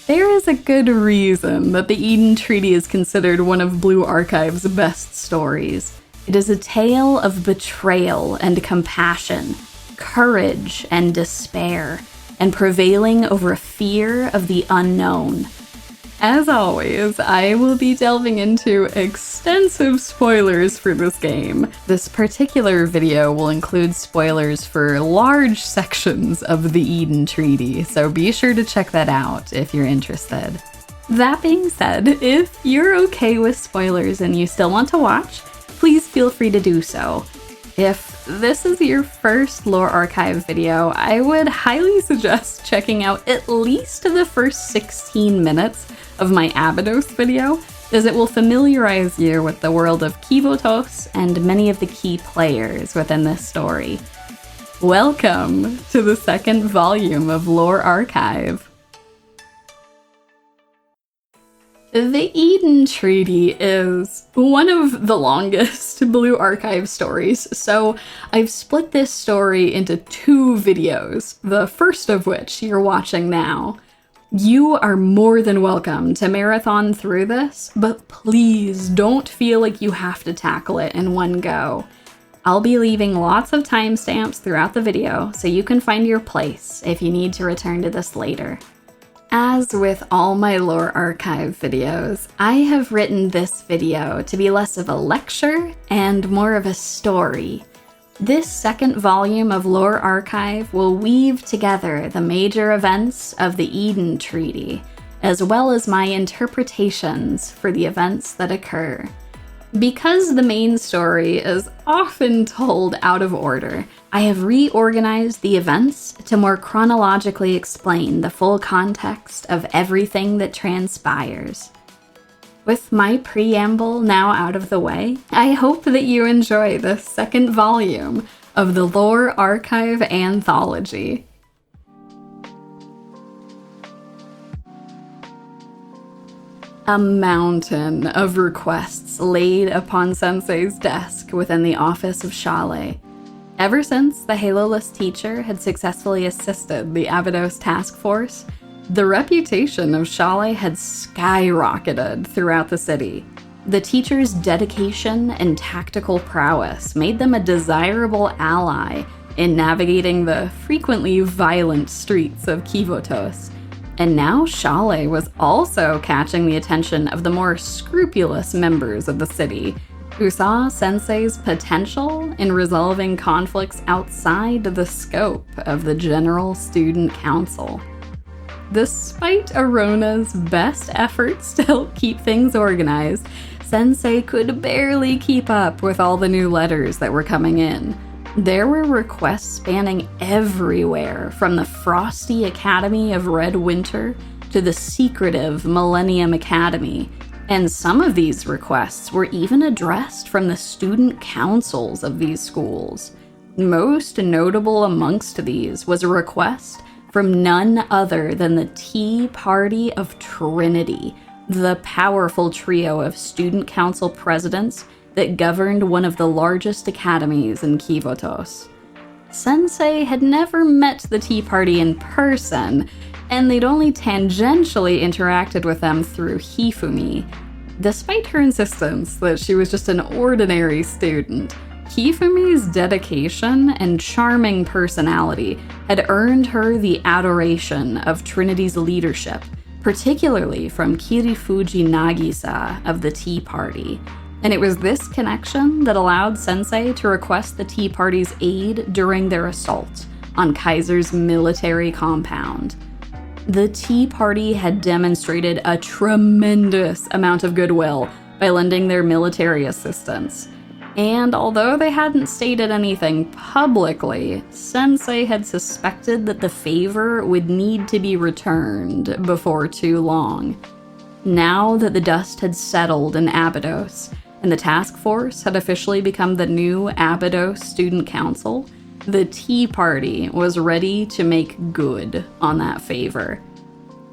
There is a good reason that the Eden Treaty is considered one of Blue Archive's best stories. It is a tale of betrayal and compassion, courage and despair, and prevailing over fear of the unknown. As always, I will be delving into extensive spoilers for this game. This particular video will include spoilers for large sections of the Eden Treaty, so be sure to check that out if you're interested. That being said, if you're okay with spoilers and you still want to watch, please feel free to do so. If this is your first Lore Archive video, I would highly suggest checking out at least the first 16 minutes of my Abydos video, as it will familiarize you with the world of Kivotos and many of the key players within this story. Welcome to the second volume of Lore Archive. The Eden Treaty is one of the longest Blue Archive stories, so I've split this story into 2 videos, the first of which you're watching now. You are more than welcome to marathon through this, but please don't feel like you have to tackle it in one go. I'll be leaving lots of timestamps throughout the video so you can find your place if you need to return to this later. As with all my Lore Archive videos, I have written this video to be less of a lecture and more of a story. This second volume of Lore Archive will weave together the major events of the Eden Treaty, as well as my interpretations for the events that occur. Because the main story is often told out of order, I have reorganized the events to more chronologically explain the full context of everything that transpires. With my preamble now out of the way, I hope that you enjoy the second volume of the Lore Archive Anthology. A mountain of requests laid upon Sensei's desk within the office of Shale. Ever since the Haloless teacher had successfully assisted the Abydos task force, the reputation of Shale had skyrocketed throughout the city. The teacher's dedication and tactical prowess made them a desirable ally in navigating the frequently violent streets of Kivotos. And now Shale was also catching the attention of the more scrupulous members of the city, who saw Sensei's potential in resolving conflicts outside the scope of the General Student Council. Despite Arona's best efforts to help keep things organized, Sensei could barely keep up with all the new letters that were coming in. There were requests spanning everywhere, from the frosty Academy of Red Winter to the secretive Millennium Academy, and some of these requests were even addressed from the student councils of these schools. Most notable amongst these was a request from none other than the Tea Party of Trinity, the powerful trio of student council presidents that governed one of the largest academies in Kivotos. Sensei had never met the Tea Party in person, and they'd only tangentially interacted with them through Hifumi. Despite her insistence that she was just an ordinary student, Hifumi's dedication and charming personality had earned her the adoration of Trinity's leadership, particularly from Kirifuji Nagisa of the Tea Party. And it was this connection that allowed Sensei to request the Tea Party's aid during their assault on Kaiser's military compound. The Tea Party had demonstrated a tremendous amount of goodwill by lending their military assistance. And although they hadn't stated anything publicly, Sensei had suspected that the favor would need to be returned before too long. Now that the dust had settled in Abydos, and the task force had officially become the new Abydos Student Council, the Tea Party was ready to make good on that favor.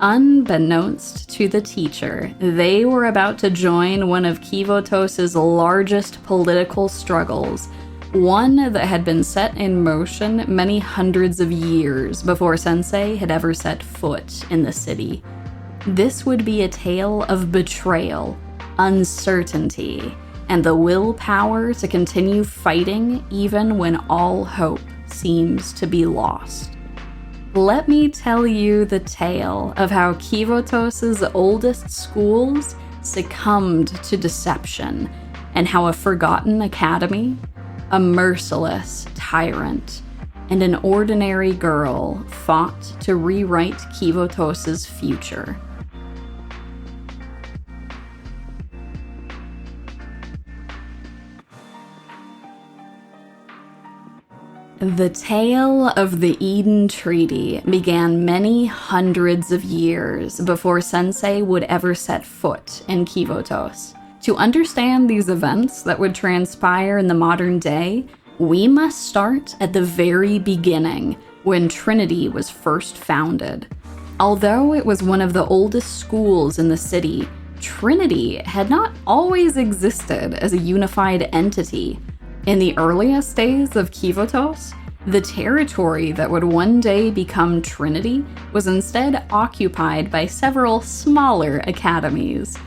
Unbeknownst to the teacher, they were about to join one of Kivotos' largest political struggles, one that had been set in motion many hundreds of years before Sensei had ever set foot in the city. This would be a tale of betrayal, uncertainty, and the willpower to continue fighting even when all hope seems to be lost. Let me tell you the tale of how Kivotos' oldest schools succumbed to deception, and how a forgotten academy, a merciless tyrant, and an ordinary girl fought to rewrite Kivotos' future. The tale of the Eden Treaty began many hundreds of years before Sensei would ever set foot in Kivotos. To understand these events that would transpire in the modern day, we must start at the very beginning, when Trinity was first founded. Although it was one of the oldest schools in the city, Trinity had not always existed as a unified entity. In the earliest days of Kivotos, the territory that would one day become Trinity was instead occupied by several smaller academies.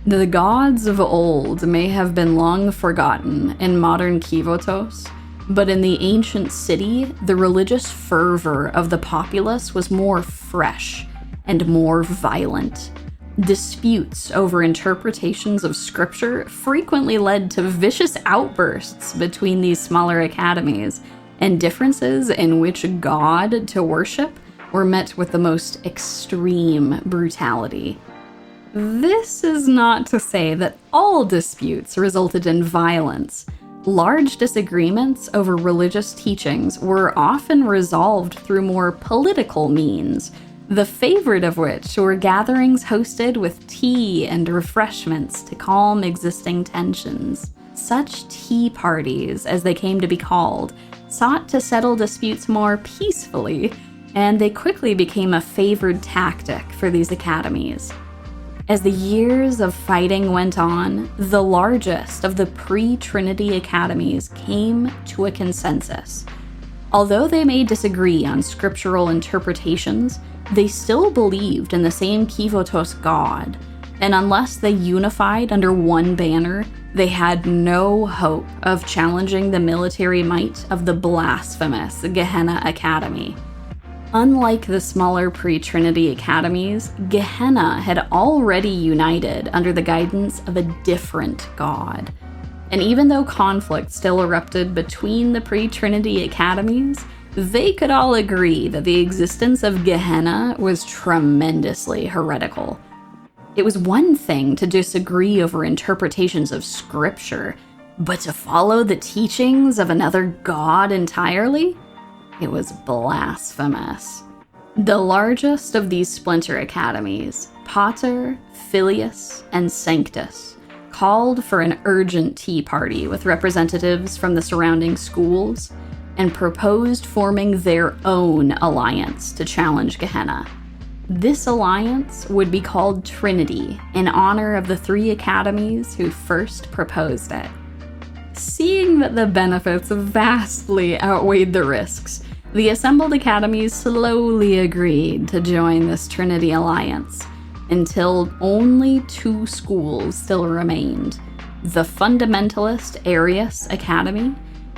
The gods of old may have been long forgotten in modern Kivotos, but in the ancient city, the religious fervor of the populace was more fresh and more violent. Disputes over interpretations of scripture frequently led to vicious outbursts between these smaller academies, and differences in which god to worship were met with the most extreme brutality. This is not to say that all disputes resulted in violence. Large disagreements over religious teachings were often resolved through more political means, the favorite of which were gatherings hosted with tea and refreshments to calm existing tensions. Such tea parties, as they came to be called, sought to settle disputes more peacefully, and they quickly became a favored tactic for these academies. As the years of fighting went on, the largest of the pre-Trinity academies came to a consensus. Although they may disagree on scriptural interpretations, they still believed in the same Kivotos god, and unless they unified under one banner, they had no hope of challenging the military might of the blasphemous Gehenna Academy. Unlike the smaller pre-Trinity academies, Gehenna had already united under the guidance of a different god. And even though conflict still erupted between the pre-Trinity academies, they could all agree that the existence of Gehenna was tremendously heretical. It was one thing to disagree over interpretations of scripture, but to follow the teachings of another god entirely? It was blasphemous. The largest of these splinter academies, Pater, Filius, and Sanctus, called for an urgent tea party with representatives from the surrounding schools, and proposed forming their own alliance to challenge Gehenna. This alliance would be called Trinity in honor of the three academies who first proposed it. Seeing that the benefits vastly outweighed the risks, the assembled academies slowly agreed to join this Trinity alliance, until only two schools still remained: the fundamentalist Arius Academy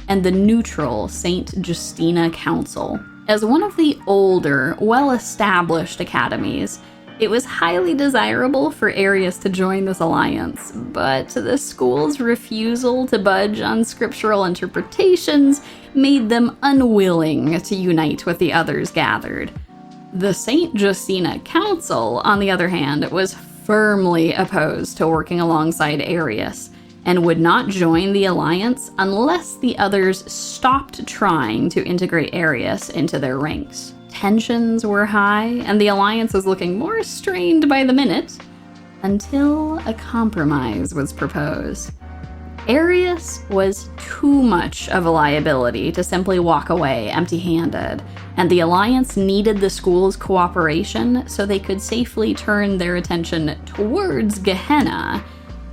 and the neutral St. Justina Council. As one of the older, well-established academies, it was highly desirable for Arius to join this alliance, but the school's refusal to budge on scriptural interpretations made them unwilling to unite with the others gathered. The St. Justina Council, on the other hand, was firmly opposed to working alongside Arius, and would not join the alliance unless the others stopped trying to integrate Arius into their ranks. Tensions were high, and the alliance was looking more strained by the minute, until a compromise was proposed. Arius was too much of a liability to simply walk away empty-handed, and the alliance needed the school's cooperation so they could safely turn their attention towards Gehenna.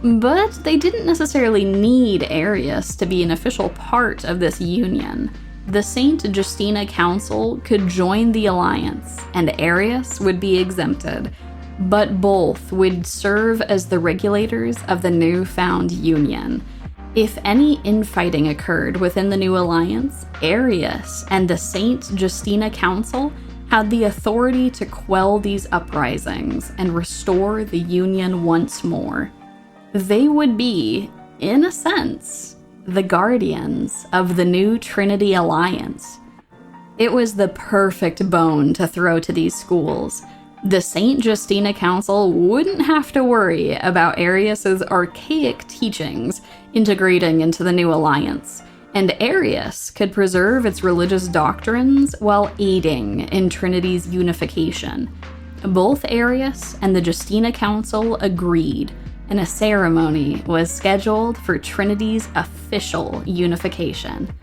But they didn't necessarily need Arius to be an official part of this union. The St. Justina Council could join the alliance, and Arius would be exempted. but both would serve as the regulators of the newfound union. If any infighting occurred within the new alliance, Arius and the Saint Justina Council had the authority to quell these uprisings and restore the union once more. They would be, in a sense, the guardians of the new Trinity Alliance. It was the perfect bone to throw to these schools. The St. Justina Council wouldn't have to worry about Arius's archaic teachings integrating into the new alliance, and Arius could preserve its religious doctrines while aiding in Trinity's unification. Both Arius and the Justina Council agreed, and a ceremony was scheduled for Trinity's official unification.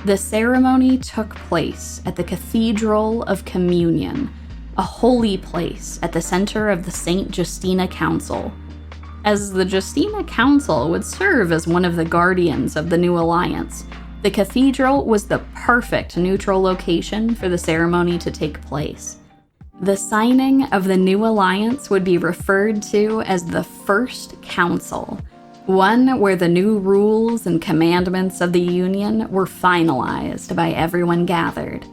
The ceremony took place at the Cathedral of Communion, a holy place at the center of the St. Justina Council. As the Justina Council would serve as one of the guardians of the new alliance, the cathedral was the perfect neutral location for the ceremony to take place. The signing of the new alliance would be referred to as the First Council, one where the new rules and commandments of the Union were finalized by everyone gathered.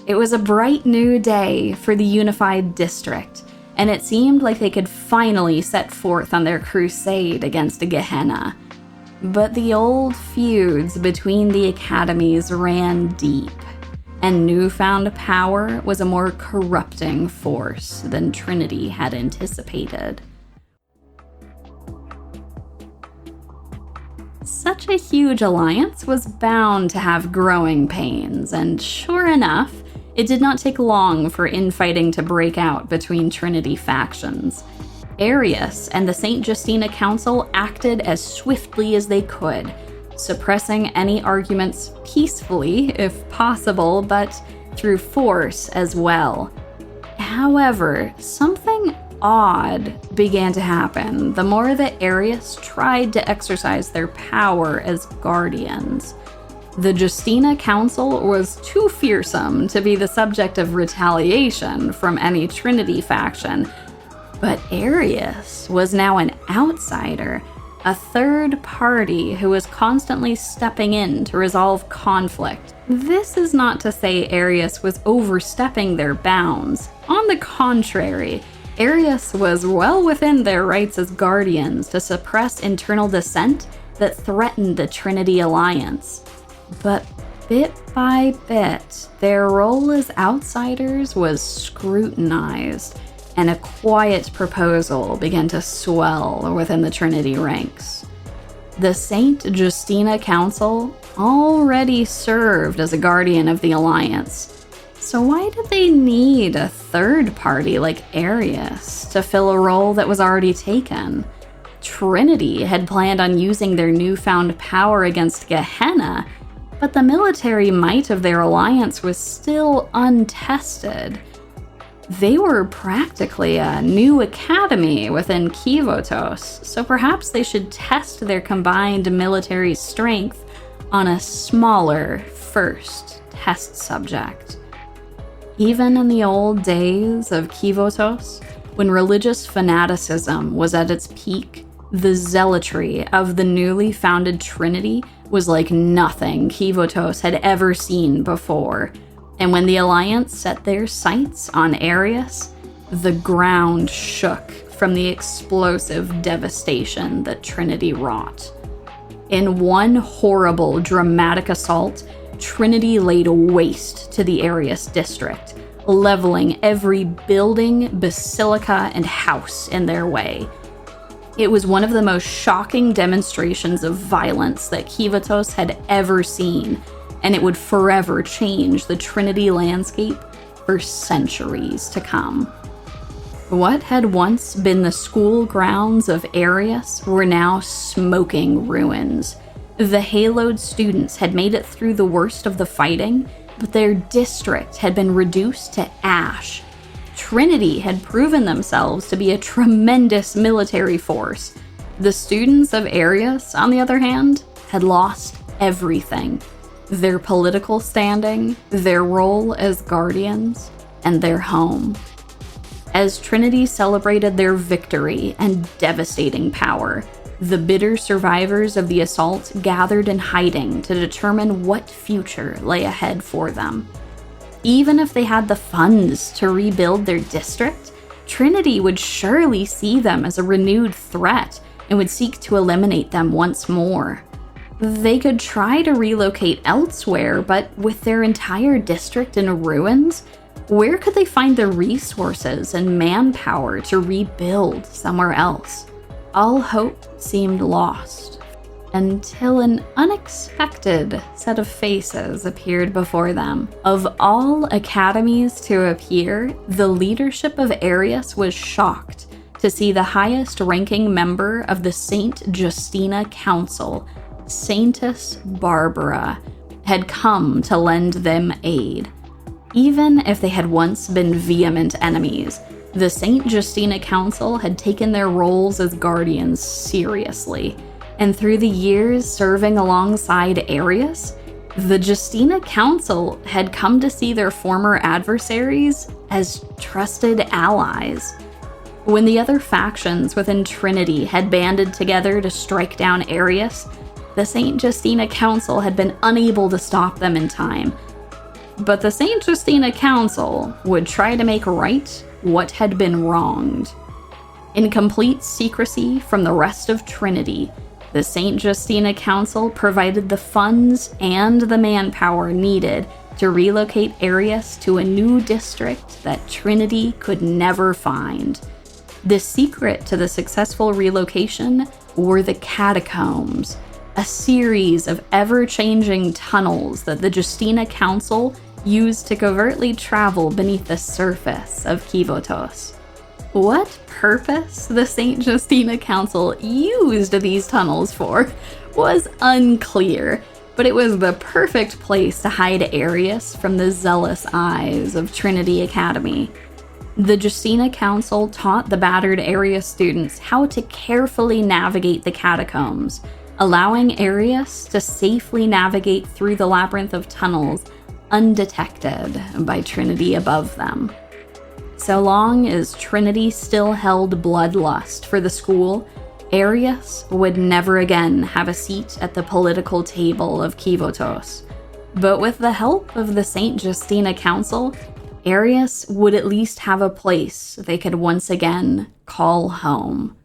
It was a bright new day for the unified district, and it seemed like they could finally set forth on their crusade against Gehenna. But the old feuds between the academies ran deep, and newfound power was a more corrupting force than Trinity had anticipated. Such a huge alliance was bound to have growing pains, and sure enough, it did not take long for infighting to break out between Trinity factions. Arius and the St. Justina Council acted as swiftly as they could, suppressing any arguments peacefully, if possible, but through force as well. However, something odd began to happen the more that Arius tried to exercise their power as guardians. The Justina Council was too fearsome to be the subject of retaliation from any Trinity faction, but Arius was now an outsider, a third party who was constantly stepping in to resolve conflict. This is not to say Arius was overstepping their bounds. On the contrary, Arius was well within their rights as guardians to suppress internal dissent that threatened the Trinity Alliance. But bit by bit, their role as outsiders was scrutinized, and a quiet proposal began to swell within the Trinity ranks. The St. Justina Council already served as a guardian of the Alliance, so why did they need a third party like Arius to fill a role that was already taken? Trinity had planned on using their newfound power against Gehenna, but the military might of their alliance was still untested. They were practically a new academy within Kivotos, so perhaps they should test their combined military strength on a smaller first test subject. Even in the old days of Kivotos, when religious fanaticism was at its peak, the zealotry of the newly founded Trinity was like nothing Kivotos had ever seen before, and when the Alliance set their sights on Arius, the ground shook from the explosive devastation that Trinity wrought. In one horrible, dramatic assault, Trinity laid waste to the Arius district, leveling every building, basilica, and house in their way. It was one of the most shocking demonstrations of violence that Kivotos had ever seen, and it would forever change the Trinity landscape for centuries to come. What had once been the school grounds of Arius were now smoking ruins. The haloed students had made it through the worst of the fighting, but their district had been reduced to ash. Trinity had proven themselves to be a tremendous military force. The students of Arius, on the other hand, had lost everything: their political standing, their role as guardians, and their home. As Trinity celebrated their victory and devastating power, the bitter survivors of the assault gathered in hiding to determine what future lay ahead for them. Even if they had the funds to rebuild their district, Trinity would surely see them as a renewed threat and would seek to eliminate them once more. They could try to relocate elsewhere, but with their entire district in ruins, where could they find the resources and manpower to rebuild somewhere else? All hope seemed lost, until an unexpected set of faces appeared before them. Of all academies to appear, the leadership of Arius was shocked to see the highest-ranking member of the Saint Justina Council, Saintess Barbara, had come to lend them aid. Even if they had once been vehement enemies, the Saint Justina Council had taken their roles as guardians seriously, and through the years serving alongside Arius, the Justina Council had come to see their former adversaries as trusted allies. When the other factions within Trinity had banded together to strike down Arius, the Saint Justina Council had been unable to stop them in time. But the Saint Justina Council would try to make right what had been wronged. In complete secrecy from the rest of Trinity, the Saint Justina Council provided the funds and the manpower needed to relocate Arius to a new district that Trinity could never find. The secret to the successful relocation were the catacombs, a series of ever-changing tunnels that the Justina Council used to covertly travel beneath the surface of Kivotos. What purpose the St. Justina Council used these tunnels for was unclear, but it was the perfect place to hide Arius from the zealous eyes of Trinity Academy. The Justina Council taught the battered Arius students how to carefully navigate the catacombs, allowing Arius to safely navigate through the labyrinth of tunnels undetected by Trinity above them. So long as Trinity still held bloodlust for the school, Arius would never again have a seat at the political table of Kivotos. But with the help of the St. Justina Council, Arius would at least have a place they could once again call home.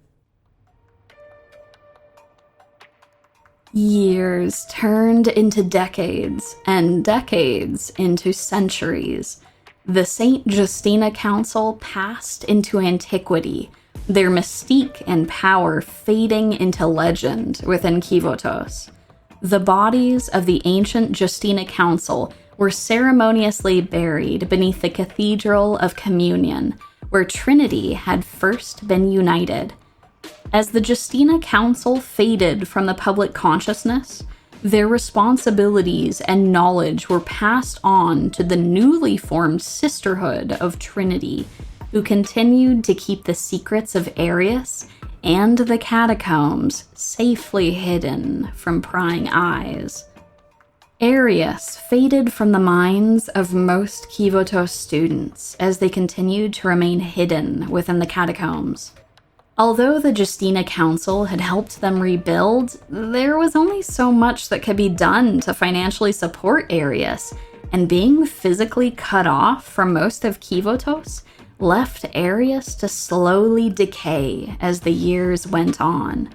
Years turned into decades, and decades into centuries. The St. Justina Council passed into antiquity, their mystique and power fading into legend within Kivotos. The bodies of the ancient Justina Council were ceremoniously buried beneath the Cathedral of Communion, where Trinity had first been united. As the Justina Council faded from the public consciousness, their responsibilities and knowledge were passed on to the newly formed Sisterhood of Trinity, who continued to keep the secrets of Arius and the catacombs safely hidden from prying eyes. Arius faded from the minds of most Kivotos students as they continued to remain hidden within the catacombs. Although the Justina Council had helped them rebuild, there was only so much that could be done to financially support Arius, and being physically cut off from most of Kivotos left Arius to slowly decay as the years went on.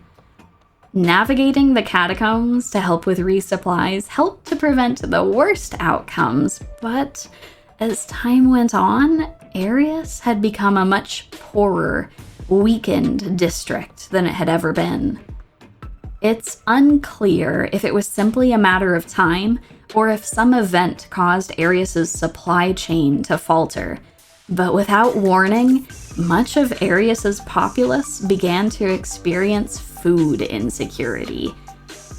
Navigating the catacombs to help with resupplies helped to prevent the worst outcomes, but as time went on, Arius had become a much poorer, weakened district than it had ever been. It's unclear if it was simply a matter of time or if some event caused Arius's supply chain to falter, but without warning, much of Arius's populace began to experience food insecurity.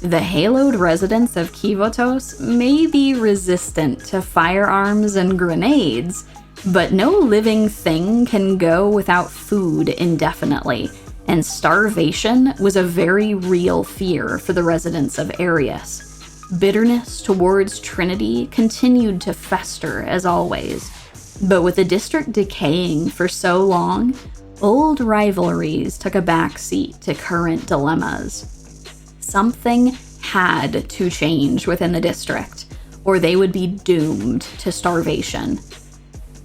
The haloed residents of Kivotos may be resistant to firearms and grenades, but no living thing can go without food indefinitely, and starvation was a very real fear for the residents of Arius. Bitterness towards Trinity continued to fester as always. But with the district decaying for so long, old rivalries took a backseat to current dilemmas. Something had to change within the district, or they would be doomed to starvation.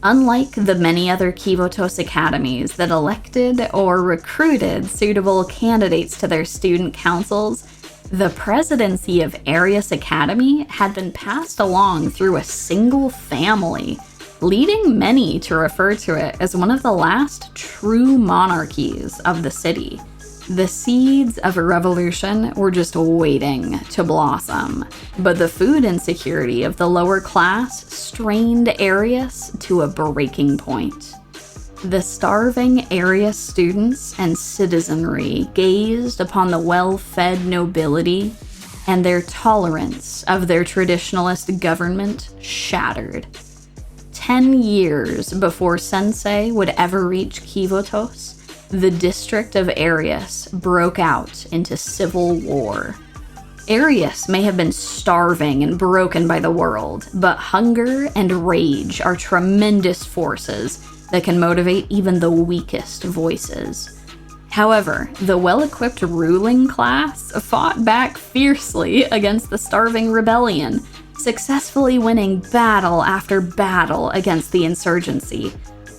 Unlike the many other Kivotos academies that elected or recruited suitable candidates to their student councils, the presidency of Arius Academy had been passed along through a single family, leading many to refer to it as one of the last true monarchies of the city. The seeds of a revolution were just waiting to blossom, but the food insecurity of the lower class strained Arius to a breaking point. The starving Arius students and citizenry gazed upon the well-fed nobility, and their tolerance of their traditionalist government shattered. 10 years before Sensei would ever reach Kivotos, the district of Arius broke out into civil war. Arius may have been starving and broken by the world, but hunger and rage are tremendous forces that can motivate even the weakest voices. However, the well-equipped ruling class fought back fiercely against the starving rebellion, successfully winning battle after battle against the insurgency.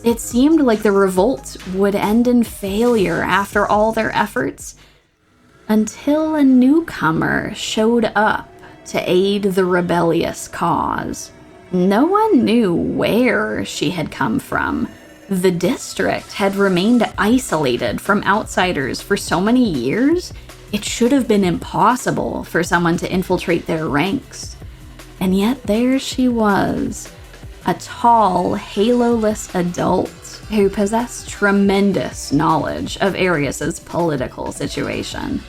It seemed like the revolt would end in failure after all their efforts, until a newcomer showed up to aid the rebellious cause. No one knew where she had come from. The district had remained isolated from outsiders for so many years, it should have been impossible for someone to infiltrate their ranks. And yet there she was, a tall, halo-less adult who possessed tremendous knowledge of Arius's political situation.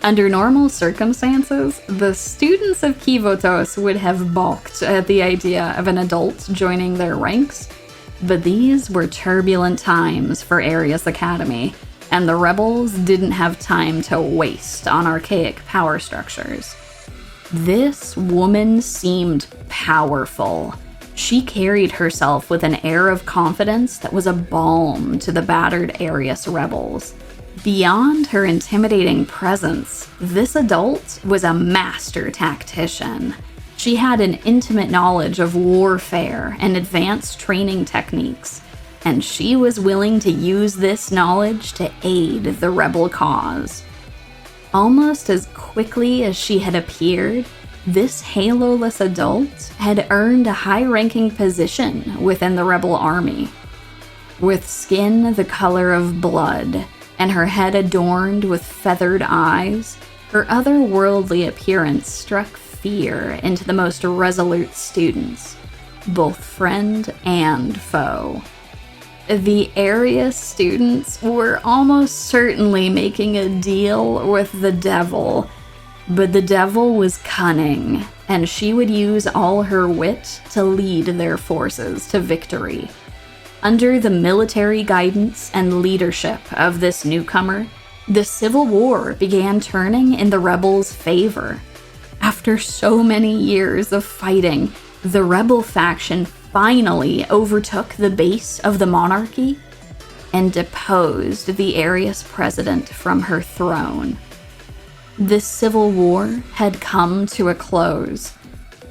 Under normal circumstances, the students of Kivotos would have balked at the idea of an adult joining their ranks, but these were turbulent times for Arius Academy, and the rebels didn't have time to waste on archaic power structures. This woman seemed powerful. She carried herself with an air of confidence that was a balm to the battered Arius rebels. Beyond her intimidating presence, this adult was a master tactician. She had an intimate knowledge of warfare and advanced training techniques, and she was willing to use this knowledge to aid the rebel cause. Almost as quickly as she had appeared, this halo-less adult had earned a high-ranking position within the rebel army. With skin the color of blood, and her head adorned with feathered eyes, her otherworldly appearance struck fear into the most resolute students, both friend and foe. The Arius students were almost certainly making a deal with the devil, but the devil was cunning, and she would use all her wit to lead their forces to victory. Under the military guidance and leadership of this newcomer, the civil war began turning in the rebels' favor. After so many years of fighting, the rebel faction finally overtook the base of the monarchy and deposed the Arius president from her throne. This civil war had come to a close.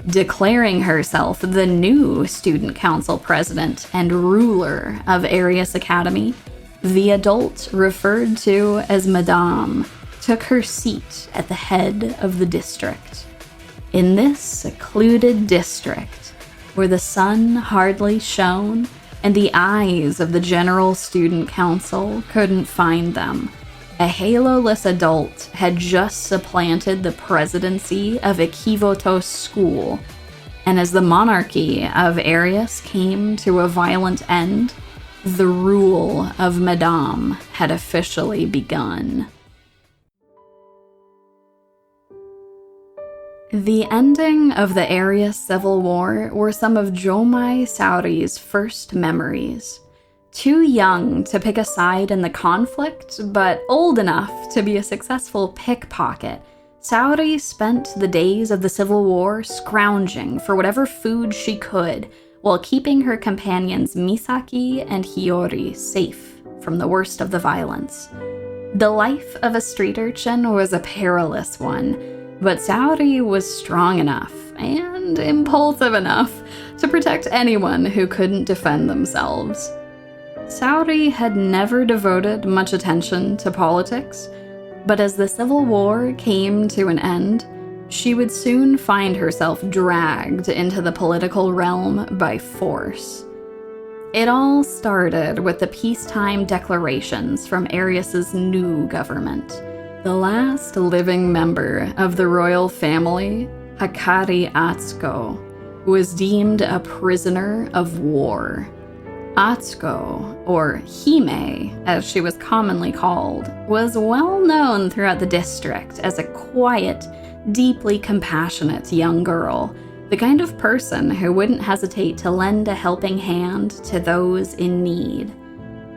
Declaring herself the new student council president and ruler of Arius Academy, the adult referred to as Madame took her seat at the head of the district. In this secluded district, where the sun hardly shone and the eyes of the general student council couldn't find them, a halo-less adult had just supplanted the presidency of a Kivotos school, and as the monarchy of Arius came to a violent end, the rule of Madame had officially begun. The ending of the Arius Civil War were some of Jomai Saori's first memories. Too young to pick a side in the conflict, but old enough to be a successful pickpocket, Saori spent the days of the Civil War scrounging for whatever food she could, while keeping her companions Misaki and Hiyori safe from the worst of the violence. The life of a street urchin was a perilous one, but Saori was strong enough and impulsive enough to protect anyone who couldn't defend themselves. Saori had never devoted much attention to politics, but as the Civil War came to an end, she would soon find herself dragged into the political realm by force. It all started with the peacetime declarations from Arius's new government. The last living member of the royal family, Hakari Atsuko, was deemed a prisoner of war. Atsuko, or Hime, as she was commonly called, was well known throughout the district as a quiet, deeply compassionate young girl, the kind of person who wouldn't hesitate to lend a helping hand to those in need.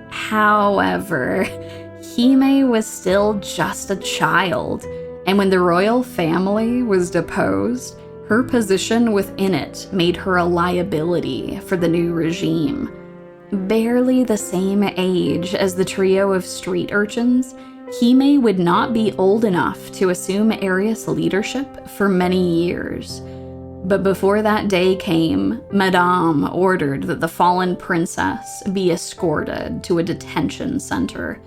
However, Hime was still just a child, and when the royal family was deposed, her position within it made her a liability for the new regime. Barely the same age as the trio of street urchins, Hime would not be old enough to assume Arius leadership for many years. But before that day came, Madame ordered that the fallen princess be escorted to a detention center.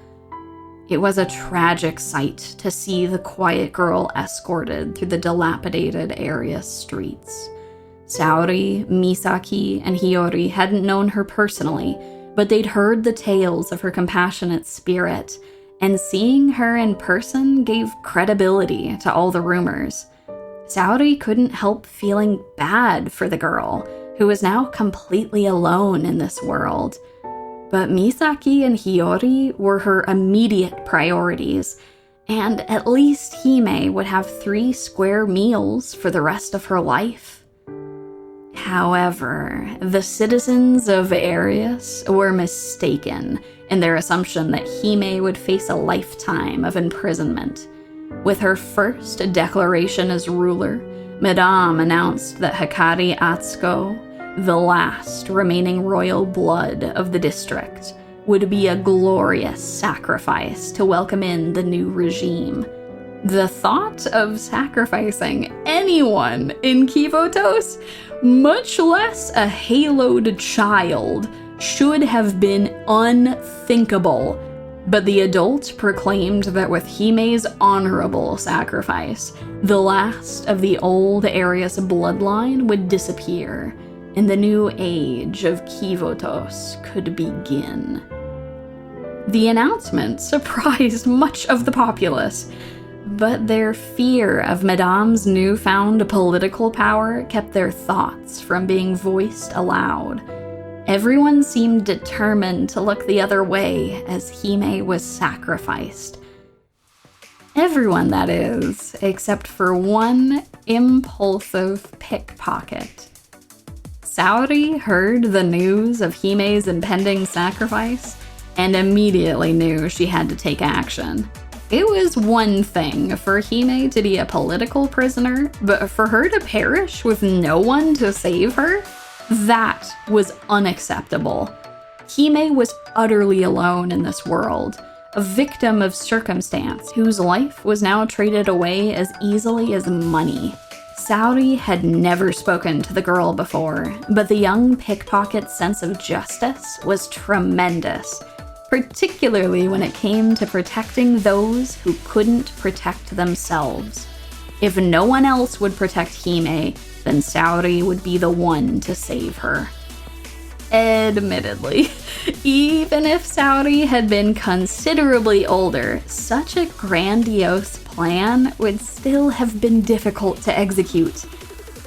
It was a tragic sight to see the quiet girl escorted through the dilapidated Arius streets. Saori, Misaki, and Hiyori hadn't known her personally, but they'd heard the tales of her compassionate spirit, and seeing her in person gave credibility to all the rumors. Saori couldn't help feeling bad for the girl, who was now completely alone in this world. But Misaki and Hiyori were her immediate priorities, and at least Hime would have 3 square meals for the rest of her life. However, the citizens of Arius were mistaken in their assumption that Hime would face a lifetime of imprisonment. With her first declaration as ruler, Madame announced that Hakari Atsuko, the last remaining royal blood of the district, would be a glorious sacrifice to welcome in the new regime. The thought of sacrificing anyone in Kivotos, much less a haloed child, should have been unthinkable. But the adult proclaimed that with Hime's honorable sacrifice, the last of the old Arius bloodline would disappear, and the new age of Kivotos could begin. The announcement surprised much of the populace, but their fear of Madame's newfound political power kept their thoughts from being voiced aloud. Everyone seemed determined to look the other way as Hime was sacrificed. Everyone, that is, except for one impulsive pickpocket. Saori heard the news of Hime's impending sacrifice and immediately knew she had to take action. It was one thing for Hime to be a political prisoner, but for her to perish with no one to save her? That was unacceptable. Hime was utterly alone in this world, a victim of circumstance whose life was now traded away as easily as money. Saori had never spoken to the girl before, but the young pickpocket's sense of justice was tremendous, particularly when it came to protecting those who couldn't protect themselves. If no one else would protect Hime, then Saori would be the one to save her. Admittedly, even if Saori had been considerably older, such a grandiose plan would still have been difficult to execute.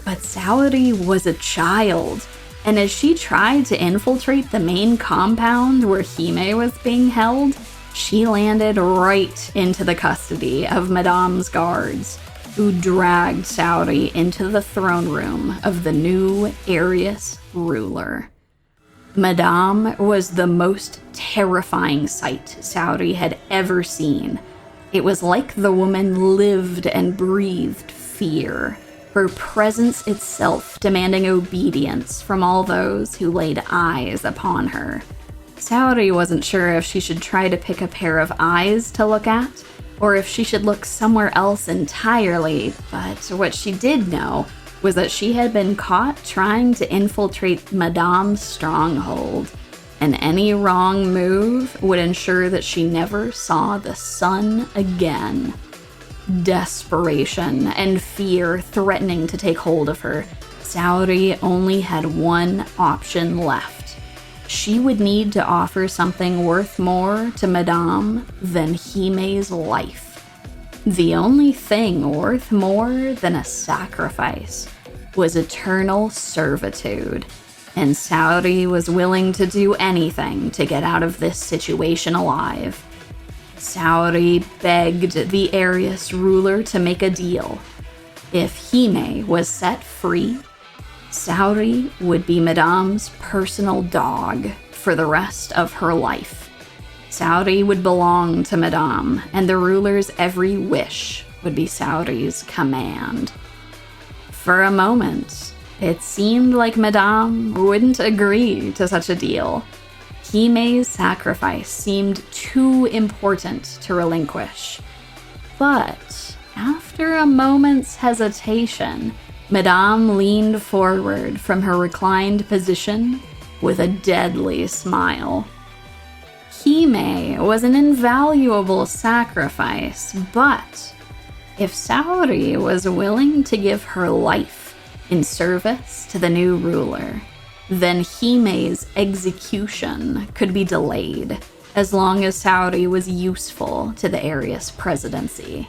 But Saori was a child, and as she tried to infiltrate the main compound where Hime was being held, she landed right into the custody of Madame's guards, who dragged Saori into the throne room of the new Arius ruler. Madame was the most terrifying sight Saori had ever seen. It was like the woman lived and breathed fear. her presence itself demanding obedience from all those who laid eyes upon her. Saori wasn't sure if she should try to pick a pair of eyes to look at, or if she should look somewhere else entirely, but what she did know was that she had been caught trying to infiltrate Madame's stronghold, and any wrong move would ensure that she never saw the sun again. Desperation and fear threatening to take hold of her, Saori only had one option left. She would need to offer something worth more to Madame than Hime's life. The only thing worth more than a sacrifice was eternal servitude, and Saori was willing to do anything to get out of this situation alive. Saori begged the Arius ruler to make a deal. If Hime was set free, Saori would be Madame's personal dog for the rest of her life. Saori would belong to Madame, and the ruler's every wish would be Saori's command. For a moment, it seemed like Madame wouldn't agree to such a deal. Hime's sacrifice seemed too important to relinquish. But after a moment's hesitation, Madame leaned forward from her reclined position with a deadly smile. Hime was an invaluable sacrifice, but if Saori was willing to give her life in service to the new ruler, then Hime's execution could be delayed as long as Saori was useful to the Arius presidency.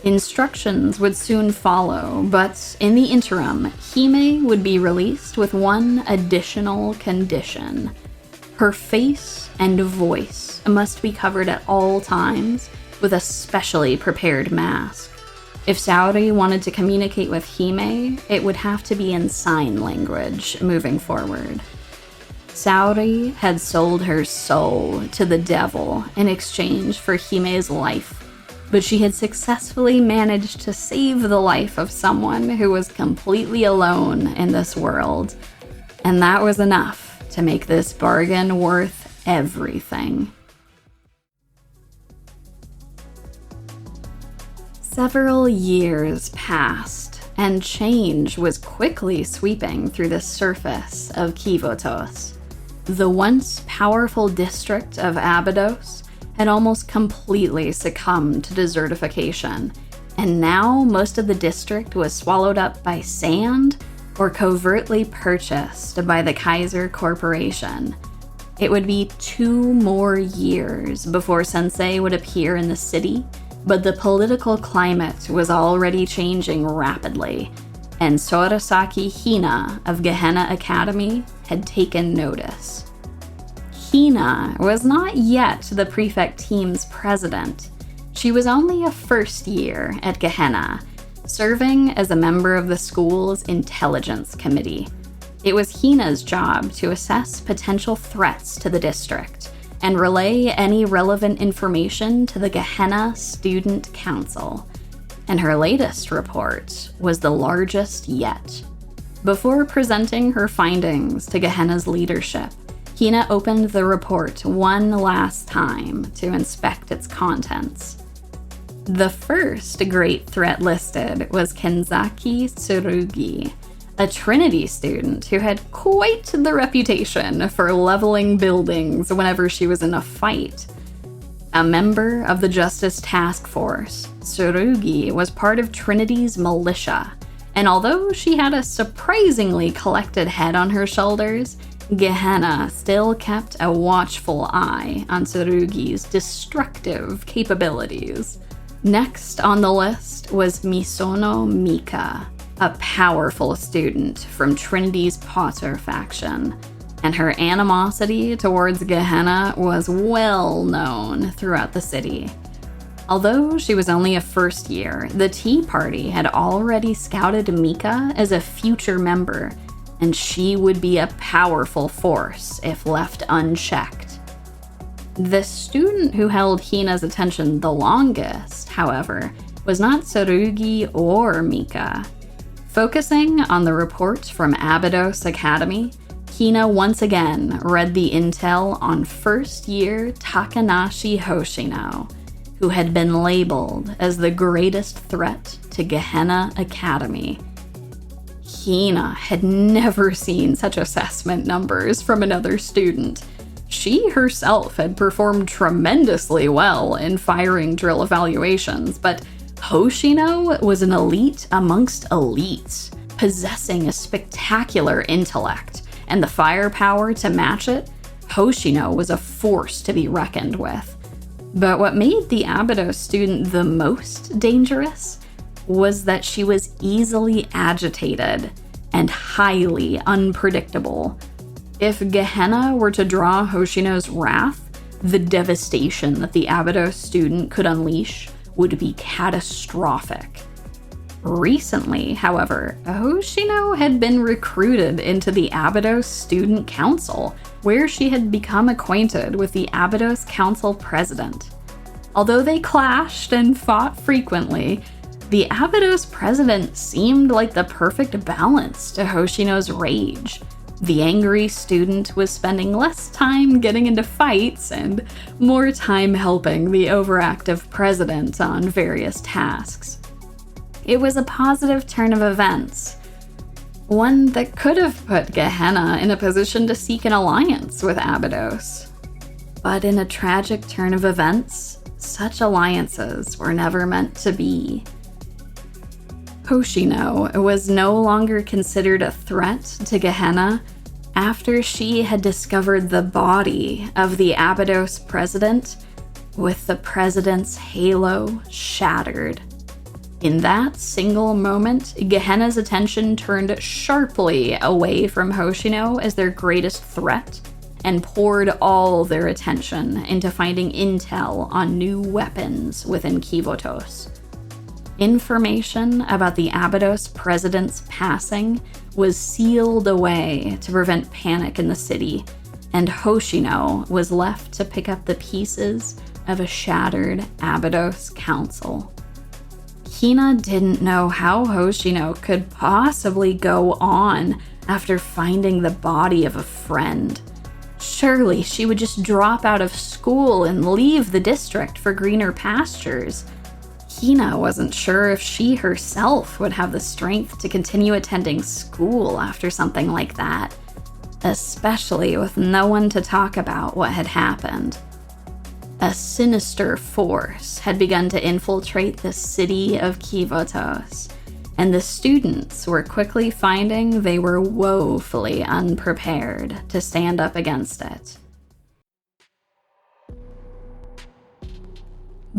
Instructions would soon follow, but in the interim, Hime would be released with one additional condition. Her face and voice must be covered at all times with a specially prepared mask. If Saori wanted to communicate with Hime, it would have to be in sign language moving forward. Saori had sold her soul to the devil in exchange for Hime's life, but she had successfully managed to save the life of someone who was completely alone in this world, and that was enough to make this bargain worth everything. Several years passed, and change was quickly sweeping through the surface of Kivotos. The once powerful district of Abydos had almost completely succumbed to desertification, and now most of the district was swallowed up by sand or covertly purchased by the Kaiser Corporation. It would be 2 more years before Sensei would appear in the city, but the political climate was already changing rapidly, and Sorasaki Hina of Gehenna Academy had taken notice. Hina was not yet the prefect team's president. She was only a first year at Gehenna, serving as a member of the school's intelligence committee. It was Hina's job to assess potential threats to the district and relay any relevant information to the Gehenna Student Council. And her latest report was the largest yet. Before presenting her findings to Gehenna's leadership, Hina opened the report one last time to inspect its contents. The first great threat listed was Kenzaki Tsurugi, a Trinity student who had quite the reputation for leveling buildings whenever she was in a fight. A member of the Justice Task Force, Tsurugi was part of Trinity's militia, and although she had a surprisingly collected head on her shoulders, Gehenna still kept a watchful eye on Tsurugi's destructive capabilities. Next on the list was Misono Mika, a powerful student from Trinity's Potter faction, and her animosity towards Gehenna was well known throughout the city. Although she was only a first year, the Tea Party had already scouted Mika as a future member, and she would be a powerful force if left unchecked. The student who held Hina's attention the longest, however, was not Tsurugi or Mika. Focusing on the report from Abydos Academy, Hina once again read the intel on first-year Takanashi Hoshino, who had been labeled as the greatest threat to Gehenna Academy. Hina had never seen such assessment numbers from another student. She herself had performed tremendously well in firing drill evaluations, but Hoshino was an elite amongst elites, possessing a spectacular intellect, and the firepower to match it. Hoshino was a force to be reckoned with. But what made the Abydos student the most dangerous was that she was easily agitated and highly unpredictable. If Gehenna were to draw Hoshino's wrath, the devastation that the Abydos student could unleash would be catastrophic. Recently, however, Hoshino had been recruited into the Abydos Student Council, where she had become acquainted with the Abydos Council president. Although they clashed and fought frequently, the Abydos president seemed like the perfect balance to Hoshino's rage. The angry student was spending less time getting into fights and more time helping the overactive president on various tasks. It was a positive turn of events, one that could have put Gehenna in a position to seek an alliance with Abydos. But in a tragic turn of events, such alliances were never meant to be. Hoshino was no longer considered a threat to Gehenna after she had discovered the body of the Abydos president with the president's halo shattered. In that single moment, Gehenna's attention turned sharply away from Hoshino as their greatest threat and poured all their attention into finding intel on new weapons within Kivotos. Information about the Abydos president's passing was sealed away to prevent panic in the city, and Hoshino was left to pick up the pieces of a shattered Abydos council. Hina didn't know how Hoshino could possibly go on after finding the body of a friend. Surely she would just drop out of school and leave the district for greener pastures. Hina wasn't sure if she herself would have the strength to continue attending school after something like that, especially with no one to talk about what had happened. A sinister force had begun to infiltrate the city of Kivotos, and the students were quickly finding they were woefully unprepared to stand up against it.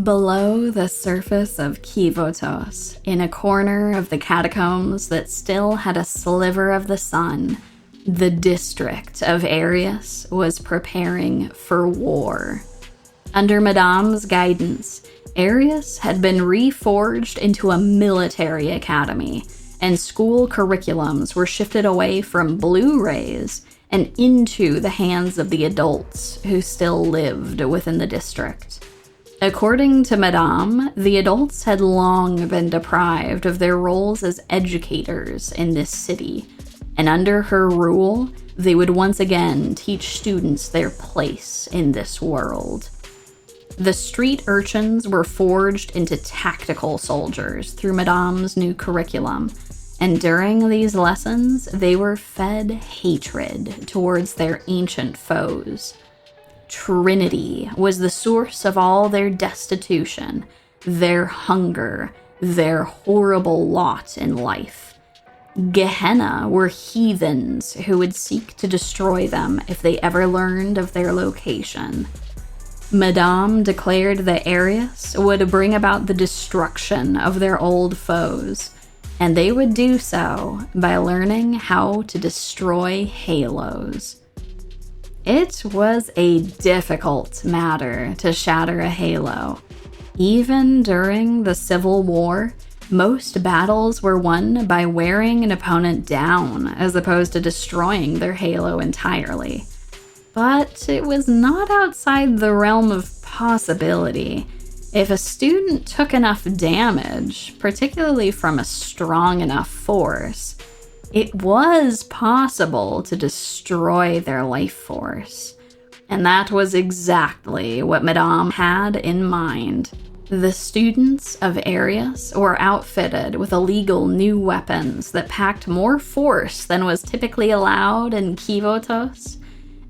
Below the surface of Kivotos, in a corner of the catacombs that still had a sliver of the sun, the district of Arius was preparing for war. Under Madame's guidance, Arius had been reforged into a military academy, and school curriculums were shifted away from Blu-rays and into the hands of the adults who still lived within the district. According to Madame, the adults had long been deprived of their roles as educators in this city, and under her rule, they would once again teach students their place in this world. The street urchins were forged into tactical soldiers through Madame's new curriculum, and during these lessons, they were fed hatred towards their ancient foes. Trinity was the source of all their destitution, their hunger, their horrible lot in life. Gehenna were heathens who would seek to destroy them if they ever learned of their location. Madame declared that Arius would bring about the destruction of their old foes, and they would do so by learning how to destroy halos. It was a difficult matter to shatter a halo. Even during the Civil War, most battles were won by wearing an opponent down as opposed to destroying their halo entirely. But it was not outside the realm of possibility. If a student took enough damage, particularly from a strong enough force, it was possible to destroy their life force. And that was exactly what Madame had in mind. The students of Arius were outfitted with illegal new weapons that packed more force than was typically allowed in Kivotos,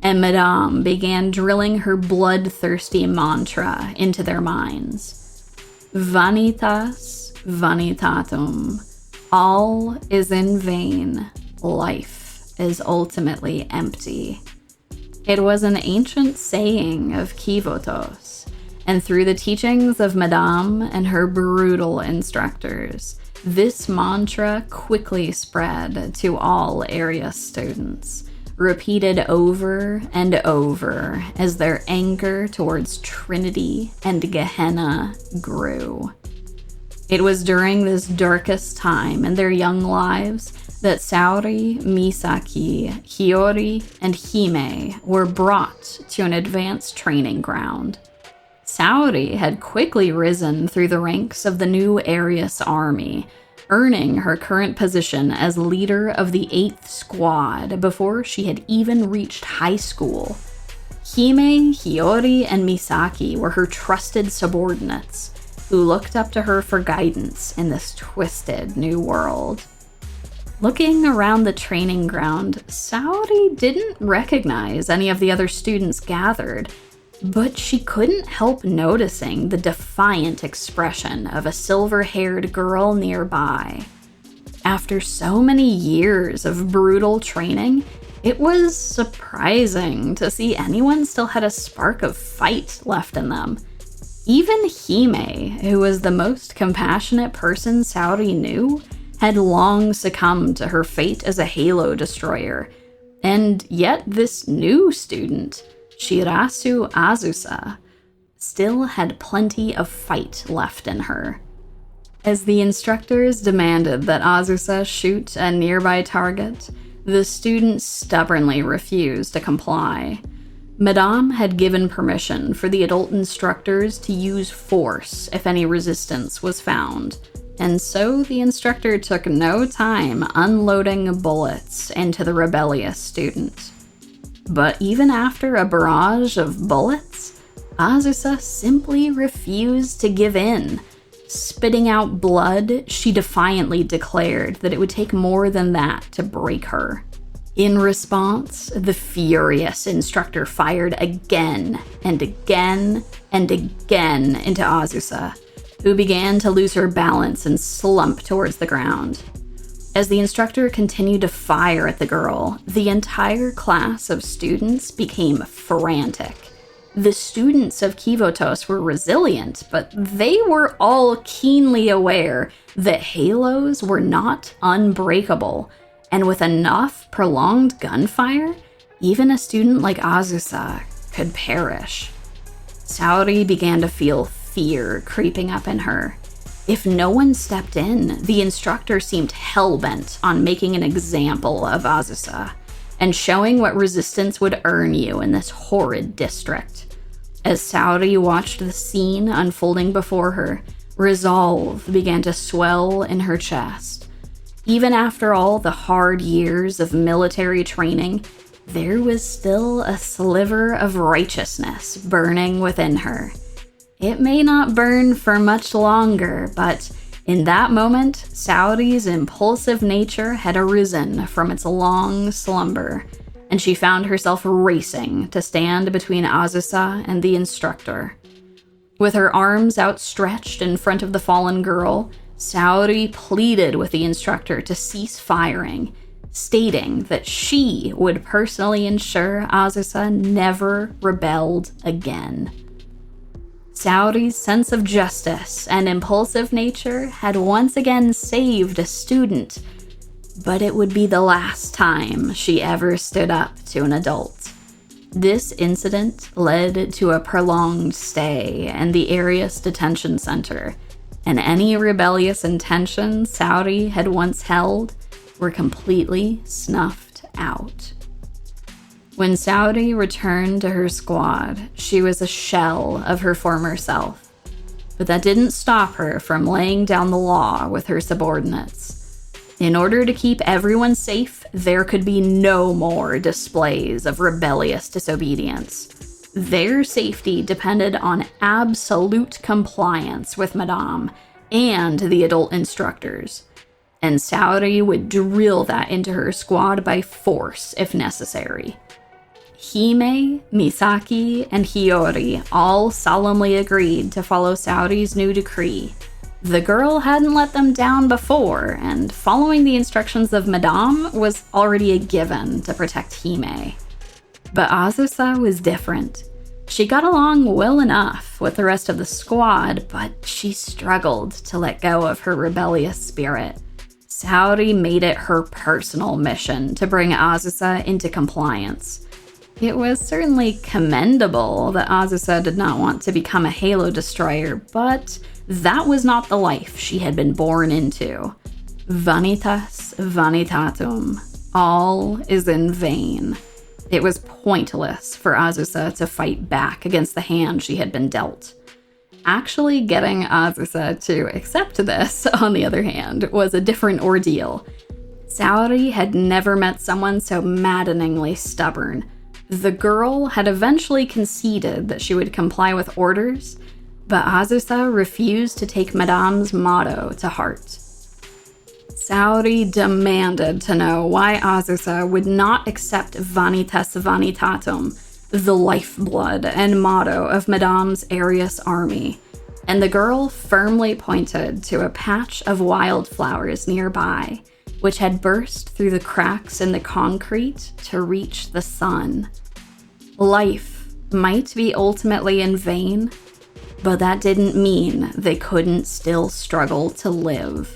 and Madame began drilling her bloodthirsty mantra into their minds. Vanitas vanitatum. All is in vain. Life is ultimately empty. It was an ancient saying of Kivotos, and through the teachings of Madame and her brutal instructors, this mantra quickly spread to all area students, repeated over and over as their anger towards Trinity and Gehenna grew. It was during this darkest time in their young lives that Saori, Misaki, Hiyori, and Hime were brought to an advanced training ground. Saori had quickly risen through the ranks of the new Arius army, earning her current position as leader of the 8th Squad before she had even reached high school. Hime, Hiyori, and Misaki were her trusted subordinates, who looked up to her for guidance in this twisted new world. Looking around the training ground, Saori didn't recognize any of the other students gathered, but she couldn't help noticing the defiant expression of a silver-haired girl nearby. After so many years of brutal training, it was surprising to see anyone still had a spark of fight left in them. Even Hime, who was the most compassionate person Saori knew, had long succumbed to her fate as a Halo destroyer, and yet this new student, Shirasu Azusa, still had plenty of fight left in her. As the instructors demanded that Azusa shoot a nearby target, the student stubbornly refused to comply. Madame had given permission for the adult instructors to use force if any resistance was found, and so the instructor took no time unloading bullets into the rebellious student. But even after a barrage of bullets, Azusa simply refused to give in. Spitting out blood, she defiantly declared that it would take more than that to break her. In response, the furious instructor fired again and again and again into Azusa, who began to lose her balance and slump towards the ground. As the instructor continued to fire at the girl, the entire class of students became frantic. The students of Kivotos were resilient, but they were all keenly aware that halos were not unbreakable, and with enough prolonged gunfire, even a student like Azusa could perish. Saori began to feel fear creeping up in her. If no one stepped in, the instructor seemed hell-bent on making an example of Azusa, and showing what resistance would earn you in this horrid district. As Saori watched the scene unfolding before her, resolve began to swell in her chest. Even after all the hard years of military training, there was still a sliver of righteousness burning within her. It may not burn for much longer, but in that moment, Saori's impulsive nature had arisen from its long slumber, and she found herself racing to stand between Azusa and the instructor. With her arms outstretched in front of the fallen girl, Saori pleaded with the instructor to cease firing, stating that she would personally ensure Azusa never rebelled again. Saori's sense of justice and impulsive nature had once again saved a student, but it would be the last time she ever stood up to an adult. This incident led to a prolonged stay in the Arius Detention Center, and any rebellious intentions Saori had once held were completely snuffed out. When Saori returned to her squad, she was a shell of her former self. but that didn't stop her from laying down the law with her subordinates. In order to keep everyone safe, there could be no more displays of rebellious disobedience. Their safety depended on absolute compliance with Madame and the adult instructors. And Saori would drill that into her squad by force if necessary. Hime, Misaki, and Hiyori all solemnly agreed to follow Saori's new decree. The girl hadn't let them down before, and following the instructions of Madame was already a given to protect Hime. But Azusa was different. She got along well enough with the rest of the squad, but she struggled to let go of her rebellious spirit. Saori made it her personal mission to bring Azusa into compliance. It was certainly commendable that Azusa did not want to become a Halo destroyer, but that was not the life she had been born into. Vanitas vanitatum. All is in vain. It was pointless for Azusa to fight back against the hand she had been dealt. Actually getting Azusa to accept this, on the other hand, was a different ordeal. Saori had never met someone so maddeningly stubborn. The girl had eventually conceded that she would comply with orders, but Azusa refused to take Madame's motto to heart. Saori demanded to know why Azusa would not accept Vanitas Vanitatum, the lifeblood and motto of Madame's Arius army, and the girl firmly pointed to a patch of wildflowers nearby, which had burst through the cracks in the concrete to reach the sun. Life might be ultimately in vain, but that didn't mean they couldn't still struggle to live.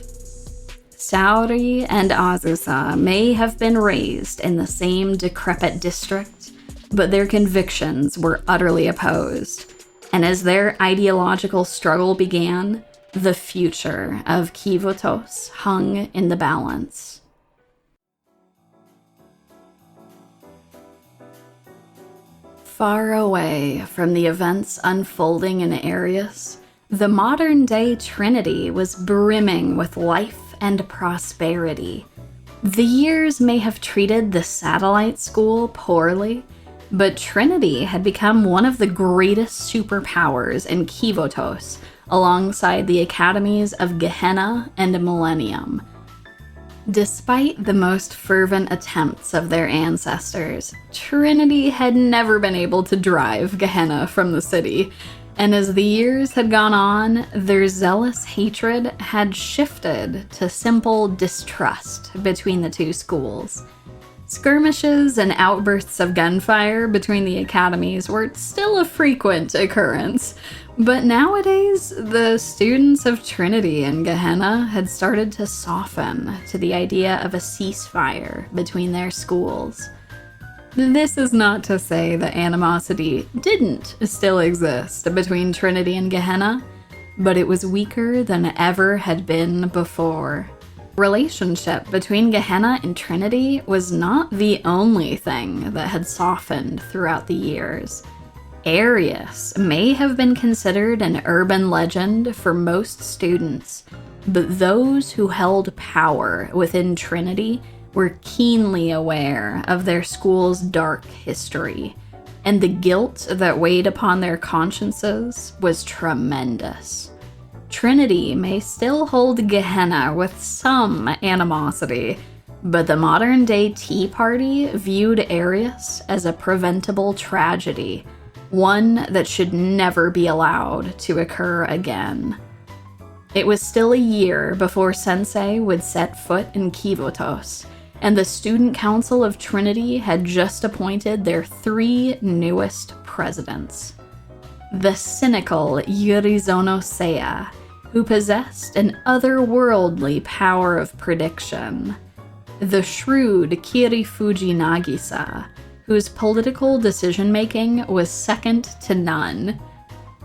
Saori and Azusa may have been raised in the same decrepit district, but their convictions were utterly opposed. And as their ideological struggle began, the future of Kivotos hung in the balance. Far away from the events unfolding in Arius, the modern-day Trinity was brimming with life and prosperity. The years may have treated the satellite school poorly, but Trinity had become one of the greatest superpowers in Kivotos, alongside the academies of Gehenna and Millennium. Despite the most fervent attempts of their ancestors, Trinity had never been able to drive Gehenna from the city, and as the years had gone on, their zealous hatred had shifted to simple distrust between the two schools. Skirmishes and outbursts of gunfire between the academies were still a frequent occurrence, but nowadays the students of Trinity and Gehenna had started to soften to the idea of a ceasefire between their schools. This is not to say that animosity didn't still exist between Trinity and Gehenna, but it was weaker than it ever had been before. Relationship between Gehenna and Trinity was not the only thing that had softened throughout the years. Arius may have been considered an urban legend for most students, but those who held power within Trinity were keenly aware of their school's dark history, and the guilt that weighed upon their consciences was tremendous. Trinity may still hold Gehenna with some animosity, but the modern-day Tea Party viewed Arius as a preventable tragedy, one that should never be allowed to occur again. It was still a year before Sensei would set foot in Kivotos, and the Student Council of Trinity had just appointed their 3 newest presidents. The cynical Yurizono Seia, who possessed an otherworldly power of prediction. The shrewd Kirifuji Nagisa, whose political decision-making was second to none.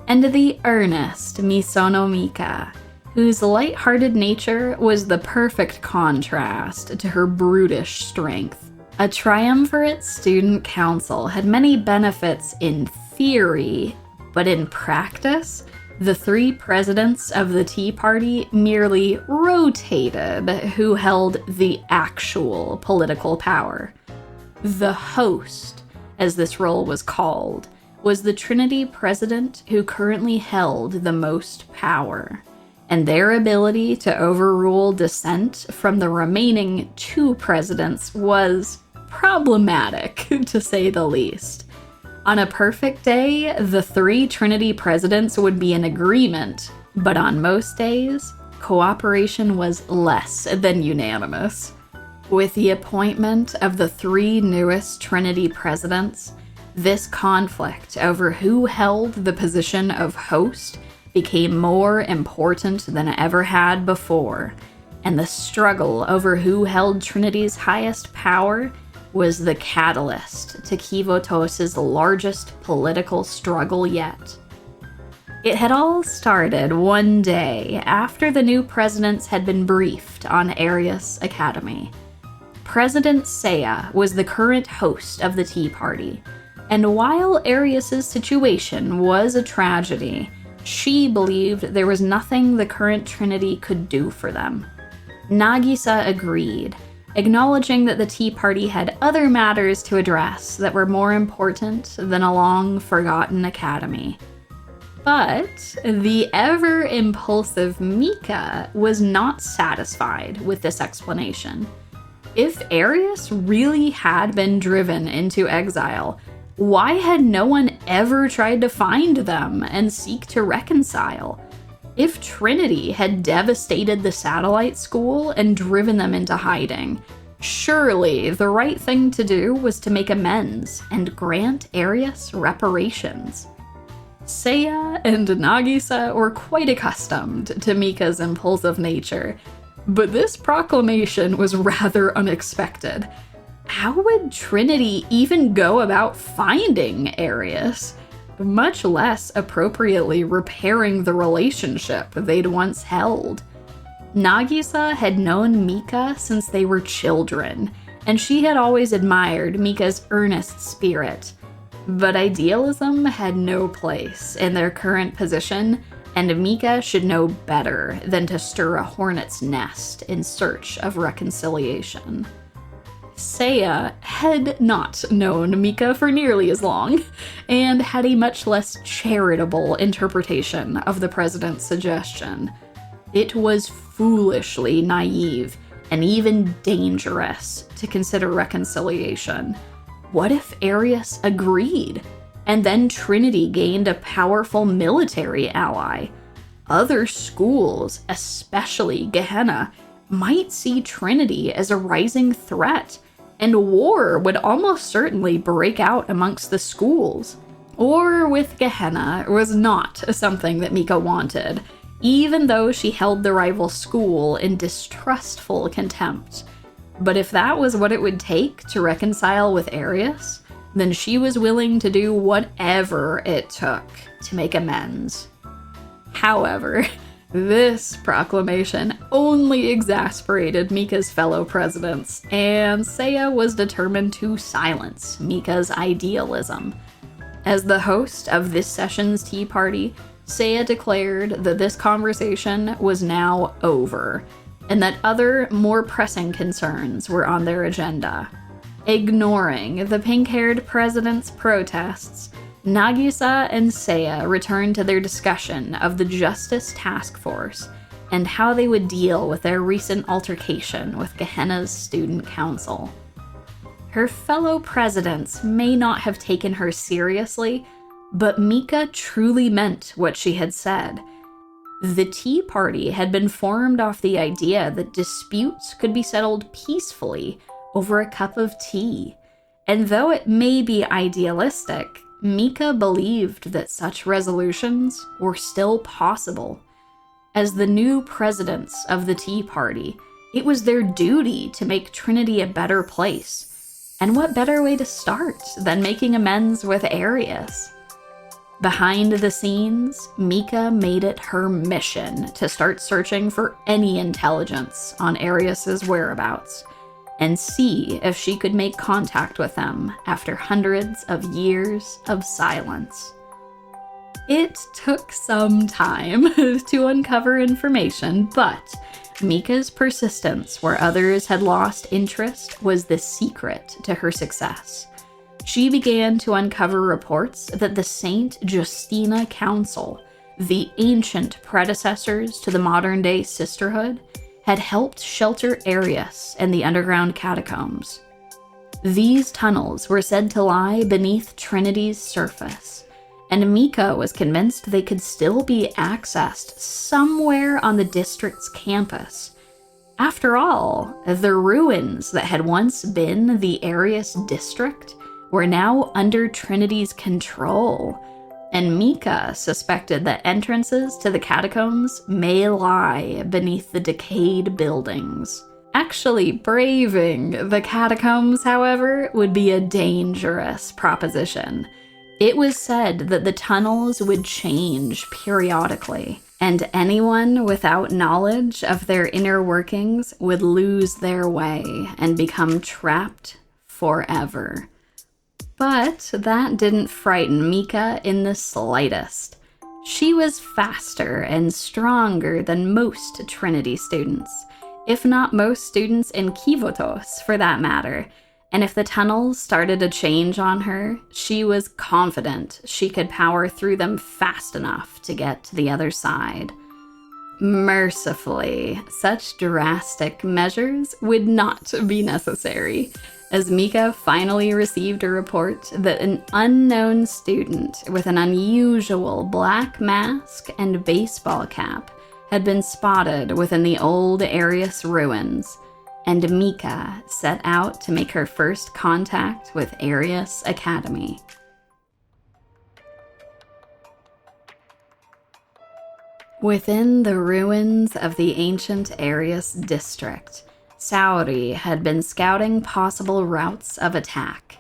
And the earnest Misono Mika, whose light-hearted nature was the perfect contrast to her brutish strength. A triumvirate student council had many benefits in theory, but in practice, The three presidents of the Tea Party merely rotated who held the actual political power. The host, as this role was called, was the Trinity president who currently held the most power, and their ability to overrule dissent from the remaining two presidents was problematic, to say the least. On a perfect day, the three Trinity presidents would be in agreement, but on most days, cooperation was less than unanimous. With the appointment of the three newest Trinity presidents, this conflict over who held the position of host became more important than it ever had before, and the struggle over who held Trinity's highest power was the catalyst to Kivotos' largest political struggle yet. It had all started one day after the new presidents had been briefed on Arius Academy. President Seia was the current host of the Tea Party, and while Arius' situation was a tragedy, she believed there was nothing the current Trinity could do for them. Nagisa agreed, acknowledging that the Tea Party had other matters to address that were more important than a long-forgotten academy. But the ever-impulsive Mika was not satisfied with this explanation. If Arius really had been driven into exile, why had no one ever tried to find them and seek to reconcile? If Trinity had devastated the satellite school and driven them into hiding, surely the right thing to do was to make amends and grant Arius reparations. Seia and Nagisa were quite accustomed to Mika's impulsive nature, but this proclamation was rather unexpected. How would Trinity even go about finding Arius, much less appropriately repairing the relationship they'd once held? Nagisa had known Mika since they were children, and she had always admired Mika's earnest spirit. But idealism had no place in their current position, and Mika should know better than to stir a hornet's nest in search of reconciliation. Seia had not known Mika for nearly as long, and had a much less charitable interpretation of the president's suggestion. It was foolishly naive and even dangerous to consider reconciliation. What if Arius agreed, and then Trinity gained a powerful military ally? Other schools, especially Gehenna, might see Trinity as a rising threat, and war would almost certainly break out amongst the schools. War with Gehenna was not something that Mika wanted, even though she held the rival school in distrustful contempt. But if that was what it would take to reconcile with Arius, then she was willing to do whatever it took to make amends. However, this proclamation only exasperated Mika's fellow presidents, and Seia was determined to silence Mika's idealism. As the host of this session's tea party, Seia declared that this conversation was now over, and that other, more pressing concerns were on their agenda. Ignoring the pink-haired president's protests, Nagisa and Seia returned to their discussion of the Justice Task Force and how they would deal with their recent altercation with Gehenna's student council. Her fellow presidents may not have taken her seriously, but Mika truly meant what she had said. The Tea Party had been formed off the idea that disputes could be settled peacefully over a cup of tea, and though it may be idealistic, Mika believed that such resolutions were still possible. As the new presidents of the Tea Party, it was their duty to make Trinity a better place. And what better way to start than making amends with Arius? Behind the scenes, Mika made it her mission to start searching for any intelligence on Arius's whereabouts, and see if she could make contact with them after hundreds of years of silence. It took some time to uncover information, but Mika's persistence where others had lost interest was the secret to her success. She began to uncover reports that the Saint Justina Council, the ancient predecessors to the modern-day sisterhood, had helped shelter Arius in the underground catacombs. These tunnels were said to lie beneath Trinity's surface, and Mika was convinced they could still be accessed somewhere on the district's campus. After all, the ruins that had once been the Arius district were now under Trinity's control, and Mika suspected that entrances to the catacombs may lie beneath the decayed buildings. Actually braving the catacombs, however, would be a dangerous proposition. It was said that the tunnels would change periodically, and anyone without knowledge of their inner workings would lose their way and become trapped forever. But that didn't frighten Mika in the slightest. She was faster and stronger than most Trinity students, if not most students in Kivotos for that matter, and if the tunnels started to change on her, she was confident she could power through them fast enough to get to the other side. Mercifully, such drastic measures would not be necessary, as Mika finally received a report that an unknown student with an unusual black mask and baseball cap had been spotted within the old Arius ruins, and Mika set out to make her first contact with Arius Academy. Within the ruins of the ancient Arius district, Saori had been scouting possible routes of attack.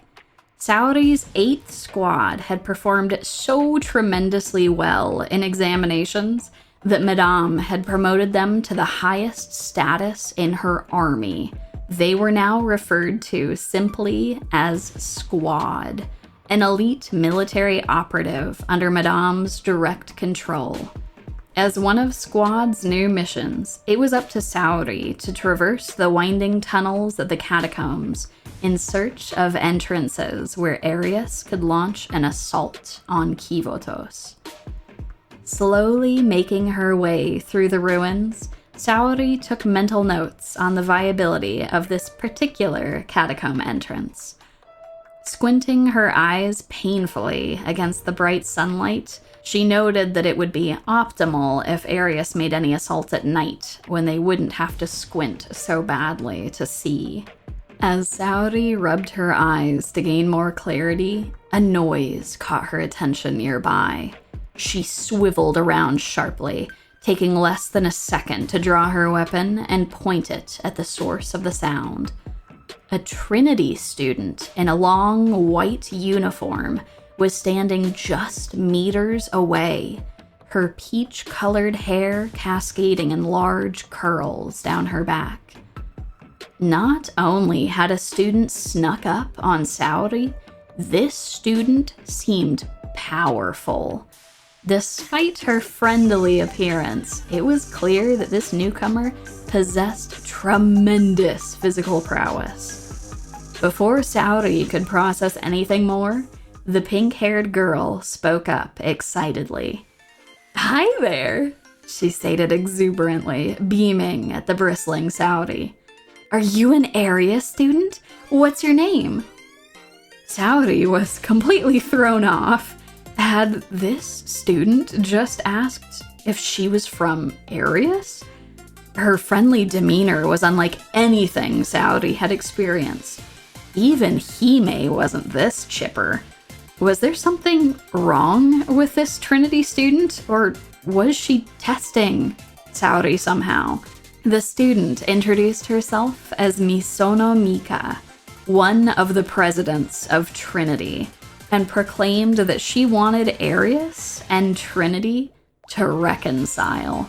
Saori's 8th squad had performed so tremendously well in examinations that Madame had promoted them to the highest status in her army. They were now referred to simply as Squad, an elite military operative under Madame's direct control. As one of Squad's new missions, it was up to Saori to traverse the winding tunnels of the catacombs in search of entrances where Arius could launch an assault on Kivotos. Slowly making her way through the ruins, Saori took mental notes on the viability of this particular catacomb entrance. Squinting her eyes painfully against the bright sunlight, she noted that it would be optimal if Arius made any assaults at night, when they wouldn't have to squint so badly to see. As Saori rubbed her eyes to gain more clarity, a noise caught her attention nearby. She swiveled around sharply, taking less than a second to draw her weapon and point it at the source of the sound. A Trinity student in a long white uniform was standing just meters away, her peach-colored hair cascading in large curls down her back. Not only had a student snuck up on Saori, this student seemed powerful. Despite her friendly appearance, it was clear that this newcomer possessed tremendous physical prowess. Before Saori could process anything more, the pink-haired girl spoke up excitedly. "Hi there," she stated exuberantly, beaming at the bristling Saori. "Are you an Arius student? What's your name?" Saori was completely thrown off. Had this student just asked if she was from Arius? Her friendly demeanor was unlike anything Saori had experienced. Even Hime wasn't this chipper. Was there something wrong with this Trinity student, or was she testing Saori somehow? The student introduced herself as Misono Mika, one of the presidents of Trinity, and proclaimed that she wanted Arius and Trinity to reconcile.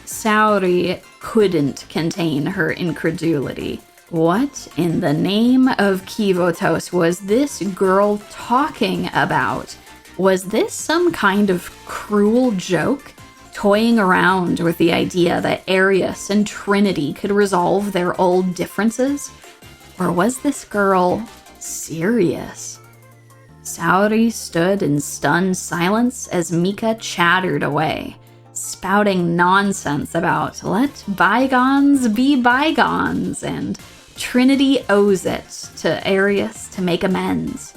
Saori couldn't contain her incredulity. What in the name of Kivotos was this girl talking about? Was this some kind of cruel joke, toying around with the idea that Arius and Trinity could resolve their old differences? Or was this girl serious? Saori stood in stunned silence as Mika chattered away, spouting nonsense about let bygones be bygones and Trinity owes it to Arius to make amends.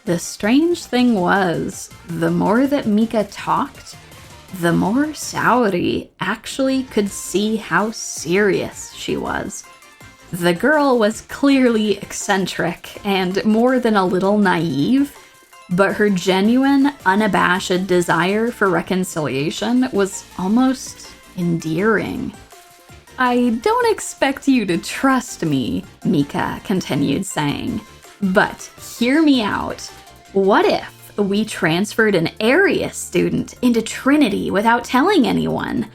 The strange thing was, the more that Mika talked, the more Saori actually could see how serious she was. The girl was clearly eccentric and more than a little naive, but her genuine, unabashed desire for reconciliation was almost endearing. I don't expect you to trust me, Mika continued saying, but hear me out. What if we transferred an Arius student into Trinity without telling anyone?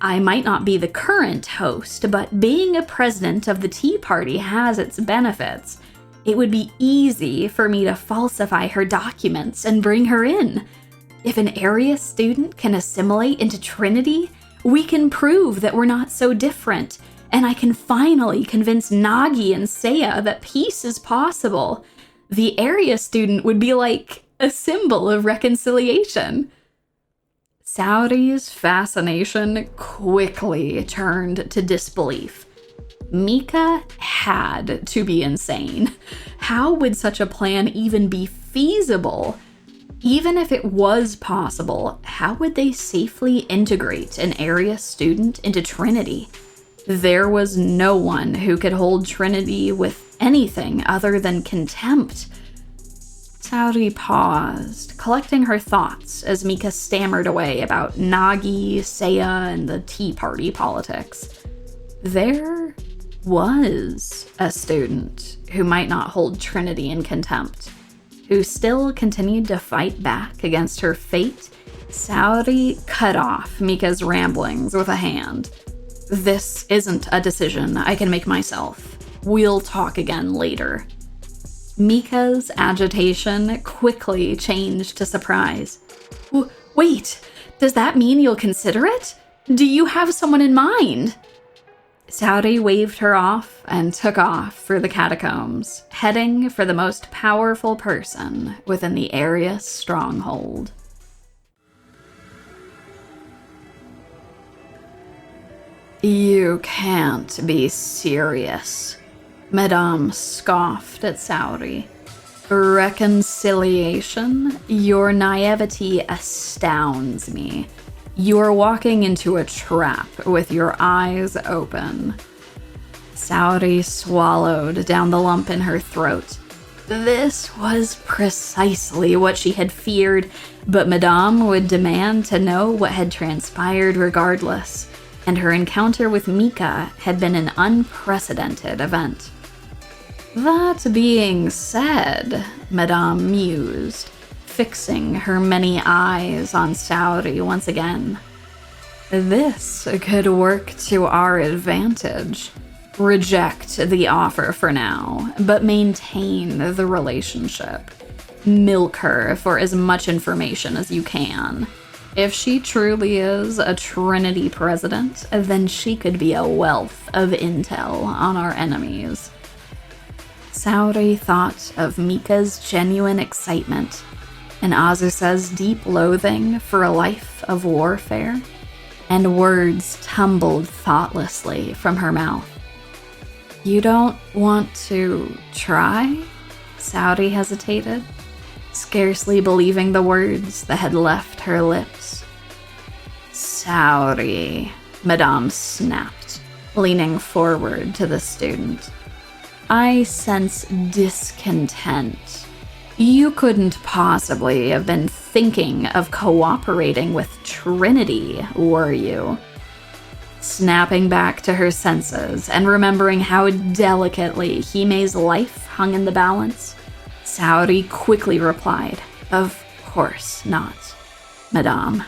I might not be the current host, but being a president of the Tea Party has its benefits. It would be easy for me to falsify her documents and bring her in. If an Arius student can assimilate into Trinity, we can prove that we're not so different, and I can finally convince Nagi and Seia that peace is possible. The Arius student would be like a symbol of reconciliation. Saori's fascination quickly turned to disbelief. Mika had to be insane. How would such a plan even be feasible? Even if it was possible, how would they safely integrate an Arius student into Trinity? There was no one who could hold Trinity with anything other than contempt. Saori paused, collecting her thoughts as Mika stammered away about Nagi, Seia, and the Tea Party politics. There was a student who might not hold Trinity in contempt, who still continued to fight back against her fate. Saori cut off Mika's ramblings with a hand. This isn't a decision I can make myself. We'll talk again later. Mika's agitation quickly changed to surprise. Wait, does that mean you'll consider it? Do you have someone in mind? Saori waved her off and took off for the catacombs, heading for the most powerful person within the Arius stronghold. You can't be serious, Madame scoffed at Saori. Reconciliation? Your naivety astounds me. You're walking into a trap with your eyes open. Saori swallowed down the lump in her throat. This was precisely what she had feared, but Madame would demand to know what had transpired regardless, and her encounter with Mika had been an unprecedented event. That being said, Madame mused, fixing her many eyes on Saori once again. This could work to our advantage. Reject the offer for now, but maintain the relationship. Milk her for as much information as you can. If she truly is a Trinity president, then she could be a wealth of intel on our enemies. Saori thought of Mika's genuine excitement and Azusa's deep loathing for a life of warfare, and words tumbled thoughtlessly from her mouth. You don't want to try? Saori hesitated, scarcely believing the words that had left her lips. Saori, Madame snapped, leaning forward to the student. I sense discontent. You couldn't possibly have been thinking of cooperating with Trinity, were you? Snapping back to her senses and remembering how delicately Hime's life hung in the balance, Saori quickly replied, Of course not, Madame.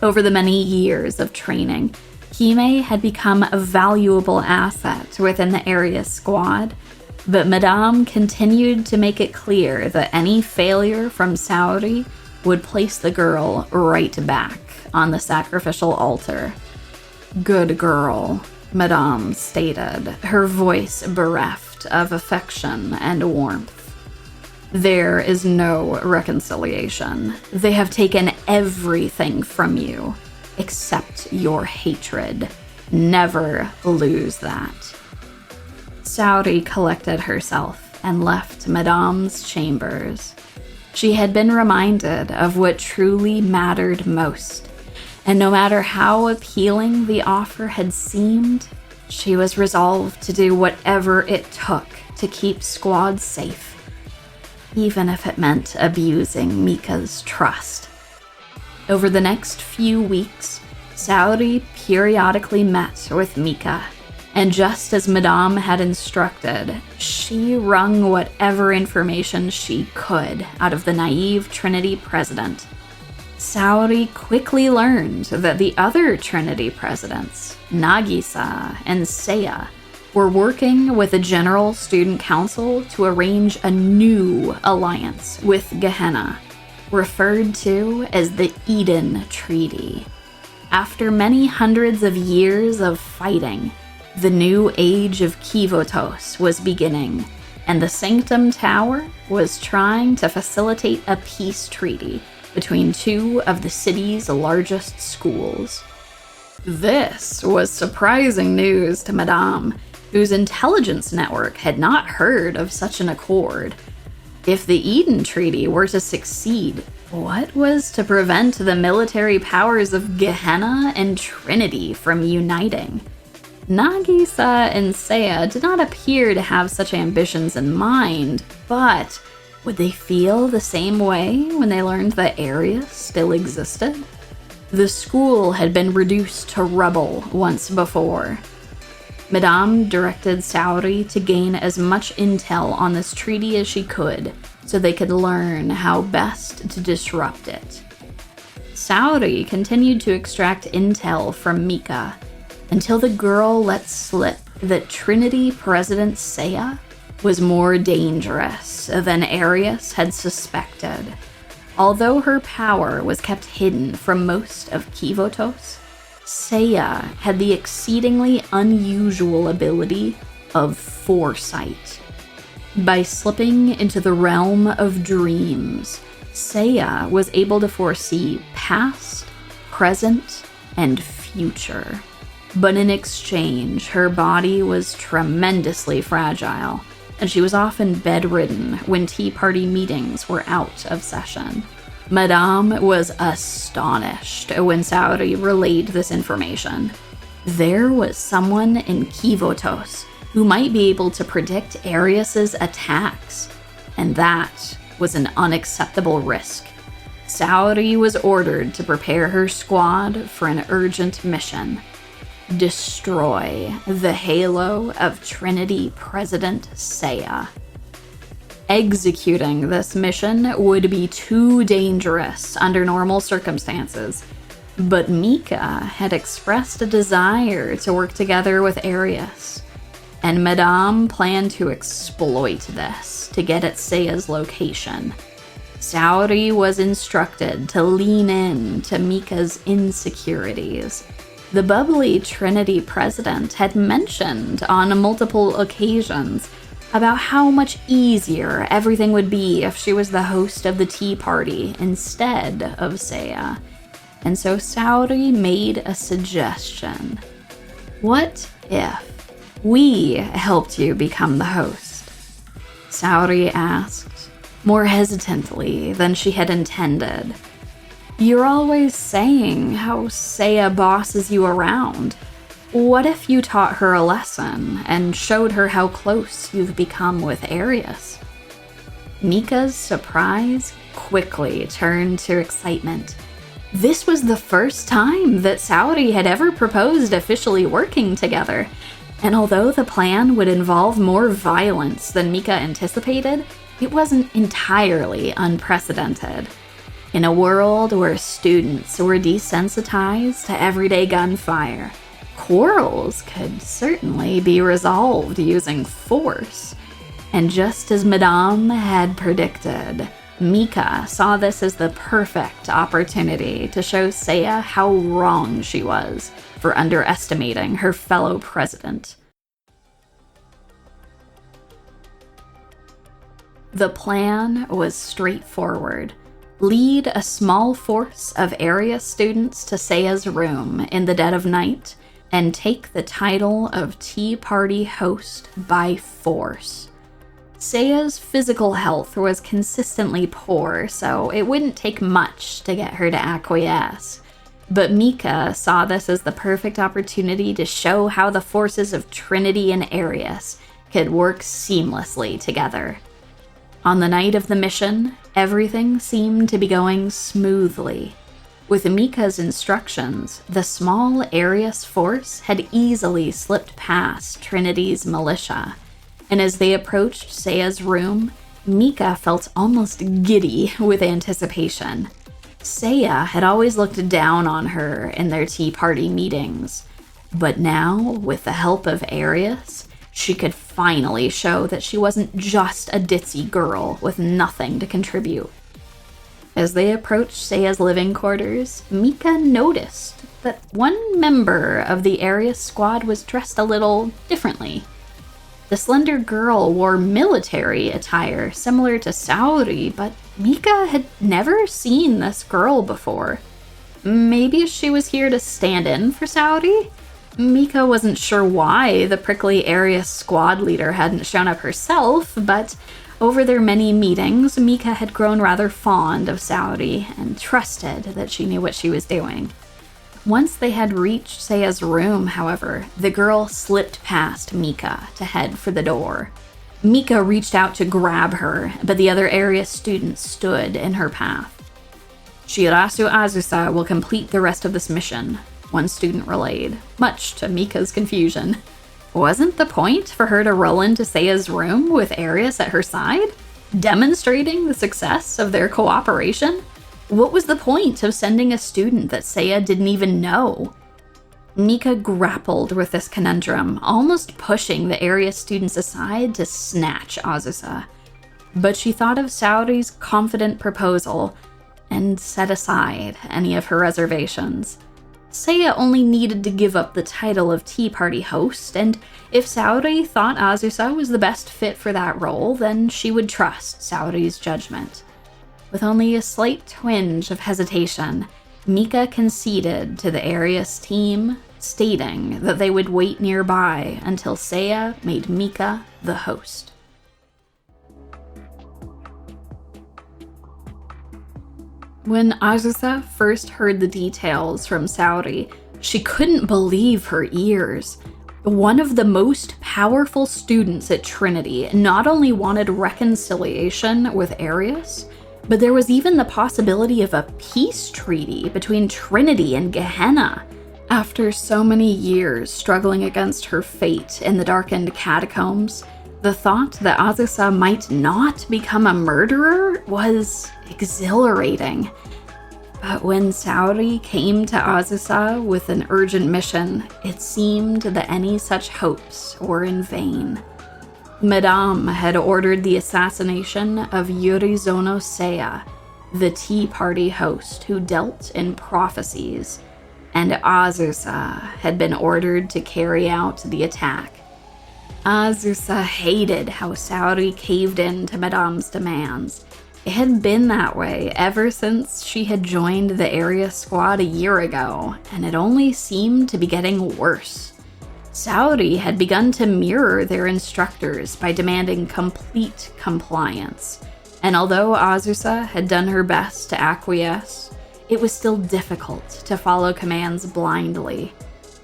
Over the many years of training, Hime had become a valuable asset within the Arius squad, But Madame continued to make it clear that any failure from Saori would place the girl right back on the sacrificial altar. "Good girl," Madame stated, her voice bereft of affection and warmth. "There is no reconciliation. They have taken everything from you, except your hatred. Never lose that." Saori collected herself and left Madame's chambers. She had been reminded of what truly mattered most, and no matter how appealing the offer had seemed, she was resolved to do whatever it took to keep Squad safe, even if it meant abusing Mika's trust. Over the next few weeks, Saori periodically met with Mika, and just as Madame had instructed, she wrung whatever information she could out of the naive Trinity president. Saori quickly learned that the other Trinity presidents, Nagisa and Seia, were working with the General Student Council to arrange a new alliance with Gehenna, referred to as the Eden Treaty. After many hundreds of years of fighting, the new age of Kivotos was beginning, and the Sanctum Tower was trying to facilitate a peace treaty between two of the city's largest schools. This was surprising news to Madame, whose intelligence network had not heard of such an accord. If the Eden Treaty were to succeed, what was to prevent the military powers of Gehenna and Trinity from uniting? Nagisa and Seia did not appear to have such ambitions in mind, but would they feel the same way when they learned that Arius still existed? The school had been reduced to rubble once before. Madame directed Saori to gain as much intel on this treaty as she could, so they could learn how best to disrupt it. Saori continued to extract intel from Mika, until the girl let slip that Trinity President Seia was more dangerous than Arius had suspected. Although her power was kept hidden from most of Kivotos, Seia had the exceedingly unusual ability of foresight. By slipping into the realm of dreams, Seia was able to foresee past, present, and future. But in exchange, her body was tremendously fragile, and she was often bedridden when Tea Party meetings were out of session. Madame was astonished when Saori relayed this information. There was someone in Kivotos who might be able to predict Arius's attacks, and that was an unacceptable risk. Saori was ordered to prepare her squad for an urgent mission: destroy the halo of Trinity President Seia. Executing this mission would be too dangerous under normal circumstances, but Mika had expressed a desire to work together with Arius, and Madame planned to exploit this to get at Seiya's location. Saori was instructed to lean in to Mika's insecurities. The bubbly Trinity president had mentioned on multiple occasions about how much easier everything would be if she was the host of the tea party instead of Seia. And so Saori made a suggestion. "What if we helped you become the host?" Saori asked, more hesitantly than she had intended. "You're always saying how Seia bosses you around. What if you taught her a lesson and showed her how close you've become with Arius?" Mika's surprise quickly turned to excitement. This was the first time that Saori had ever proposed officially working together, and although the plan would involve more violence than Mika anticipated, it wasn't entirely unprecedented. In a world where students were desensitized to everyday gunfire, quarrels could certainly be resolved using force. And just as Madame had predicted, Mika saw this as the perfect opportunity to show Seia how wrong she was for underestimating her fellow president. The plan was straightforward. Lead a small force of area students to Seiya's room in the dead of night and take the title of Tea Party host by force. Seiya's physical health was consistently poor, so it wouldn't take much to get her to acquiesce. But Mika saw this as the perfect opportunity to show how the forces of Trinity and Arius could work seamlessly together. On the night of the mission, everything seemed to be going smoothly. With Mika's instructions, the small Arius force had easily slipped past Trinity's militia, and as they approached Seiya's room, Mika felt almost giddy with anticipation. Seia had always looked down on her in their tea party meetings, but now, with the help of Arius, she could finally show that she wasn't just a ditzy girl with nothing to contribute. As they approached Seiya's living quarters, Mika noticed that one member of the Arius squad was dressed a little differently. The slender girl wore military attire similar to Saori, but Mika had never seen this girl before. Maybe she was here to stand in for Saori? Mika wasn't sure why the prickly Arius squad leader hadn't shown up herself, but over their many meetings, Mika had grown rather fond of Saori and trusted that she knew what she was doing. Once they had reached Seiya's room, however, the girl slipped past Mika to head for the door. Mika reached out to grab her, but the other Arius students stood in her path. "Shirasu Azusa will complete the rest of this mission," one student relayed, much to Mika's confusion. Wasn't the point for her to roll into Seiya's room with Arius at her side, demonstrating the success of their cooperation? What was the point of sending a student that Seia didn't even know? Mika grappled with this conundrum, almost pushing the Arius students aside to snatch Azusa. But she thought of Saori's confident proposal and set aside any of her reservations. Seia only needed to give up the title of Tea Party host, and if Saori thought Azusa was the best fit for that role, then she would trust Saori's judgment. With only a slight twinge of hesitation, Mika conceded to the Arius team, stating that they would wait nearby until Seia made Mika the host. When Azusa first heard the details from Saori, she couldn't believe her ears. One of the most powerful students at Trinity not only wanted reconciliation with Arius, but there was even the possibility of a peace treaty between Trinity and Gehenna. After so many years struggling against her fate in the darkened catacombs, the thought that Azusa might not become a murderer was exhilarating. But when Saori came to Azusa with an urgent mission, it seemed that any such hopes were in vain. Madame had ordered the assassination of Yurizono Seia, the Tea Party host who dealt in prophecies, and Azusa had been ordered to carry out the attack. Azusa hated how Saori caved in to Madame's demands. It had been that way ever since she had joined the Arius squad a year ago, and it only seemed to be getting worse. Saori had begun to mirror their instructors by demanding complete compliance, and although Azusa had done her best to acquiesce, it was still difficult to follow commands blindly,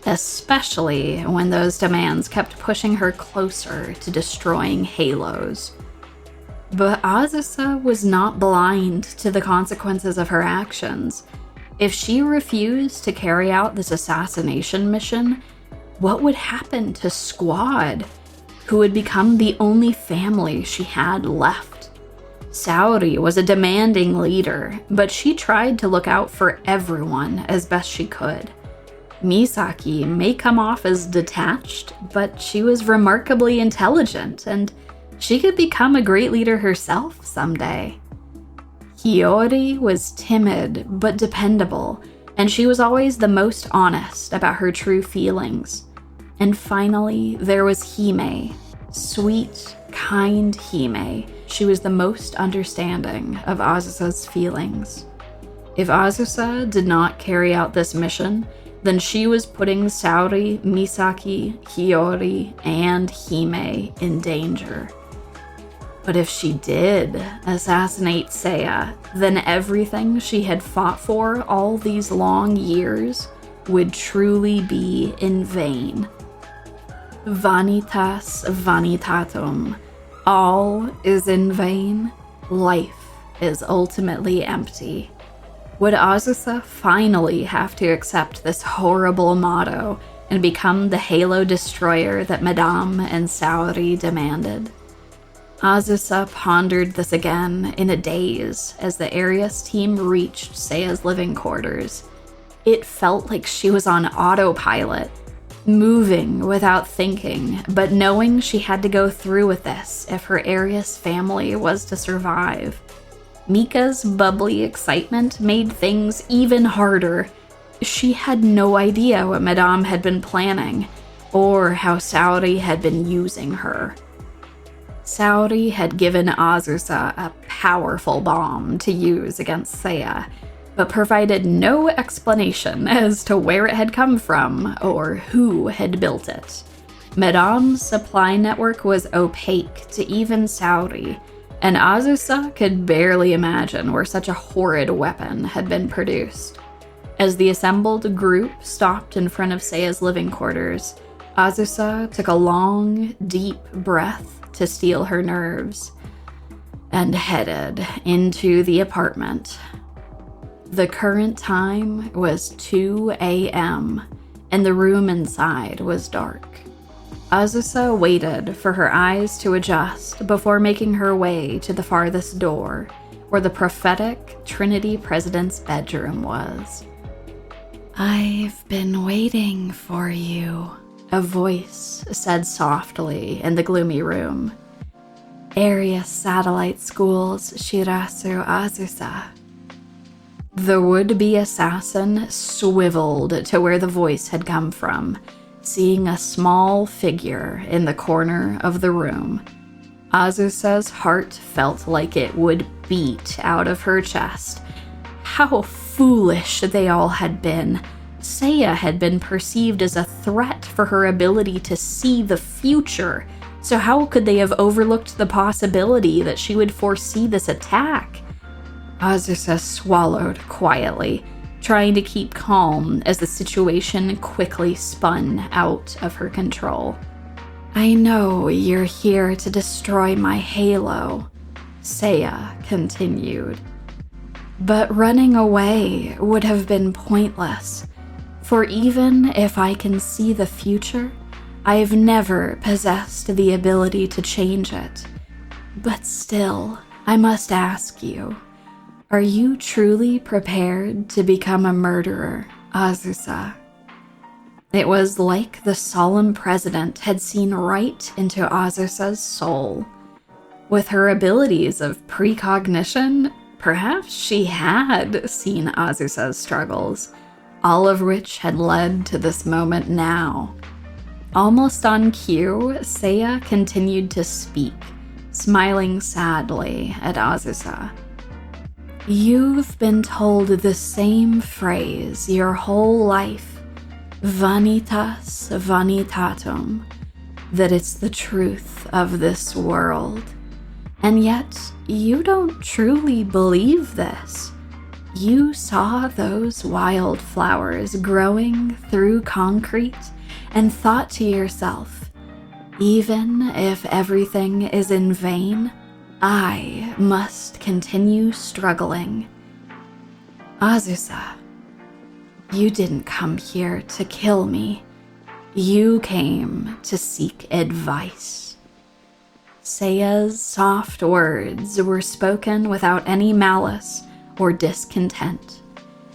especially when those demands kept pushing her closer to destroying halos. But Azusa was not blind to the consequences of her actions. If she refused to carry out this assassination mission, what would happen to Squad, who would become the only family she had left? Saori was a demanding leader, but she tried to look out for everyone as best she could. Misaki may come off as detached, but she was remarkably intelligent, and She could become a great leader herself someday. Hiyori was timid but dependable, and she was always the most honest about her true feelings. And finally, there was Hime. Sweet, kind Hime. She was the most understanding of Azusa's feelings. If Azusa did not carry out this mission, then she was putting Saori, Misaki, Hiyori, and Hime in danger. But if she did assassinate Seia, then everything she had fought for all these long years would truly be in vain. Vanitas vanitatum. All is in vain. Life is ultimately empty. Would Azusa finally have to accept this horrible motto and become the Halo destroyer that Madame and Saori demanded? Azusa pondered this again in a daze as the Arius team reached Seiya's living quarters. It felt like she was on autopilot, moving without thinking, but knowing she had to go through with this if her Arius family was to survive. Mika's bubbly excitement made things even harder. She had no idea what Madame had been planning, or how Saori had been using her. Saori had given Azusa a powerful bomb to use against Seia, but provided no explanation as to where it had come from or who had built it. Madame's supply network was opaque to even Saori, and Azusa could barely imagine where such a horrid weapon had been produced. As the assembled group stopped in front of Seiya's living quarters, Azusa took a long, deep breath to steel her nerves, and headed into the apartment. The current time was 2 a.m., and the room inside was dark. Azusa waited for her eyes to adjust before making her way to the farthest door, where the prophetic Trinity president's bedroom was. "I've been waiting for you," a voice said softly in the gloomy room. "Arius Satellite School's Shirasu Azusa." The would-be assassin swiveled to where the voice had come from, seeing a small figure in the corner of the room. Azusa's heart felt like it would beat out of her chest. How foolish they all had been. Seia had been perceived as a threat for her ability to see the future, so how could they have overlooked the possibility that she would foresee this attack? Azusa swallowed quietly, trying to keep calm as the situation quickly spun out of her control. "I know you're here to destroy my halo," Seia continued. "But running away would have been pointless. For even if I can see the future, I've never possessed the ability to change it. But still, I must ask you, are you truly prepared to become a murderer, Azusa?" It was like the solemn president had seen right into Azusa's soul. With her abilities of precognition, perhaps she had seen Azusa's struggles, all of which had led to this moment now. Almost on cue, Seia continued to speak, smiling sadly at Azusa. "You've been told the same phrase your whole life, vanitas vanitatum, that it's the truth of this world. And yet, you don't truly believe this. You saw those wildflowers growing through concrete and thought to yourself, even if everything is in vain, I must continue struggling. Azusa, you didn't come here to kill me. You came to seek advice." Seiya's soft words were spoken without any malice or discontent,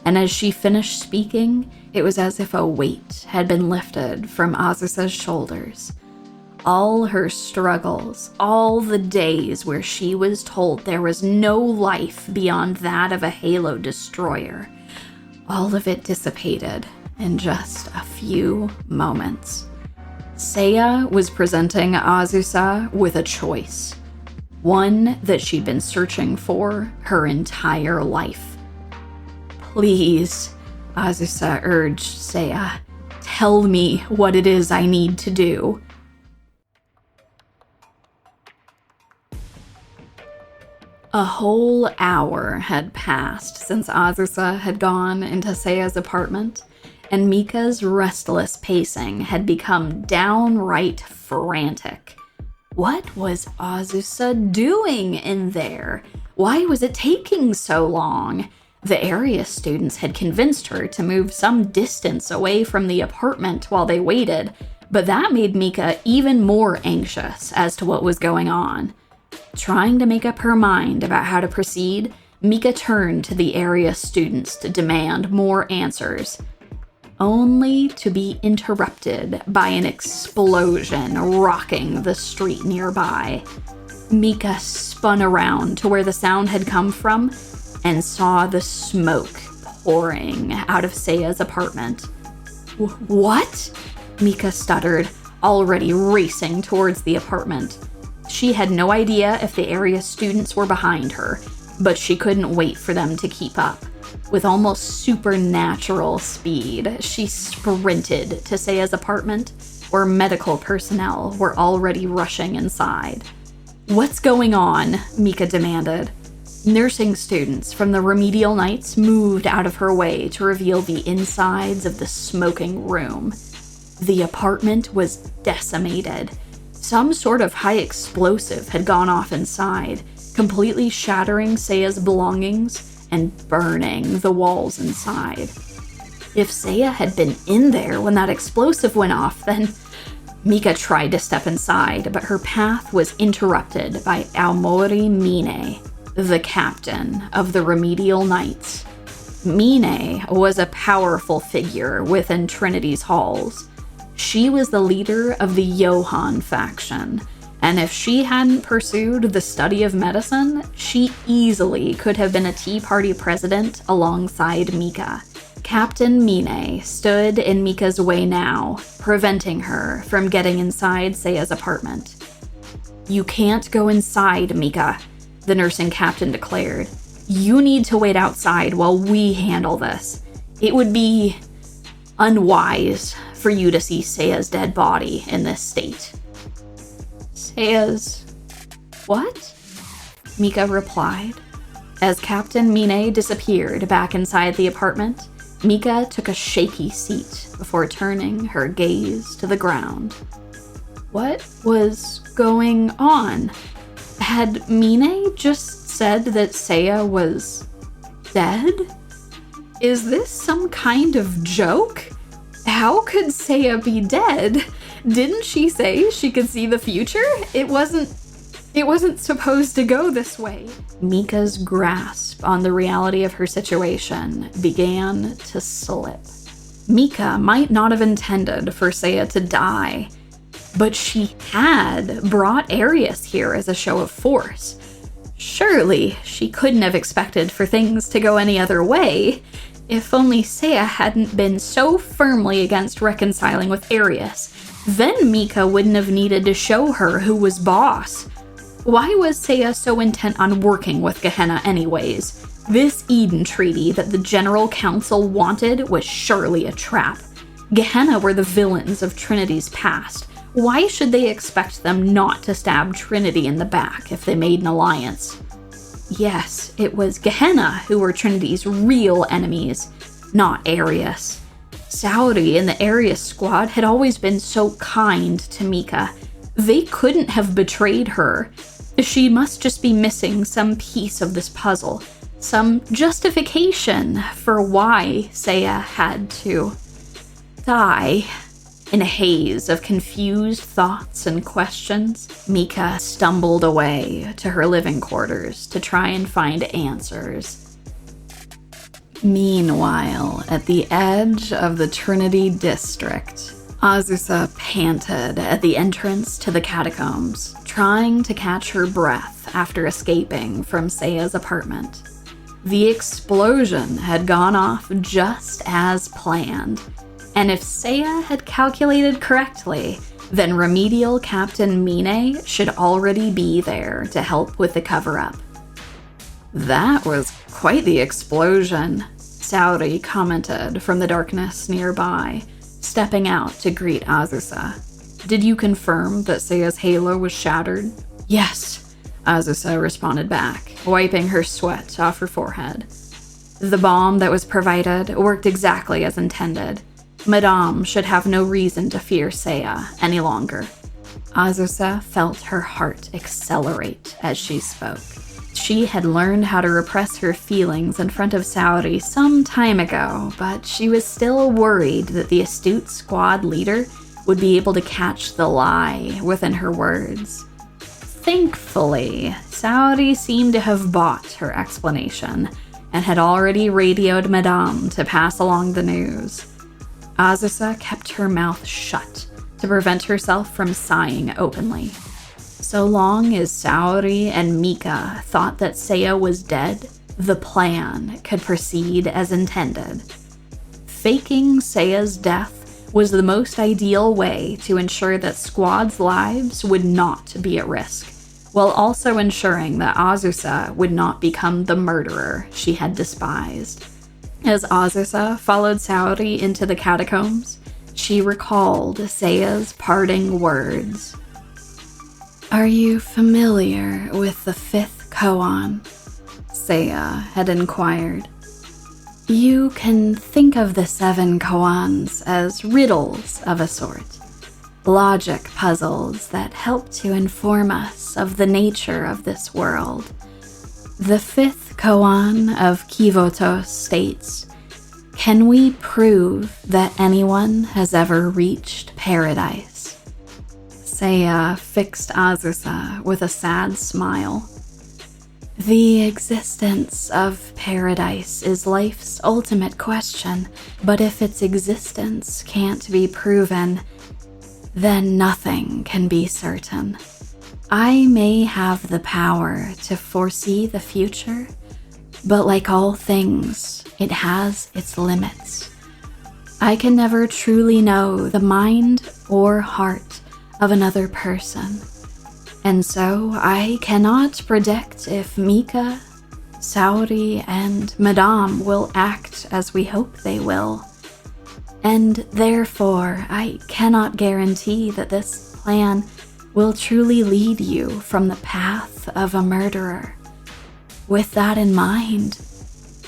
and as she finished speaking, it was as if a weight had been lifted from Azusa's shoulders. All her struggles, all the days where she was told there was no life beyond that of a Halo destroyer, all of it dissipated in just a few moments. Seia was presenting Azusa with a choice, one that she'd been searching for her entire life. "Please," Azusa urged Seia, "tell me what it is I need to do." A whole hour had passed since Azusa had gone into Seiya's apartment, and Mika's restless pacing had become downright frantic. What was Azusa doing in there? Why was it taking so long? The area students had convinced her to move some distance away from the apartment while they waited, but that made Mika even more anxious as to what was going on. Trying to make up her mind about how to proceed, Mika turned to the area students to demand more answers, only to be interrupted by an explosion rocking the street nearby. Mika spun around to where the sound had come from and saw the smoke pouring out of Seiya's apartment. "What?" Mika stuttered, already racing towards the apartment. She had no idea if the area students were behind her, but she couldn't wait for them to keep up. With almost supernatural speed, she sprinted to Seiya's apartment, where medical personnel were already rushing inside. "What's going on?" Mika demanded. Nursing students from the remedial nights moved out of her way to reveal the insides of the smoking room. The apartment was decimated. Some sort of high explosive had gone off inside, completely shattering Seiya's belongings and burning the walls inside. If Seia had been in there when that explosive went off, then... Mika tried to step inside, but her path was interrupted by Aomori Mine, the captain of the remedial knights. Mine was a powerful figure within Trinity's halls. She was the leader of the Johan faction, and if she hadn't pursued the study of medicine, she easily could have been a Tea Party president alongside Mika. Captain Mine stood in Mika's way now, preventing her from getting inside Seiya's apartment. "You can't go inside, Mika," the nursing captain declared. "You need to wait outside while we handle this. It would be unwise for you to see Seiya's dead body in this state." "Seiya's... what?" Mika replied. As Captain Mine disappeared back inside the apartment, Mika took a shaky seat before turning her gaze to the ground. What was going on? Had Mine just said that Seia was dead? Is this some kind of joke? How could Seia be dead? Didn't she say she could see the future? It wasn't supposed to go this way. Mika's grasp on the reality of her situation began to slip. Mika might not have intended for Seia to die, but she had brought Arius here as a show of force. Surely she couldn't have expected for things to go any other way. If only Seia hadn't been so firmly against reconciling with Arius, then Mika wouldn't have needed to show her who was boss. Why was Seia so intent on working with Gehenna anyways? This Eden Treaty that the General Council wanted was surely a trap. Gehenna were the villains of Trinity's past. Why should they expect them not to stab Trinity in the back if they made an alliance? Yes, it was Gehenna who were Trinity's real enemies, not Arius. Saori and the Arius squad had always been so kind to Mika. They couldn't have betrayed her. She must just be missing some piece of this puzzle, some justification for why Seia had to die. In a haze of confused thoughts and questions, Mika stumbled away to her living quarters to try and find answers. Meanwhile, at the edge of the Trinity district, Azusa panted at the entrance to the catacombs, trying to catch her breath after escaping from Seiya's apartment. The explosion had gone off just as planned, and if Seia had calculated correctly, then remedial Captain Mine should already be there to help with the cover-up. "That was quite the explosion," Saori commented from the darkness nearby, stepping out to greet Azusa. "Did you confirm that Seiya's halo was shattered?" "Yes," Azusa responded back, wiping her sweat off her forehead. "The bomb that was provided worked exactly as intended. Madame should have no reason to fear Seia any longer." Azusa felt her heart accelerate as she spoke. She had learned how to repress her feelings in front of Saori some time ago, but she was still worried that the astute squad leader would be able to catch the lie within her words. Thankfully, Saori seemed to have bought her explanation and had already radioed Madame to pass along the news. Azusa kept her mouth shut to prevent herself from sighing openly. So long as Saori and Mika thought that Seia was dead, the plan could proceed as intended. Faking Seiya's death was the most ideal way to ensure that squad's lives would not be at risk, while also ensuring that Azusa would not become the murderer she had despised. As Azusa followed Saori into the catacombs, she recalled Seiya's parting words. "Are you familiar with the 5th koan?" Seia had inquired. "You can think of the 7 koans as riddles of a sort, logic puzzles that help to inform us of the nature of this world. The 5th koan of Kivotos states, 'Can we prove that anyone has ever reached paradise?'" Seia fixed Azusa with a sad smile. "The existence of paradise is life's ultimate question, but if its existence can't be proven, then nothing can be certain. I may have the power to foresee the future, but like all things, it has its limits. I can never truly know the mind or heart of another person, and so I cannot predict if Mika, Saori, and Madame will act as we hope they will. And therefore, I cannot guarantee that this plan will truly lead you from the path of a murderer. With that in mind,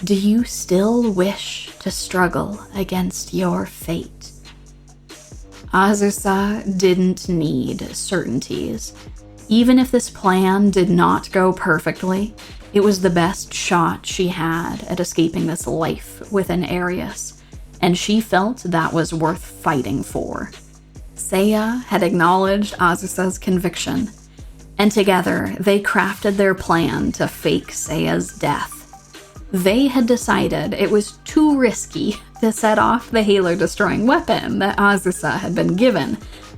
do you still wish to struggle against your fate?" Azusa didn't need certainties. Even if this plan did not go perfectly, it was the best shot she had at escaping this life within Arius, and she felt that was worth fighting for. Seia had acknowledged Azusa's conviction, and together they crafted their plan to fake Seiya's death. They had decided it was too risky to set off the halo-destroying weapon that Azusa had been given,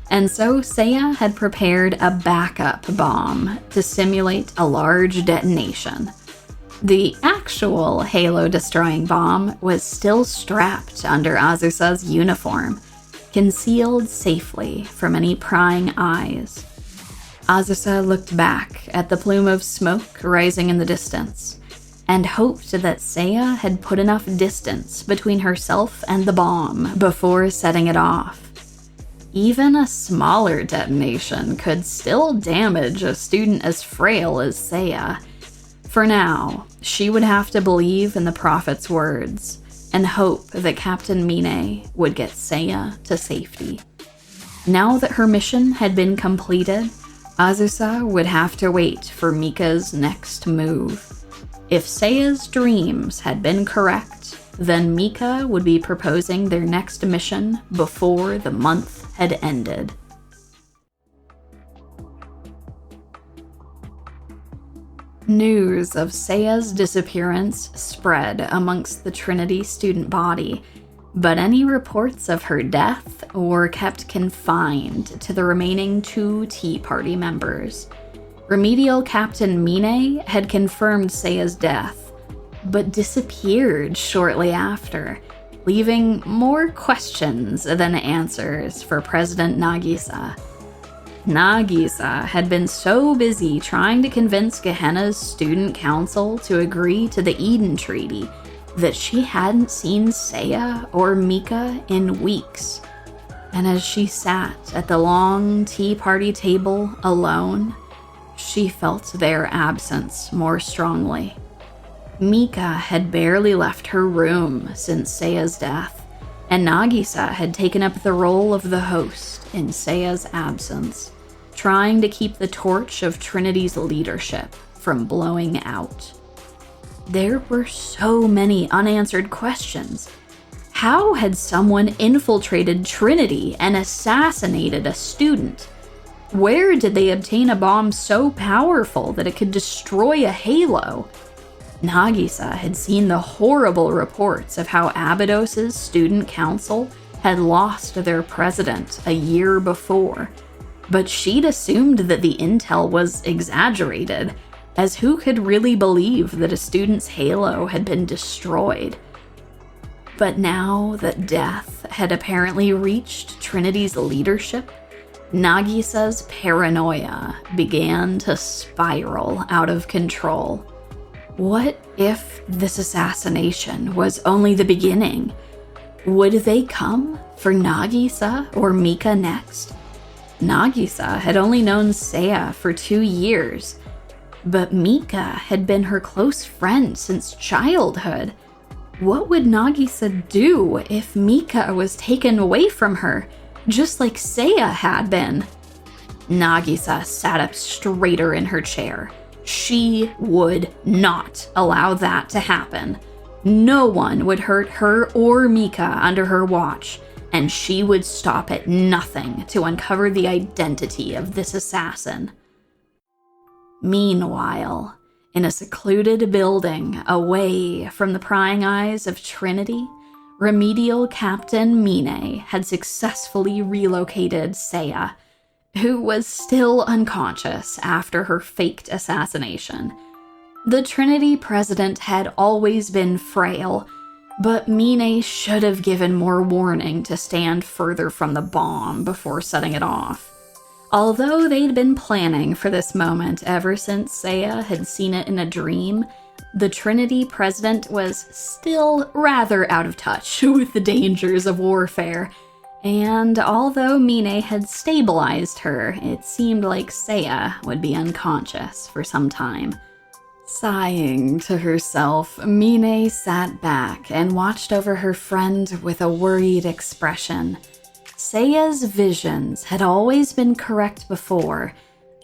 and so Seia had prepared a backup bomb to simulate a large detonation. The actual halo-destroying bomb was still strapped under Azusa's uniform, concealed safely from any prying eyes. Azusa looked back at the plume of smoke rising in the distance, and hoped that Seia had put enough distance between herself and the bomb before setting it off. Even a smaller detonation could still damage a student as frail as Seia. For now, she would have to believe in the prophet's words and hope that Captain Mine would get Seia to safety. Now that her mission had been completed, Azusa would have to wait for Mika's next move. If Seiya's dreams had been correct, then Mika would be proposing their next mission before the month had ended. News of Seiya's disappearance spread amongst the Trinity student body, but any reports of her death were kept confined to the remaining 2 Tea Party members. Remedial Captain Mine had confirmed Seiya's death, but disappeared shortly after, leaving more questions than answers for President Nagisa. Nagisa had been so busy trying to convince Gehenna's student council to agree to the Eden Treaty that she hadn't seen Seiya or Mika in weeks. And as she sat at the long tea party table alone, she felt their absence more strongly. Mika had barely left her room since Seiya's death, and Nagisa had taken up the role of the host in Seiya's absence, trying to keep the torch of Trinity's leadership from blowing out. There were so many unanswered questions. How had someone infiltrated Trinity and assassinated a student? Where did they obtain a bomb so powerful that it could destroy a halo? Nagisa had seen the horrible reports of how Abydos's student council had lost their president a year before, but she'd assumed that the intel was exaggerated, as who could really believe that a student's halo had been destroyed? But now that death had apparently reached Trinity's leadership, Nagisa's paranoia began to spiral out of control. What if this assassination was only the beginning? Would they come for Nagisa or Mika next? Nagisa had only known Seiya for 2 years, but Mika had been her close friend since childhood. What would Nagisa do if Mika was taken away from her, just like Seiya had been? Nagisa sat up straighter in her chair. She would not allow that to happen. No one would hurt her or Mika under her watch, and she would stop at nothing to uncover the identity of this assassin. Meanwhile, in a secluded building away from the prying eyes of Trinity, Remedial Captain Mine had successfully relocated Seiya, who was still unconscious after her faked assassination. The Trinity president had always been frail, but Mine should have given more warning to stand further from the bomb before setting it off. Although they'd been planning for this moment ever since Seiya had seen it in a dream, the Trinity president was still rather out of touch with the dangers of warfare, and although Mine had stabilized her, it seemed like Seiya would be unconscious for some time. Sighing to herself, Mine sat back and watched over her friend with a worried expression. Seiya's visions had always been correct before,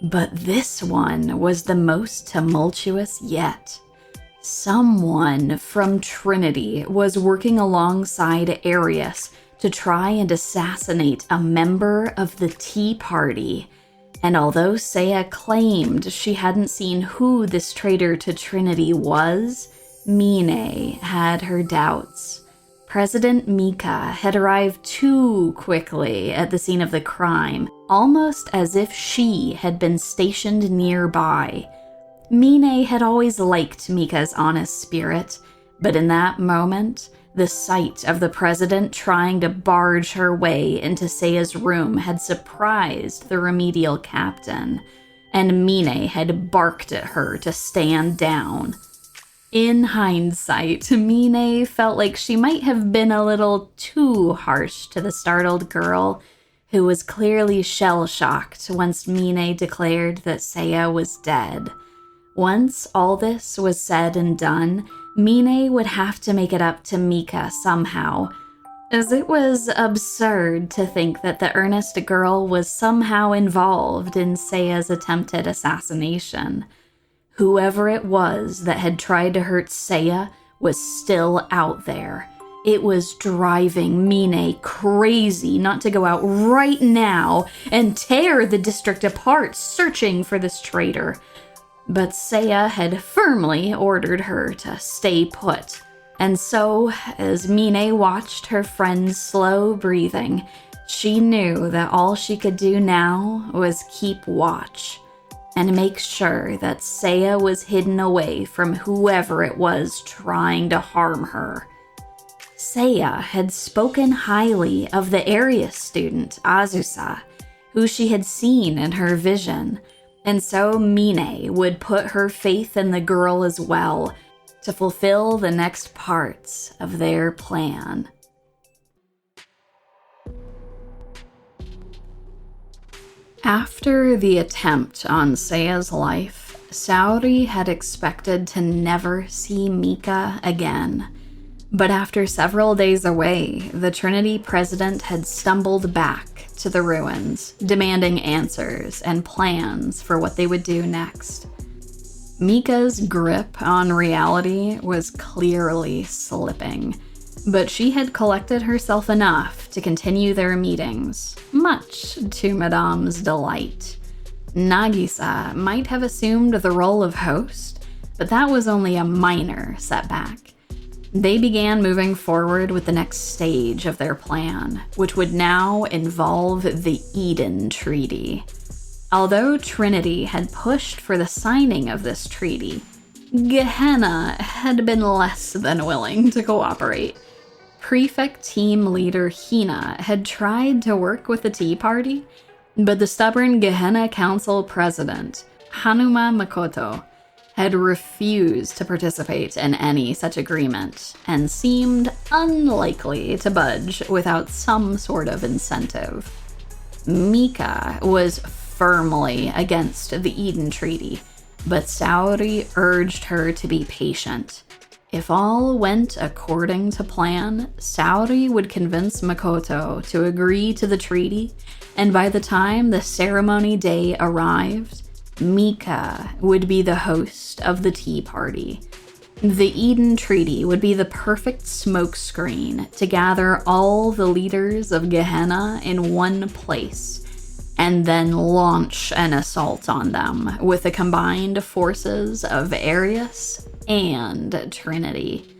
but this one was the most tumultuous yet. Someone from Trinity was working alongside Arius to try and assassinate a member of the Tea Party. And although Seiya claimed she hadn't seen who this traitor to Trinity was, Mine had her doubts. President Mika had arrived too quickly at the scene of the crime, almost as if she had been stationed nearby. Mine had always liked Mika's honest spirit, but in that moment, the sight of the president trying to barge her way into Seiya's room had surprised the remedial captain, and Mine had barked at her to stand down. In hindsight, Mine felt like she might have been a little too harsh to the startled girl, who was clearly shell-shocked once Mine declared that Seiya was dead. Once all this was said and done, Mine would have to make it up to Mika somehow, as it was absurd to think that the earnest girl was somehow involved in Seiya's attempted assassination. Whoever it was that had tried to hurt Seiya was still out there. It was driving Mine crazy not to go out right now and tear the district apart searching for this traitor. But Seiya had firmly ordered her to stay put, and so, as Mine watched her friend's slow breathing, She knew that all she could do now was keep watch and make sure that Seia was hidden away from whoever it was trying to harm her. Seia had spoken highly of the area student, Azusa, who she had seen in her vision, and so Mine would put her faith in the girl as well to fulfill the next parts of their plan. After the attempt on Seiya's life, Saori had expected to never see Mika again. But after several days away, the Trinity president had stumbled back to the ruins, demanding answers and plans for what they would do next. Mika's grip on reality was clearly slipping, but she had collected herself enough to continue their meetings, much to Madame's delight. Nagisa might have assumed the role of host, but that was only a minor setback. They began moving forward with the next stage of their plan, which would now involve the Eden Treaty. Although Trinity had pushed for the signing of this treaty, Gehenna had been less than willing to cooperate. Prefect team leader Hina had tried to work with the Tea Party, but the stubborn Gehenna Council president, Hanuma Makoto, had refused to participate in any such agreement and seemed unlikely to budge without some sort of incentive. Mika was firmly against the Eden Treaty, but Saori urged her to be patient. If all went according to plan, Saori would convince Makoto to agree to the treaty, and by the time the ceremony day arrived, Mika would be the host of the Tea Party. The Eden Treaty would be the perfect smokescreen to gather all the leaders of Gehenna in one place, and then launch an assault on them with the combined forces of Arius and Trinity.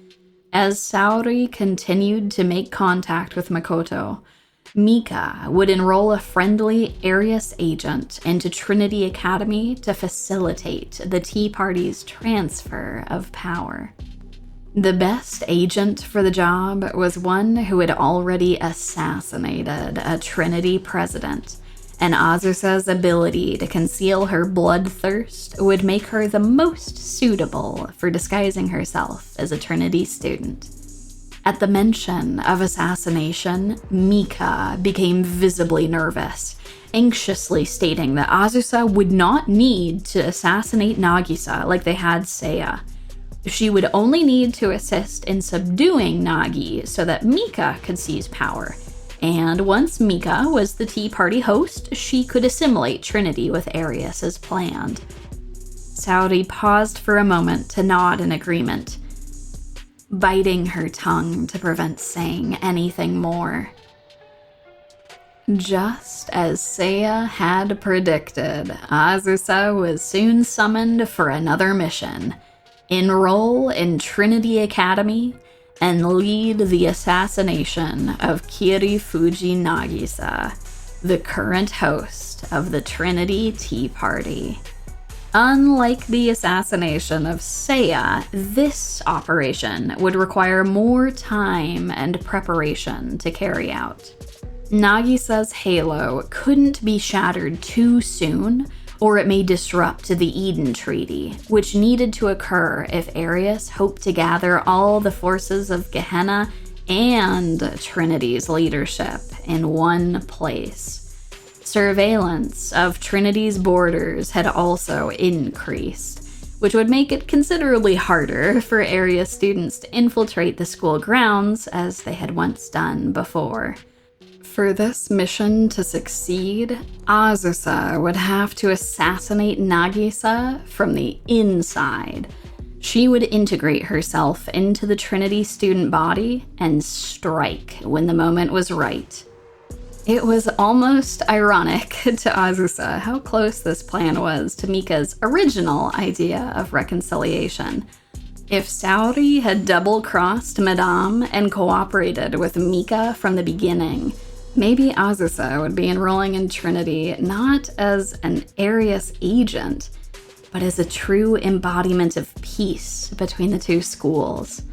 As Saori continued to make contact with Makoto, Mika would enroll a friendly Arius agent into Trinity Academy to facilitate the Tea Party's transfer of power. The best agent for the job was one who had already assassinated a Trinity president, and Azusa's ability to conceal her bloodthirst would make her the most suitable for disguising herself as a Trinity student. At the mention of assassination, Mika became visibly nervous, anxiously stating that Azusa would not need to assassinate Nagisa like they had Seia. She would only need to assist in subduing Nagi so that Mika could seize power. And once Mika was the Tea Party host, she could assimilate Trinity with Arius as planned. Saori paused for a moment to nod in agreement, biting her tongue to prevent saying anything more. Just as Seia had predicted, Azusa was soon summoned for another mission: enroll in Trinity Academy and lead the assassination of Kirifuji Nagisa, the current host of the Trinity Tea Party. Unlike the assassination of Seia, this operation would require more time and preparation to carry out. Nagisa's halo couldn't be shattered too soon, or it may disrupt the Eden Treaty, which needed to occur if Arius hoped to gather all the forces of Gehenna and Trinity's leadership in one place. Surveillance of Trinity's borders had also increased, which would make it considerably harder for area students to infiltrate the school grounds as they had once done before. For this mission to succeed, Azusa would have to assassinate Nagisa from the inside. She would integrate herself into the Trinity student body and strike when the moment was right. It was almost ironic to Azusa how close this plan was to Mika's original idea of reconciliation. If Saori had double-crossed Madame and cooperated with Mika from the beginning, Maybe Azusa would be enrolling in Trinity not as an Arius agent, but as a true embodiment of peace between the two schools.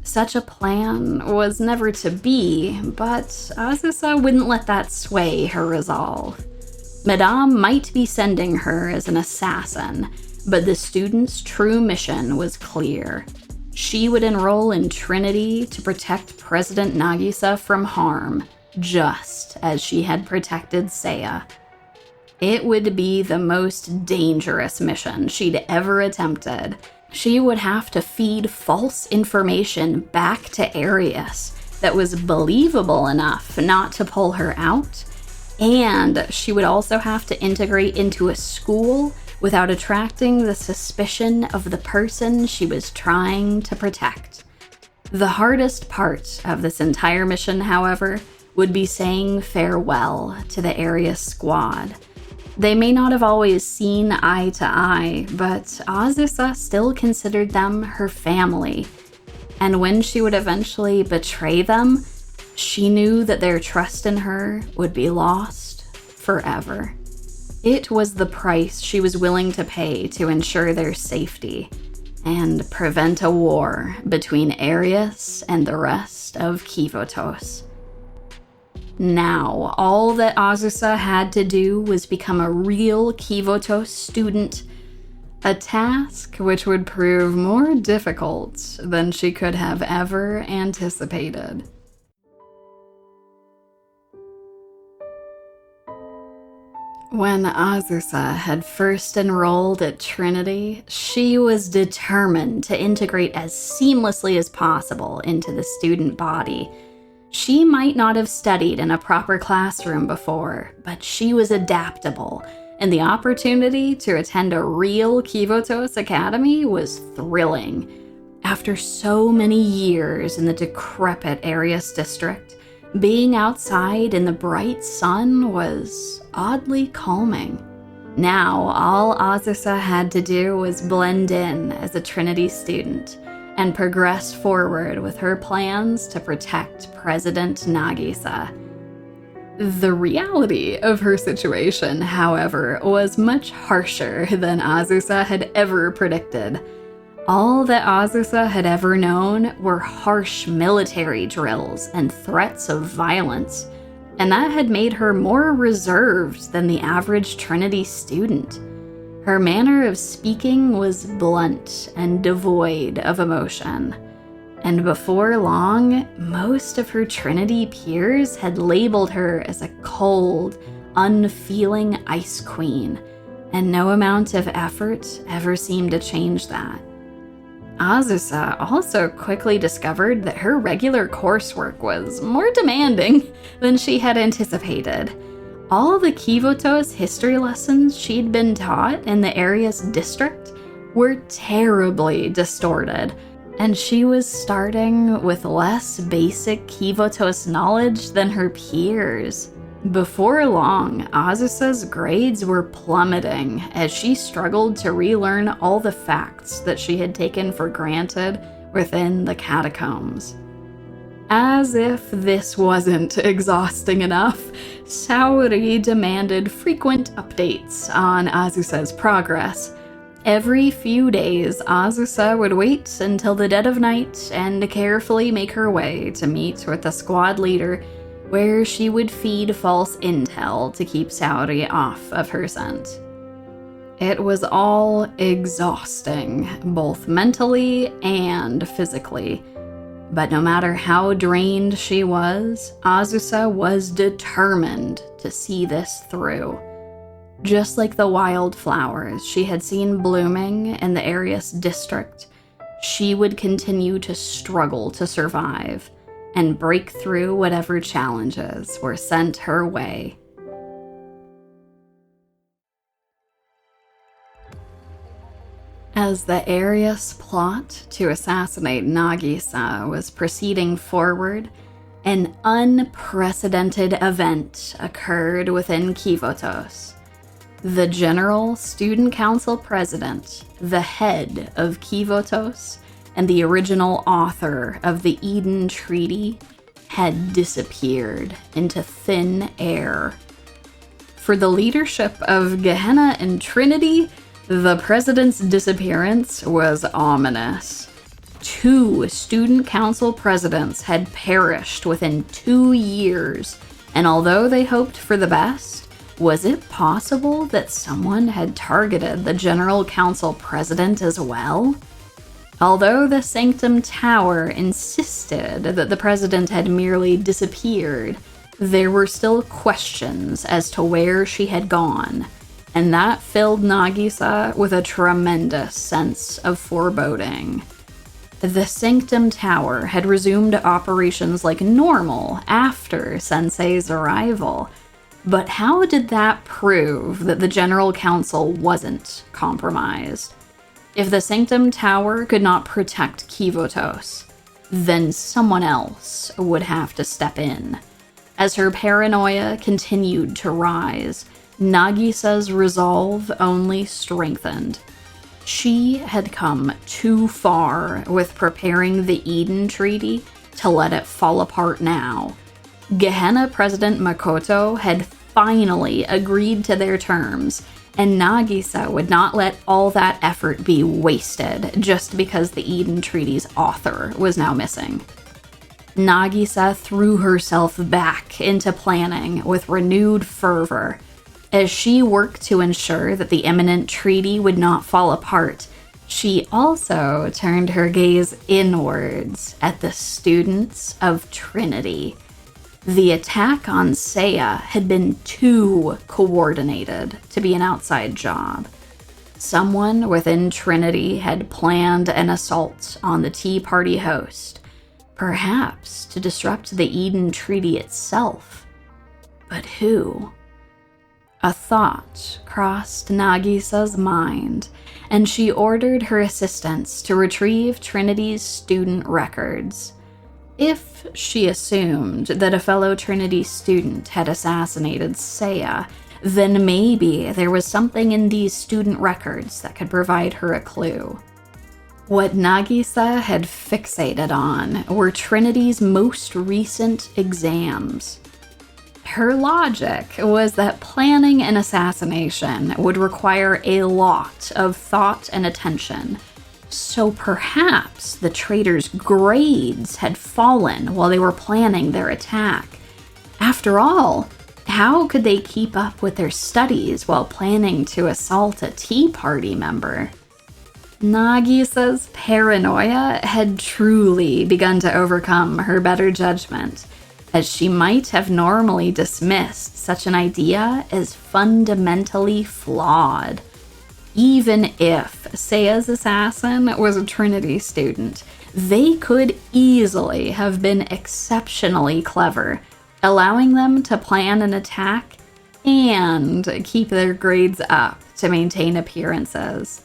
Such a plan was never to be, but Azusa wouldn't let that sway her resolve. Madame might be sending her as an assassin, but the student's true mission was clear. She would enroll in Trinity to protect President Nagisa from harm, just as she had protected Seia. It would be the most dangerous mission she'd ever attempted. She would have to feed false information back to Arius that was believable enough not to pull her out, and she would also have to integrate into a school without attracting the suspicion of the person she was trying to protect. The hardest part of this entire mission, however, would be saying farewell to the Arius squad. They may not have always seen eye to eye, but Azusa still considered them her family. And when she would eventually betray them, she knew that their trust in her would be lost forever. It was the price she was willing to pay to ensure their safety and prevent a war between Arius and the rest of Kivotos. Now, all that Azusa had to do was become a real Kivotos student, a task which would prove more difficult than she could have ever anticipated. When Azusa had first enrolled at Trinity, she was determined to integrate as seamlessly as possible into the student body. She might not have studied in a proper classroom before, but she was adaptable, and the opportunity to attend a real Kivotos academy was thrilling. After so many years in the decrepit Arius district, being outside in the bright sun was oddly calming. Now, all Azusa had to do was blend in as a Trinity student and progress forward with her plans to protect President Nagisa. The reality of her situation, however, was much harsher than Azusa had ever predicted. All that Azusa had ever known were harsh military drills and threats of violence, and that had made her more reserved than the average Trinity student. Her manner of speaking was blunt and devoid of emotion, and before long, most of her Trinity peers had labeled her as a cold, unfeeling ice queen, and no amount of effort ever seemed to change that. Azusa also quickly discovered that her regular coursework was more demanding than she had anticipated. All the Kivotos history lessons she'd been taught in the Arius district were terribly distorted, and she was starting with less basic Kivotos knowledge than her peers. Before long, Azusa's grades were plummeting as she struggled to relearn all the facts that she had taken for granted within the catacombs. As if this wasn't exhausting enough, Saori demanded frequent updates on Azusa's progress. Every few days, Azusa would wait until the dead of night and carefully make her way to meet with the squad leader, where she would feed false intel to keep Saori off of her scent. It was all exhausting, both mentally and physically. But no matter how drained she was, Azusa was determined to see this through. Just like the wildflowers she had seen blooming in the Arius district, she would continue to struggle to survive and break through whatever challenges were sent her way. As the Arius plot to assassinate Nagisa was proceeding forward, an unprecedented event occurred within Kivotos. The General Student Council President, the head of Kivotos, and the original author of the Eden Treaty, had disappeared into thin air. For the leadership of Gehenna and Trinity, the president's disappearance was ominous. 2 student council presidents had perished within 2 years, and although they hoped for the best, was it possible that someone had targeted the general council president as well? Although the Sanctum Tower insisted that the president had merely disappeared, there were still questions as to where she had gone, and that filled Nagisa with a tremendous sense of foreboding. The Sanctum Tower had resumed operations like normal after Sensei's arrival, but how did that prove that the General Council wasn't compromised? If the Sanctum Tower could not protect Kivotos, then someone else would have to step in. As her paranoia continued to rise, Nagisa's resolve only strengthened. She had come too far with preparing the Eden Treaty to let it fall apart now. Gehenna President Makoto had finally agreed to their terms, and Nagisa would not let all that effort be wasted just because the Eden Treaty's author was now missing. Nagisa threw herself back into planning with renewed fervor. As she worked to ensure that the imminent treaty would not fall apart, she also turned her gaze inwards at the students of Trinity. The attack on Seia had been too coordinated to be an outside job. Someone within Trinity had planned an assault on the Tea Party host, perhaps to disrupt the Eden Treaty itself. But who? A thought crossed Nagisa's mind, and she ordered her assistants to retrieve Trinity's student records. If she assumed that a fellow Trinity student had assassinated Seia, then maybe there was something in these student records that could provide her a clue. What Nagisa had fixated on were Trinity's most recent exams. Her logic was that planning an assassination would require a lot of thought and attention, so perhaps the traitors' grades had fallen while they were planning their attack. After all, how could they keep up with their studies while planning to assault a Tea Party member? Nagisa's paranoia had truly begun to overcome her better judgment, as she might have normally dismissed such an idea as fundamentally flawed. Even if Seiya's assassin was a Trinity student, they could easily have been exceptionally clever, allowing them to plan an attack and keep their grades up to maintain appearances.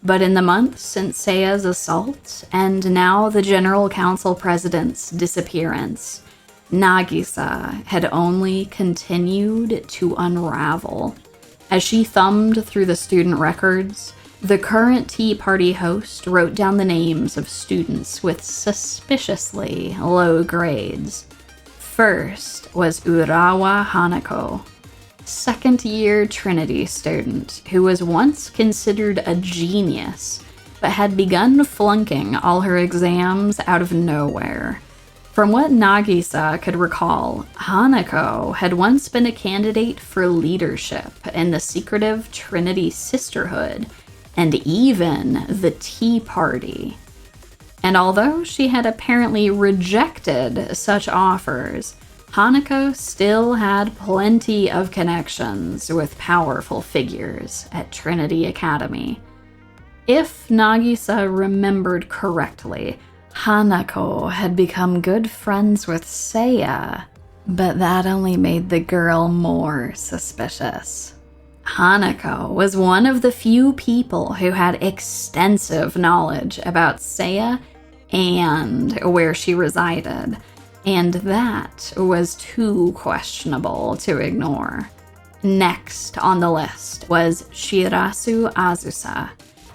But in the months since Seiya's assault, and now the General Council President's disappearance, Nagisa had only continued to unravel. As she thumbed through the student records, the current Tea Party host wrote down the names of students with suspiciously low grades. First was Urawa Hanako, second-year Trinity student who was once considered a genius, but had begun flunking all her exams out of nowhere. From what Nagisa could recall, Hanako had once been a candidate for leadership in the secretive Trinity Sisterhood, and even the Tea Party. And although she had apparently rejected such offers, Hanako still had plenty of connections with powerful figures at Trinity Academy. If Nagisa remembered correctly, Hanako had become good friends with Seia, but that only made the girl more suspicious. Hanako was one of the few people who had extensive knowledge about Seia and where she resided, and that was too questionable to ignore. Next on the list was Shirasu Azusa,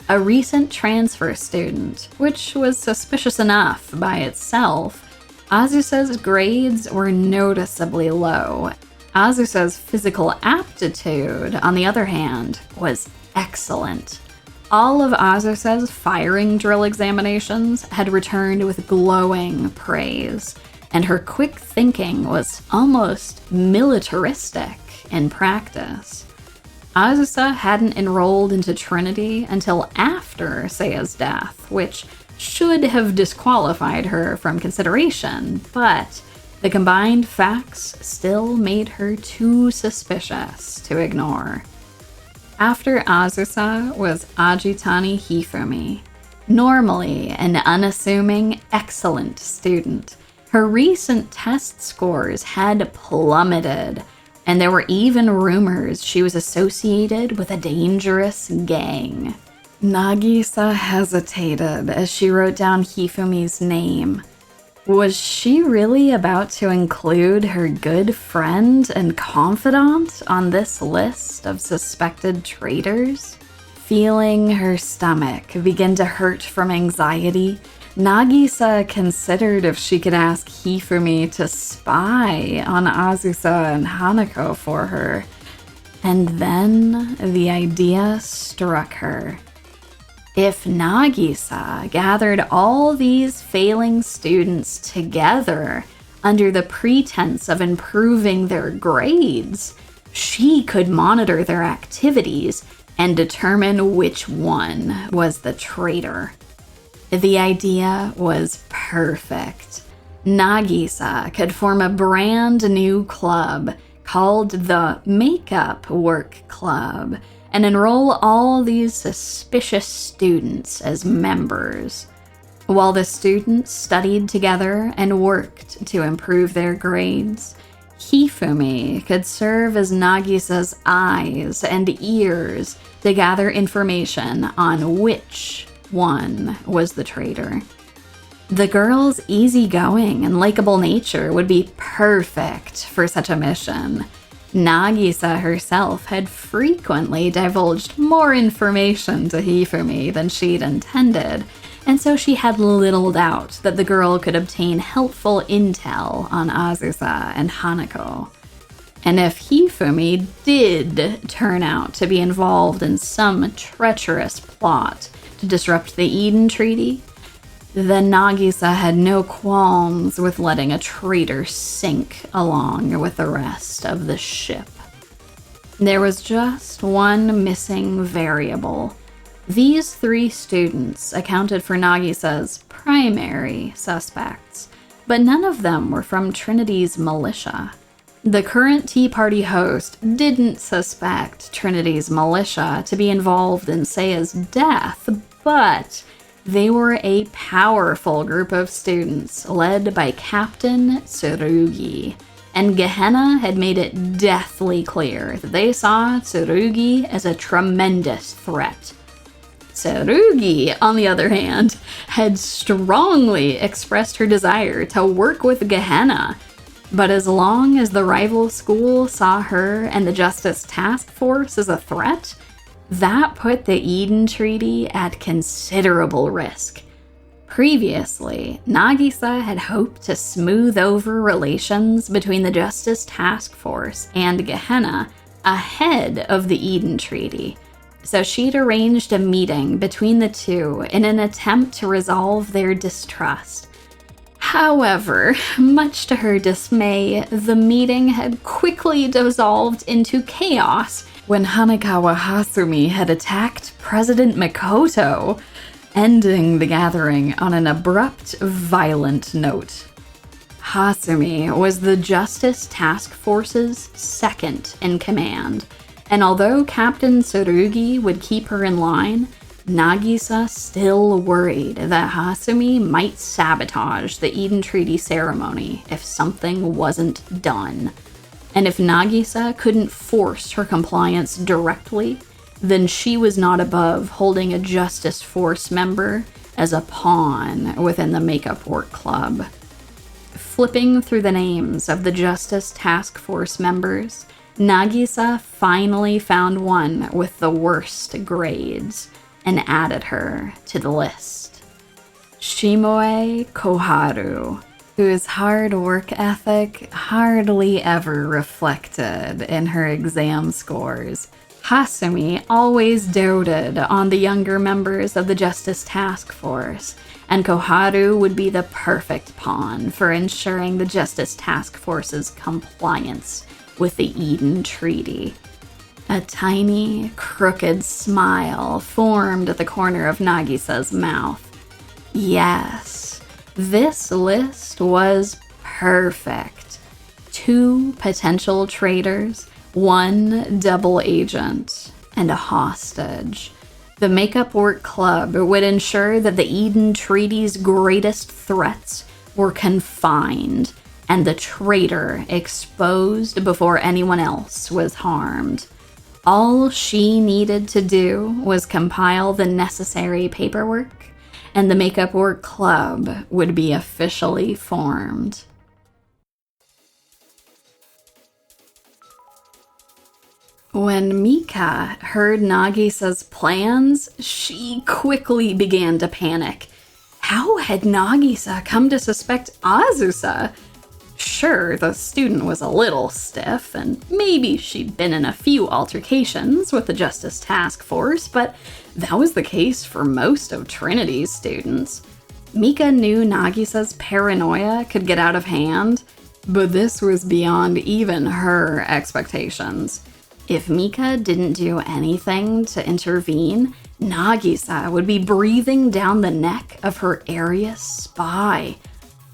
a recent transfer student, which was suspicious enough by itself, Azusa's grades were noticeably low. Azusa's physical aptitude, on the other hand, was excellent. All of Azusa's firing drill examinations had returned with glowing praise, and her quick thinking was almost militaristic in practice. Azusa hadn't enrolled into Trinity until after Seiya's death, which should have disqualified her from consideration, but the combined facts still made her too suspicious to ignore. After Azusa was Ajitani Hifumi. Normally an unassuming, excellent student, her recent test scores had plummeted, and there were even rumors she was associated with a dangerous gang. Nagisa hesitated as she wrote down Hifumi's name. Was she really about to include her good friend and confidant on this list of suspected traitors? Feeling her stomach begin to hurt from anxiety, Nagisa considered if she could ask Hifumi to spy on Azusa and Hanako for her. And then the idea struck her. If Nagisa gathered all these failing students together under the pretense of improving their grades, she could monitor their activities and determine which one was the traitor. The idea was perfect. Nagisa could form a brand new club called the Makeup Work Club and enroll all these suspicious students as members. While the students studied together and worked to improve their grades, Hifumi could serve as Nagisa's eyes and ears to gather information on which one was the traitor. The girl's easygoing and likable nature would be perfect for such a mission. Nagisa herself had frequently divulged more information to Hifumi than she'd intended, and so she had little doubt that the girl could obtain helpful intel on Azusa and Hanako. And if Hifumi did turn out to be involved in some treacherous plot to disrupt the Eden Treaty, then Nagisa had no qualms with letting a traitor sink along with the rest of the ship. There was just one missing variable. These 3 students accounted for Nagisa's primary suspects, but none of them were from Trinity's militia. The current Tea Party host didn't suspect Trinity's militia to be involved in Seiya's death, but they were a powerful group of students led by Captain Tsurugi, and Gehenna had made it deathly clear that they saw Tsurugi as a tremendous threat. Tsurugi, on the other hand, had strongly expressed her desire to work with Gehenna, but as long as the rival school saw her and the Justice Task Force as a threat, that put the Eden Treaty at considerable risk. Previously, Nagisa had hoped to smooth over relations between the Justice Task Force and Gehenna ahead of the Eden Treaty, so she'd arranged a meeting between the two in an attempt to resolve their distrust. However, much to her dismay, the meeting had quickly dissolved into chaos when Hanakawa Hasumi had attacked President Mikoto, ending the gathering on an abrupt, violent note. Hasumi was the Justice Task Force's second in command, and although Captain Tsurugi would keep her in line, Nagisa still worried that Hasumi might sabotage the Eden Treaty ceremony if something wasn't done. And if Nagisa couldn't force her compliance directly, then she was not above holding a Justice Force member as a pawn within the Makeup Work Club. Flipping through the names of the Justice Task Force members, Nagisa finally found one with the worst grades and added her to the list. Shimoe Koharu, whose hard work ethic hardly ever reflected in her exam scores. Hasumi always doted on the younger members of the Justice Task Force, and Koharu would be the perfect pawn for ensuring the Justice Task Force's compliance with the Eden Treaty. A tiny, crooked smile formed at the corner of Nagisa's mouth. Yes, this list was perfect. 2 potential traitors, 1 double agent, and a hostage. The Makeup Work Club would ensure that the Eden Treaty's greatest threats were confined and the traitor exposed before anyone else was harmed. All she needed to do was compile the necessary paperwork, and the Makeup Work Club would be officially formed. When Mika heard Nagisa's plans, she quickly began to panic. How had Nagisa come to suspect Azusa? Sure, the student was a little stiff, and maybe she'd been in a few altercations with the Justice Task Force, but that was the case for most of Trinity's students. Mika knew Nagisa's paranoia could get out of hand, but this was beyond even her expectations. If Mika didn't do anything to intervene, Nagisa would be breathing down the neck of her area spy,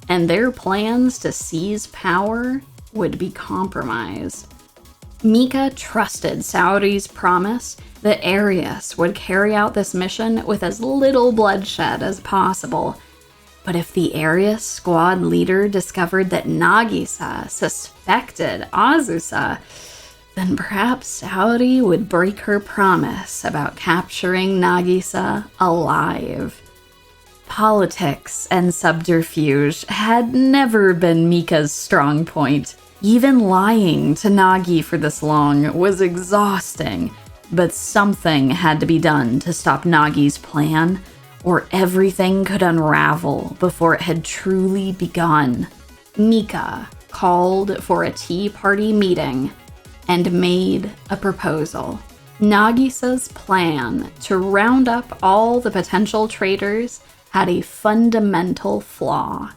and their plans to seize power would be compromised. Mika trusted Saori's promise that Arius would carry out this mission with as little bloodshed as possible. But if the Arius squad leader discovered that Nagisa suspected Azusa, then perhaps Saori would break her promise about capturing Nagisa alive. Politics and subterfuge had never been Mika's strong point. Even lying to Nagi for this long was exhausting, but something had to be done to stop Nagi's plan, or everything could unravel before it had truly begun. Mika called for a tea party meeting and made a proposal. Nagisa's plan to round up all the potential traitors had a fundamental flaw.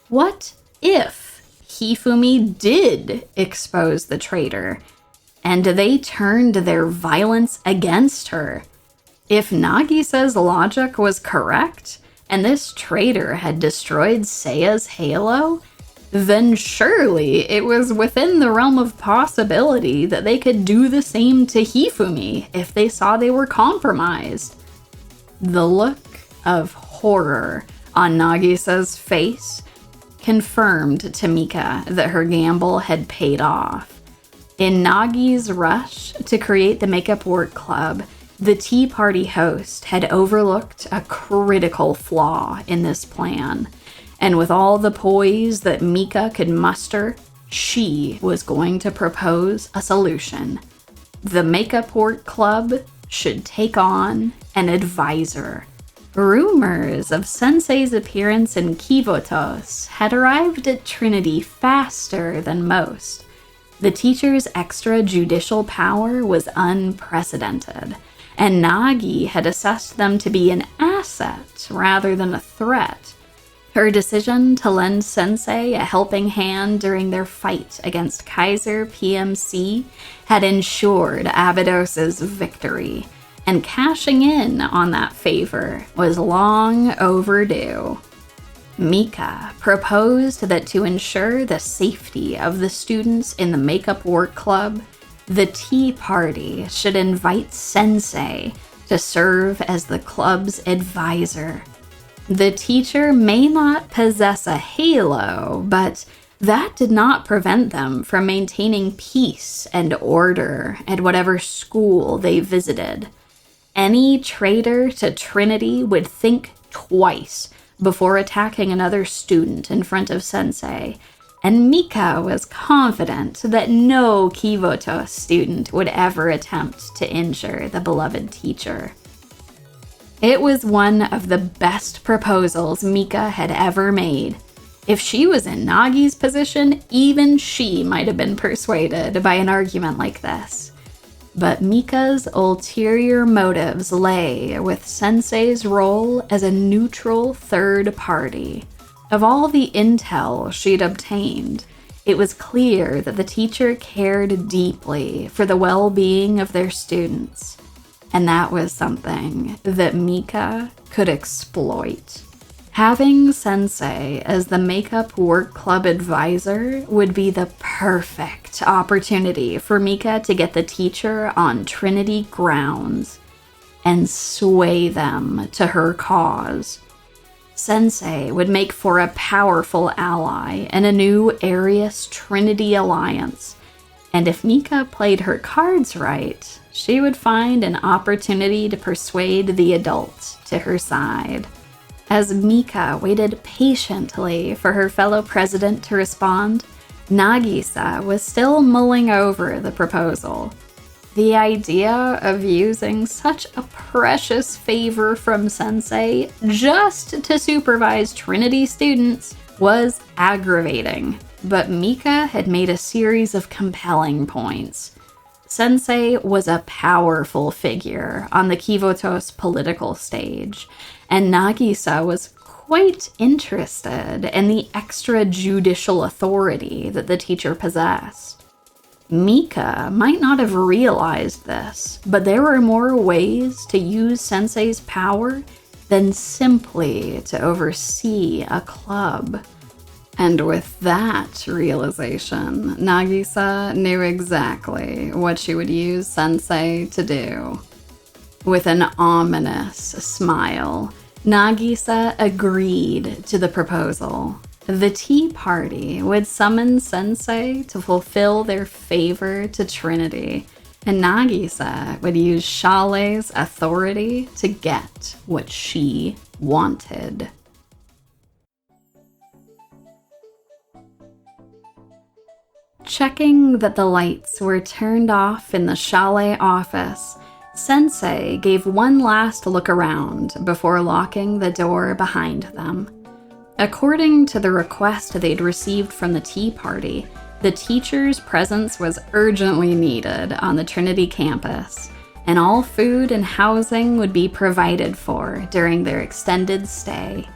What if Hifumi did expose the traitor, and they turned their violence against her? If Nagisa's logic was correct, and this traitor had destroyed Seiya's halo, then surely it was within the realm of possibility that they could do the same to Hifumi if they saw they were compromised. The look of horror on Nagisa's face confirmed to Mika that her gamble had paid off. In Nagi's rush to create the Makeup Work Club, the tea party host had overlooked a critical flaw in this plan, and with all the poise that Mika could muster, she was going to propose a solution. The Makeup Work Club should take on an advisor. Rumors of Sensei's appearance in Kivotos had arrived at Trinity faster than most. The teacher's extrajudicial power was unprecedented, and Nagi had assessed them to be an asset rather than a threat. Her decision to lend Sensei a helping hand during their fight against Kaiser PMC had ensured Abidos's victory, and cashing in on that favor was long overdue. Mika proposed that to ensure the safety of the students in the Makeup Work Club, the tea party should invite Sensei to serve as the club's advisor. The teacher may not possess a halo, but that did not prevent them from maintaining peace and order at whatever school they visited. Any traitor to Trinity would think twice before attacking another student in front of Sensei, and Mika was confident that no Kivotos student would ever attempt to injure the beloved teacher. It was one of the best proposals Mika had ever made. If she was in Nagi's position, even she might have been persuaded by an argument like this. But Mika's ulterior motives lay with Sensei's role as a neutral third party. Of all the intel she'd obtained, it was clear that the teacher cared deeply for the well-being of their students, and that was something that Mika could exploit. Having Sensei as the makeup work club advisor would be the perfect opportunity for Mika to get the teacher on Trinity grounds and sway them to her cause. Sensei would make for a powerful ally in a new Arius Trinity alliance, and if Mika played her cards right, she would find an opportunity to persuade the adult to her side. As Mika waited patiently for her fellow president to respond, Nagisa was still mulling over the proposal. The idea of using such a precious favor from Sensei just to supervise Trinity students was aggravating, but Mika had made a series of compelling points. Sensei was a powerful figure on the Kivotos political stage, and Nagisa was quite interested in the extrajudicial authority that the teacher possessed. Mika might not have realized this, but there were more ways to use Sensei's power than simply to oversee a club. And with that realization, Nagisa knew exactly what she would use Sensei to do. With an ominous smile, Nagisa agreed to the proposal. The tea party would summon Sensei to fulfill their favor to Trinity, and Nagisa would use Shale's authority to get what she wanted. Checking that the lights were turned off in the Shale office, Sensei gave one last look around before locking the door behind them. According to the request they'd received from the tea party, the teacher's presence was urgently needed on the Trinity campus, and all food and housing would be provided for during their extended stay.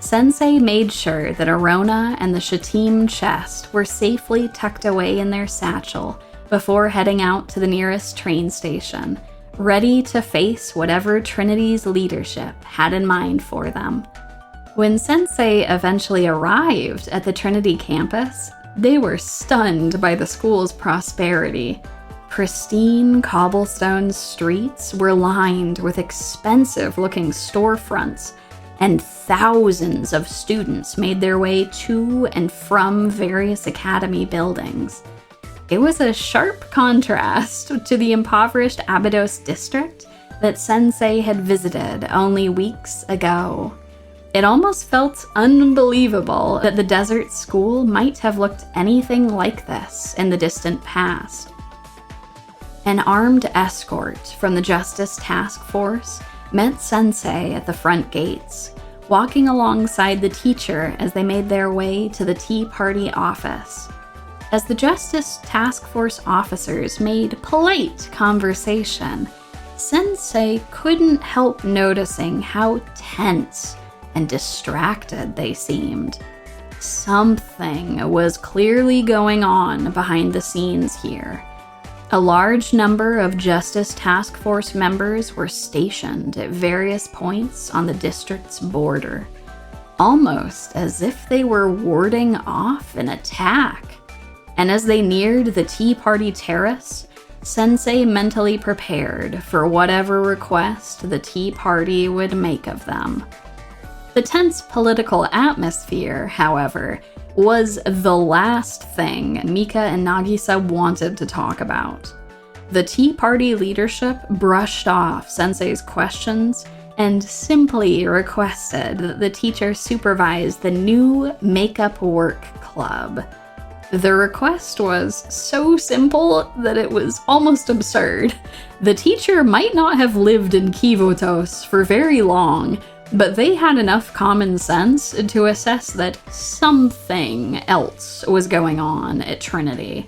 Sensei made sure that Arona and the Shatim chest were safely tucked away in their satchel before heading out to the nearest train station, ready to face whatever Trinity's leadership had in mind for them. When Sensei eventually arrived at the Trinity campus, they were stunned by the school's prosperity. Pristine cobblestone streets were lined with expensive-looking storefronts, and thousands of students made their way to and from various academy buildings. It was a sharp contrast to the impoverished Abydos district that Sensei had visited only weeks ago. It almost felt unbelievable that the desert school might have looked anything like this in the distant past. An armed escort from the Justice Task Force met Sensei at the front gates, walking alongside the teacher as they made their way to the tea party office. As the Justice Task Force officers made polite conversation, Sensei couldn't help noticing how tense and distracted they seemed. Something was clearly going on behind the scenes here. A large number of Justice Task Force members were stationed at various points on the district's border, almost as if they were warding off an attack. And as they neared the Tea Party Terrace, Sensei mentally prepared for whatever request the Tea Party would make of them. The tense political atmosphere, however, was the last thing Mika and Nagisa wanted to talk about. The Tea Party leadership brushed off Sensei's questions and simply requested that the teacher supervise the new Makeup Work Club. The request was so simple that it was almost absurd. The teacher might not have lived in Kivotos for very long, But they had enough common sense to assess that something else was going on at Trinity.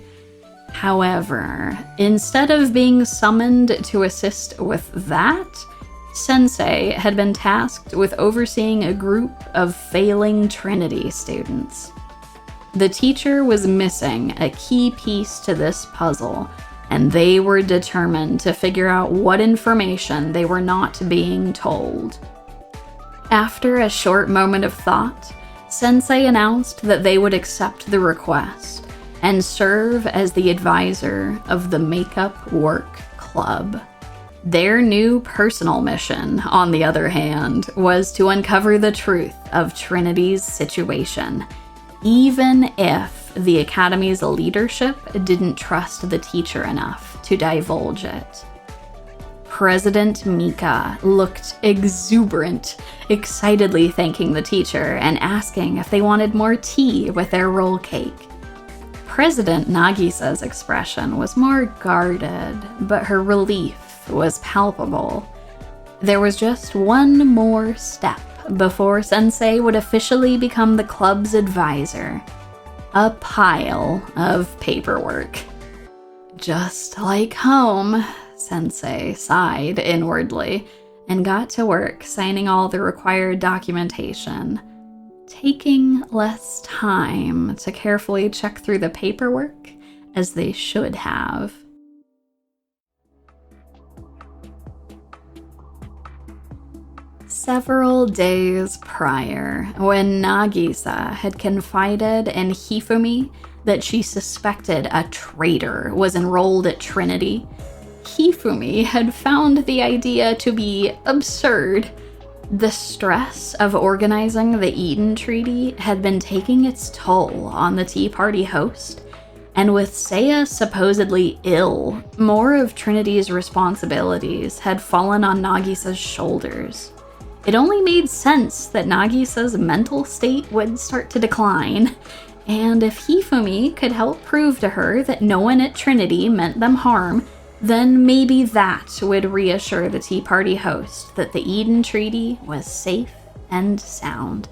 However, instead of being summoned to assist with that, Sensei had been tasked with overseeing a group of failing Trinity students. The teacher was missing a key piece to this puzzle, and they were determined to figure out what information they were not being told. After a short moment of thought, Sensei announced that they would accept the request and serve as the advisor of the Makeup Work Club. Their new personal mission, on the other hand, was to uncover the truth of Trinity's situation, even if the Academy's leadership didn't trust the teacher enough to divulge it. President Mika looked exuberant, excitedly thanking the teacher and asking if they wanted more tea with their roll cake. President Nagisa's expression was more guarded, but her relief was palpable. There was just one more step before Sensei would officially become the club's advisor. A pile of paperwork. Just like home, Sensei sighed inwardly and got to work signing all the required documentation, taking less time to carefully check through the paperwork as they should have. Several days prior, when Nagisa had confided in Hifumi that she suspected a traitor was enrolled at Trinity, Hifumi had found the idea to be absurd. The stress of organizing the Eden Treaty had been taking its toll on the Tea Party host, and with Seia supposedly ill, more of Trinity's responsibilities had fallen on Nagisa's shoulders. It only made sense that Nagisa's mental state would start to decline, and if Hifumi could help prove to her that no one at Trinity meant them harm, then maybe that would reassure the Tea Party host that the Eden Treaty was safe and sound.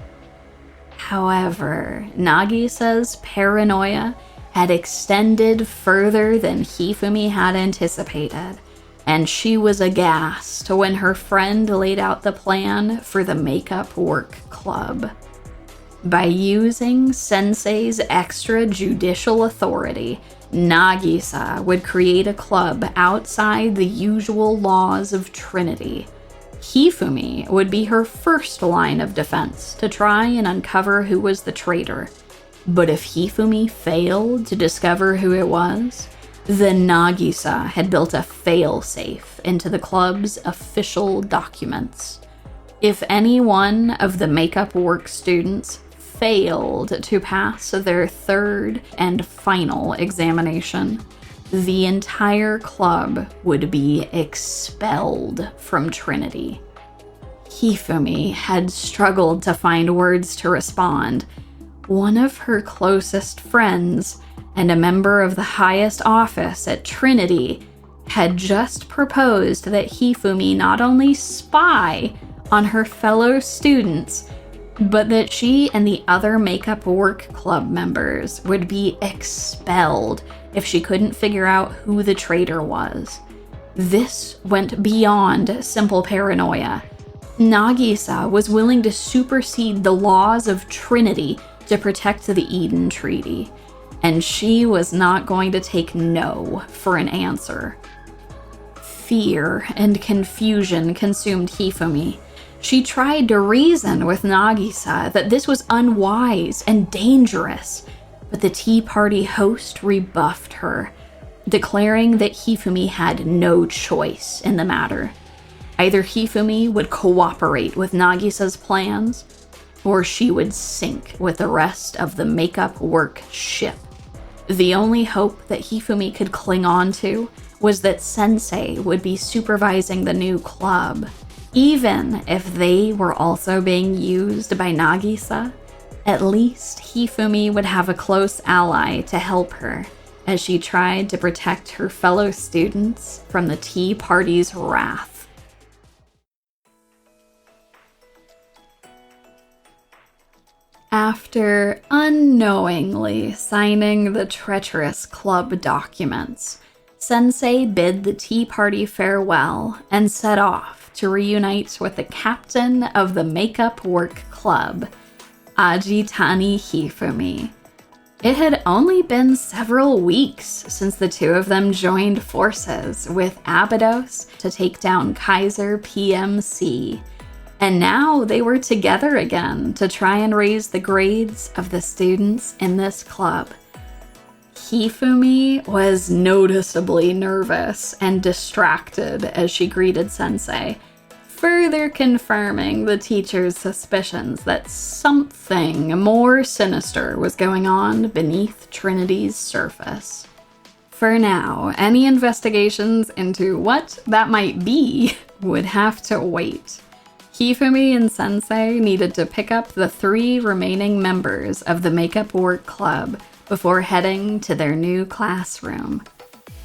However, Nagisa's paranoia had extended further than Hifumi had anticipated, and she was aghast when her friend laid out the plan for the Makeup Work Club. By using Sensei's extrajudicial authority, Nagisa would create a club outside the usual laws of Trinity. Hifumi would be her first line of defense to try and uncover who was the traitor. But if Hifumi failed to discover who it was, then Nagisa had built a fail-safe into the club's official documents. If any one of the Makeup Work students failed to pass their third and final examination, the entire club would be expelled from Trinity. Hifumi had struggled to find words to respond. One of her closest friends and a member of the highest office at Trinity had just proposed that Hifumi not only spy on her fellow students, but that she and the other Makeup Work Club members would be expelled if she couldn't figure out who the traitor was. This went beyond simple paranoia. Nagisa was willing to supersede the laws of Trinity to protect the Eden Treaty, and she was not going to take no for an answer. Fear and confusion consumed Hifumi. She tried to reason with Nagisa that this was unwise and dangerous, but the Tea Party host rebuffed her, declaring that Hifumi had no choice in the matter. Either Hifumi would cooperate with Nagisa's plans, or she would sink with the rest of the Makeup Work ship. The only hope that Hifumi could cling on to was that Sensei would be supervising the new club. Even if they were also being used by Nagisa, at least Hifumi would have a close ally to help her as she tried to protect her fellow students from the Tea Party's wrath. After unknowingly signing the treacherous club documents, Sensei bid the tea party farewell and set off to reunite with the captain of the makeup work club, Ajitani Hifumi. It had only been several weeks since the two of them joined forces with Abydos to take down Kaiser PMC, and now they were together again to try and raise the grades of the students in this club. Hifumi was noticeably nervous and distracted as she greeted Sensei, further confirming the teacher's suspicions that something more sinister was going on beneath Trinity's surface. For now, any investigations into what that might be would have to wait. Hifumi and Sensei needed to pick up the 3 remaining members of the Makeup Work Club before heading to their new classroom.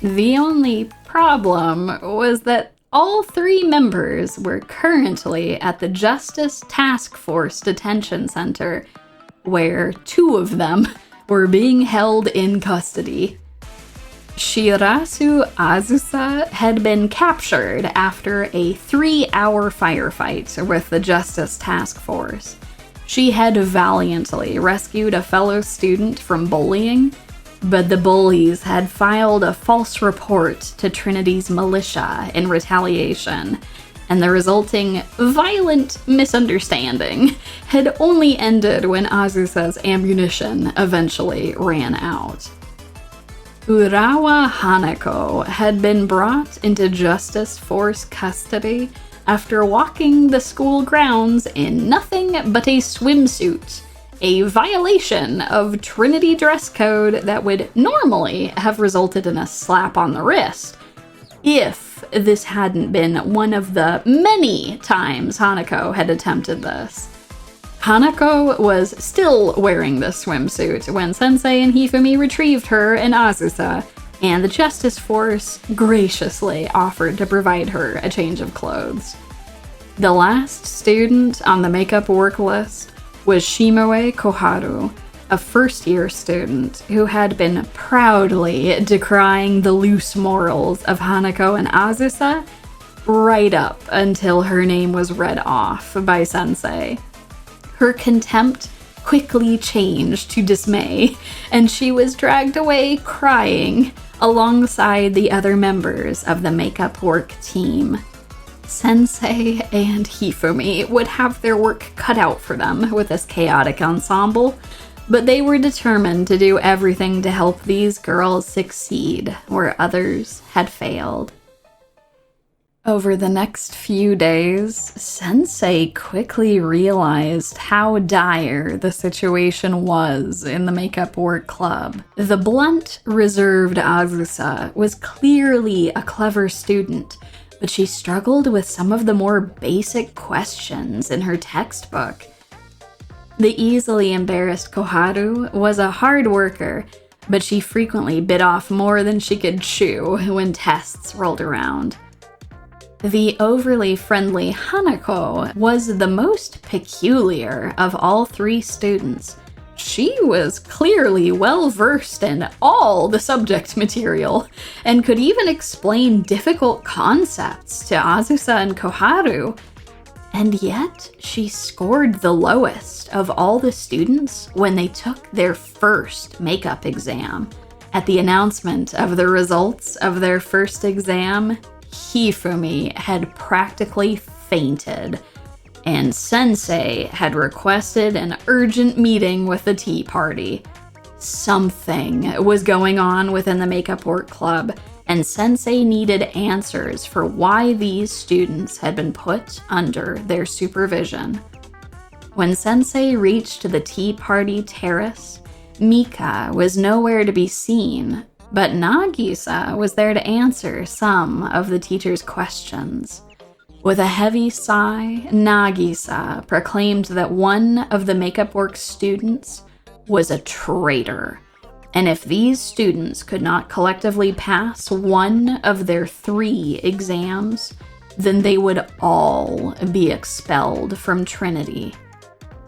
The only problem was that all 3 members were currently at the Justice Task Force Detention Center, where 2 of them were being held in custody. Shirasu Azusa had been captured after a 3-hour firefight with the Justice Task Force. She had valiantly rescued a fellow student from bullying, but the bullies had filed a false report to Trinity's militia in retaliation, and the resulting violent misunderstanding had only ended when Azusa's ammunition eventually ran out. Urawa Hanako had been brought into Justice Force custody after walking the school grounds in nothing but a swimsuit, a violation of Trinity dress code that would normally have resulted in a slap on the wrist, if this hadn't been one of the many times Hanako had attempted this. Hanako was still wearing this swimsuit when Sensei and Hifumi retrieved her and Azusa, and the Justice Force graciously offered to provide her a change of clothes. The last student on the makeup work list was Shimoe Koharu, a first-year student who had been proudly decrying the loose morals of Hanako and Azusa right up until her name was read off by Sensei. Her contempt quickly changed to dismay, and she was dragged away crying alongside the other members of the makeup work team. Sensei and Hifumi would have their work cut out for them with this chaotic ensemble, but they were determined to do everything to help these girls succeed where others had failed. Over the next few days, Sensei quickly realized how dire the situation was in the makeup work club. The blunt, reserved Azusa was clearly a clever student, but she struggled with some of the more basic questions in her textbook. The easily embarrassed Koharu was a hard worker, but she frequently bit off more than she could chew when tests rolled around. The overly friendly Hanako was the most peculiar of all 3 students. She was clearly well-versed in all the subject material, and could even explain difficult concepts to Azusa and Koharu, and yet she scored the lowest of all the students when they took their first makeup exam. At the announcement of the results of their first exam, Hifumi had practically fainted, and Sensei had requested an urgent meeting with the tea party. Something was going on within the makeup work club, and Sensei needed answers for why these students had been put under their supervision. When Sensei reached the tea party terrace, Mika was nowhere to be seen, but Nagisa was there to answer some of the teacher's questions. With a heavy sigh, Nagisa proclaimed that one of the makeup work students was a traitor, and if these students could not collectively pass one of their 3 exams, then they would all be expelled from Trinity.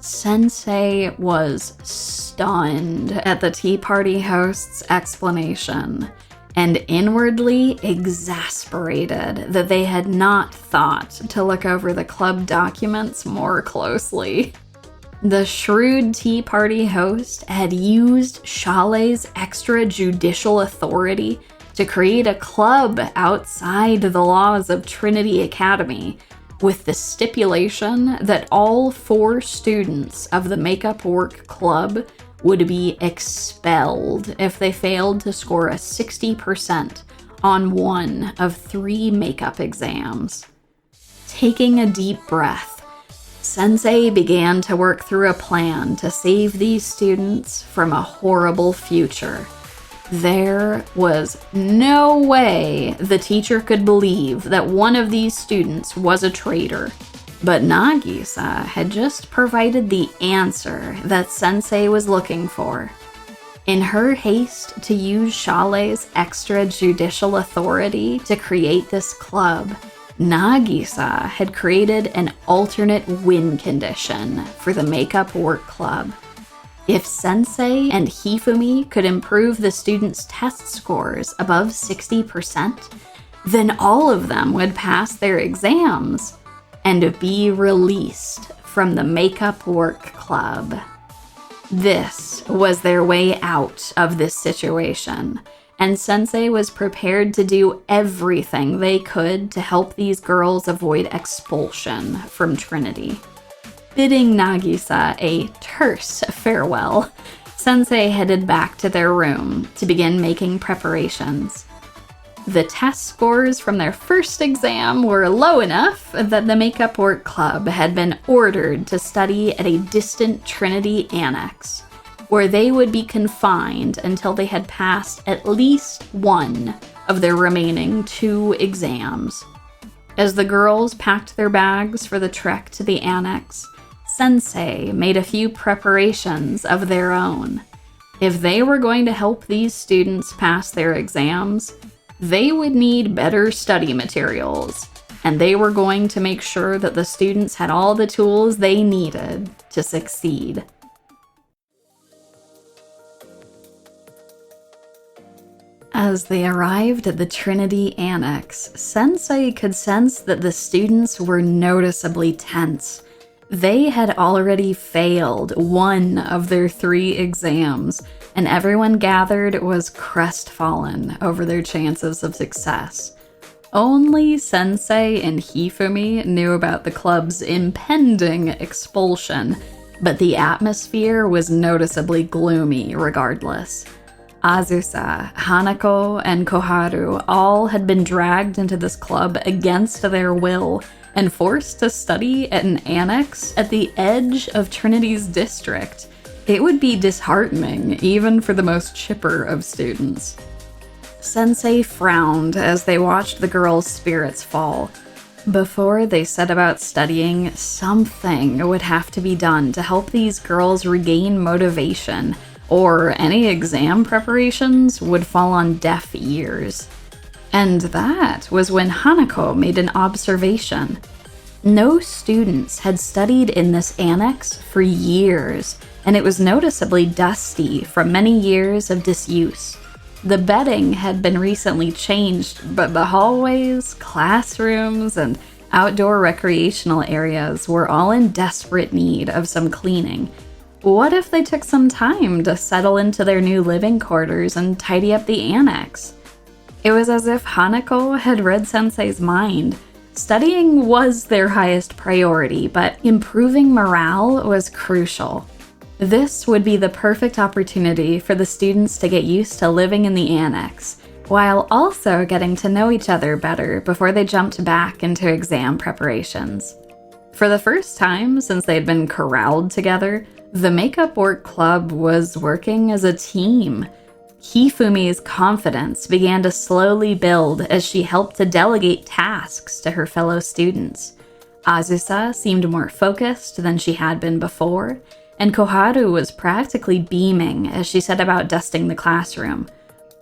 Sensei was stunned at the tea party host's explanation and inwardly exasperated that they had not thought to look over the club documents more closely. The shrewd tea party host had used Chalet's extrajudicial authority to create a club outside the laws of Trinity Academy, with the stipulation that all 4 students of the Makeup Work Club would be expelled if they failed to score a 60% on one of 3 makeup exams. Taking a deep breath, Sensei began to work through a plan to save these students from a horrible future. There was no way the teacher could believe that one of these students was a traitor, but Nagisa had just provided the answer that Sensei was looking for. In her haste to use Chalet's extrajudicial authority to create this club, Nagisa had created an alternate win condition for the Makeup Work Club. If Sensei and Hifumi could improve the students' test scores above 60%, then all of them would pass their exams and be released from the Makeup Work Club. This was their way out of this situation, and Sensei was prepared to do everything they could to help these girls avoid expulsion from Trinity. Bidding Nagisa a terse farewell, Sensei headed back to their room to begin making preparations. The test scores from their first exam were low enough that the Makeup Work Club had been ordered to study at a distant Trinity annex, where they would be confined until they had passed at least one of their remaining 2 exams. As the girls packed their bags for the trek to the annex, Sensei made a few preparations of their own. If they were going to help these students pass their exams, they would need better study materials, and they were going to make sure that the students had all the tools they needed to succeed. As they arrived at the Trinity Annex, Sensei could sense that the students were noticeably tense. They had already failed one of their 3 exams, and everyone gathered was crestfallen over their chances of success. Only Sensei and Hifumi knew about the club's impending expulsion, but the atmosphere was noticeably gloomy regardless. Azusa, Hanako, and Koharu all had been dragged into this club against their will and forced to study at an annex at the edge of Trinity's district. It would be disheartening, even for the most chipper of students. Sensei frowned as they watched the girls' spirits fall. Before they set about studying, something would have to be done to help these girls regain motivation, or any exam preparations would fall on deaf ears. And that was when Hanako made an observation. No students had studied in this annex for years, and it was noticeably dusty from many years of disuse. The bedding had been recently changed, but the hallways, classrooms, and outdoor recreational areas were all in desperate need of some cleaning. What if they took some time to settle into their new living quarters and tidy up the annex? It was as if Hanako had read Sensei's mind. Studying was their highest priority, but improving morale was crucial. This would be the perfect opportunity for the students to get used to living in the annex, while also getting to know each other better before they jumped back into exam preparations. For the first time since they'd been corralled together, the Makeup Work Club was working as a team. Hifumi's confidence began to slowly build as she helped to delegate tasks to her fellow students. Azusa seemed more focused than she had been before, and Koharu was practically beaming as she set about dusting the classroom.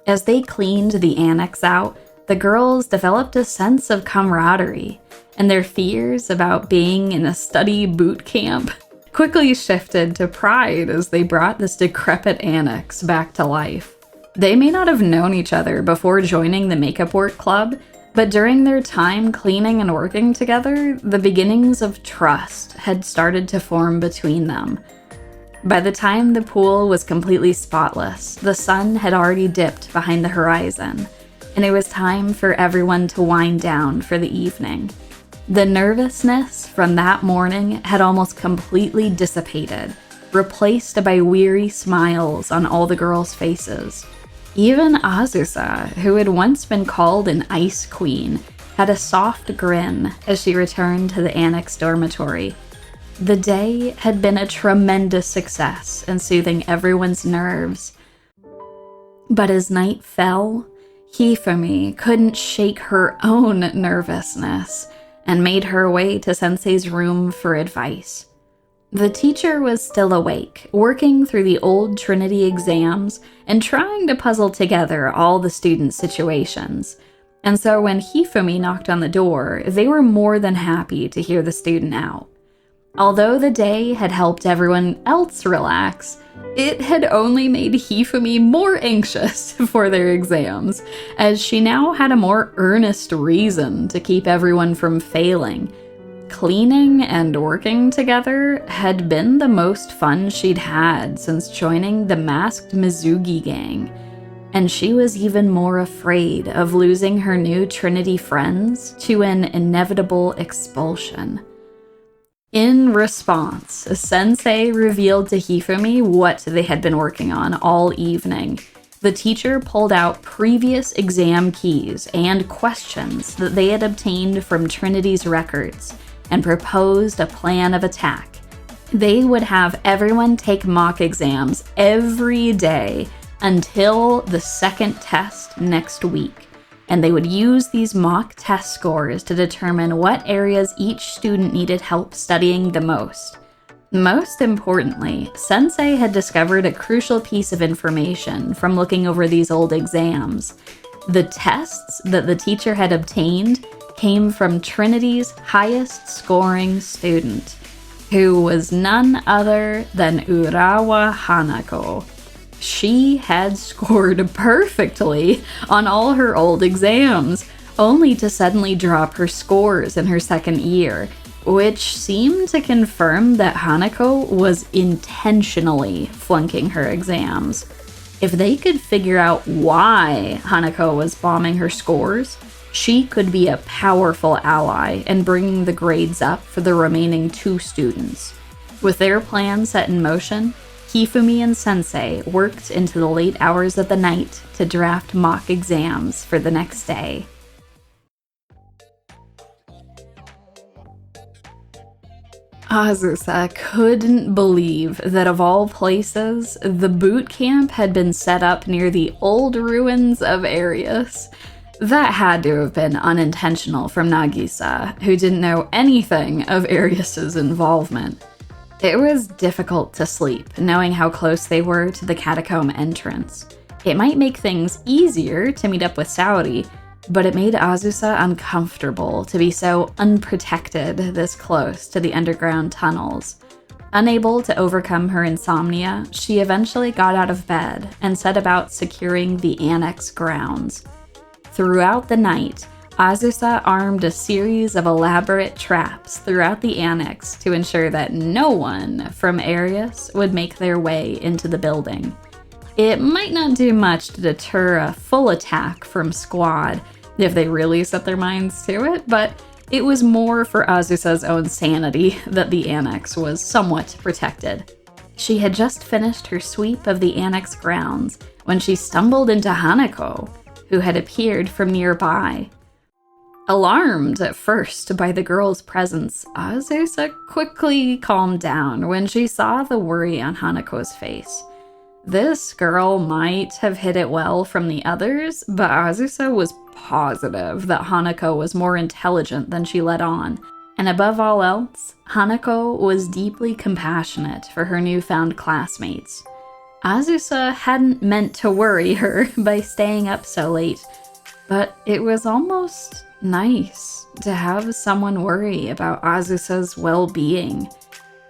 As they cleaned the annex out, the girls developed a sense of camaraderie, and their fears about being in a study boot camp quickly shifted to pride as they brought this decrepit annex back to life. They may not have known each other before joining the makeup work club, but during their time cleaning and working together, the beginnings of trust had started to form between them. By the time the pool was completely spotless, the sun had already dipped behind the horizon, and it was time for everyone to wind down for the evening. The nervousness from that morning had almost completely dissipated, replaced by weary smiles on all the girls' faces. Even Azusa, who had once been called an ice queen, had a soft grin as she returned to the annex dormitory. The day had been a tremendous success in soothing everyone's nerves. But as night fell, Hifumi couldn't shake her own nervousness and made her way to Sensei's room for advice. The teacher was still awake, working through the old Trinity exams and trying to puzzle together all the students' situations. And so when Hifumi knocked on the door, they were more than happy to hear the student out. Although the day had helped everyone else relax, it had only made Hifumi more anxious for their exams, as she now had a more earnest reason to keep everyone from failing. Cleaning and working together had been the most fun she'd had since joining the masked Mizugi gang, and she was even more afraid of losing her new Trinity friends to an inevitable expulsion. In response, Sensei revealed to Hifumi what they had been working on all evening. The teacher pulled out previous exam keys and questions that they had obtained from Trinity's records and proposed a plan of attack. They would have everyone take mock exams every day until the second test next week, and they would use these mock test scores to determine what areas each student needed help studying the most. Most importantly, Sensei had discovered a crucial piece of information from looking over these old exams. The tests that the teacher had obtained came from Trinity's highest scoring student, who was none other than Urawa Hanako. She had scored perfectly on all her old exams, only to suddenly drop her scores in her second year, which seemed to confirm that Hanako was intentionally flunking her exams. If they could figure out why Hanako was bombing her scores, she could be a powerful ally in bringing the grades up for the remaining two students. With their plan set in motion, Hifumi and Sensei worked into the late hours of the night to draft mock exams for the next day. Azusa couldn't believe that of all places, the boot camp had been set up near the old ruins of Arius. That had to have been unintentional from Nagisa, who didn't know anything of Arius's involvement. It was difficult to sleep, knowing how close they were to the catacomb entrance. It might make things easier to meet up with Saori, but it made Azusa uncomfortable to be so unprotected this close to the underground tunnels. Unable to overcome her insomnia, she eventually got out of bed and set about securing the annex grounds. Throughout the night, Azusa armed a series of elaborate traps throughout the annex to ensure that no one from Arius would make their way into the building. It might not do much to deter a full attack from Squad if they really set their minds to it, but it was more for Azusa's own sanity that the annex was somewhat protected. She had just finished her sweep of the annex grounds when she stumbled into Hanako, who had appeared from nearby. Alarmed at first by the girl's presence, Azusa quickly calmed down when she saw the worry on Hanako's face. This girl might have hid it well from the others, but Azusa was positive that Hanako was more intelligent than she let on, and above all else, Hanako was deeply compassionate for her newfound classmates. Azusa hadn't meant to worry her by staying up so late, but it was almost nice to have someone worry about Azusa's well-being.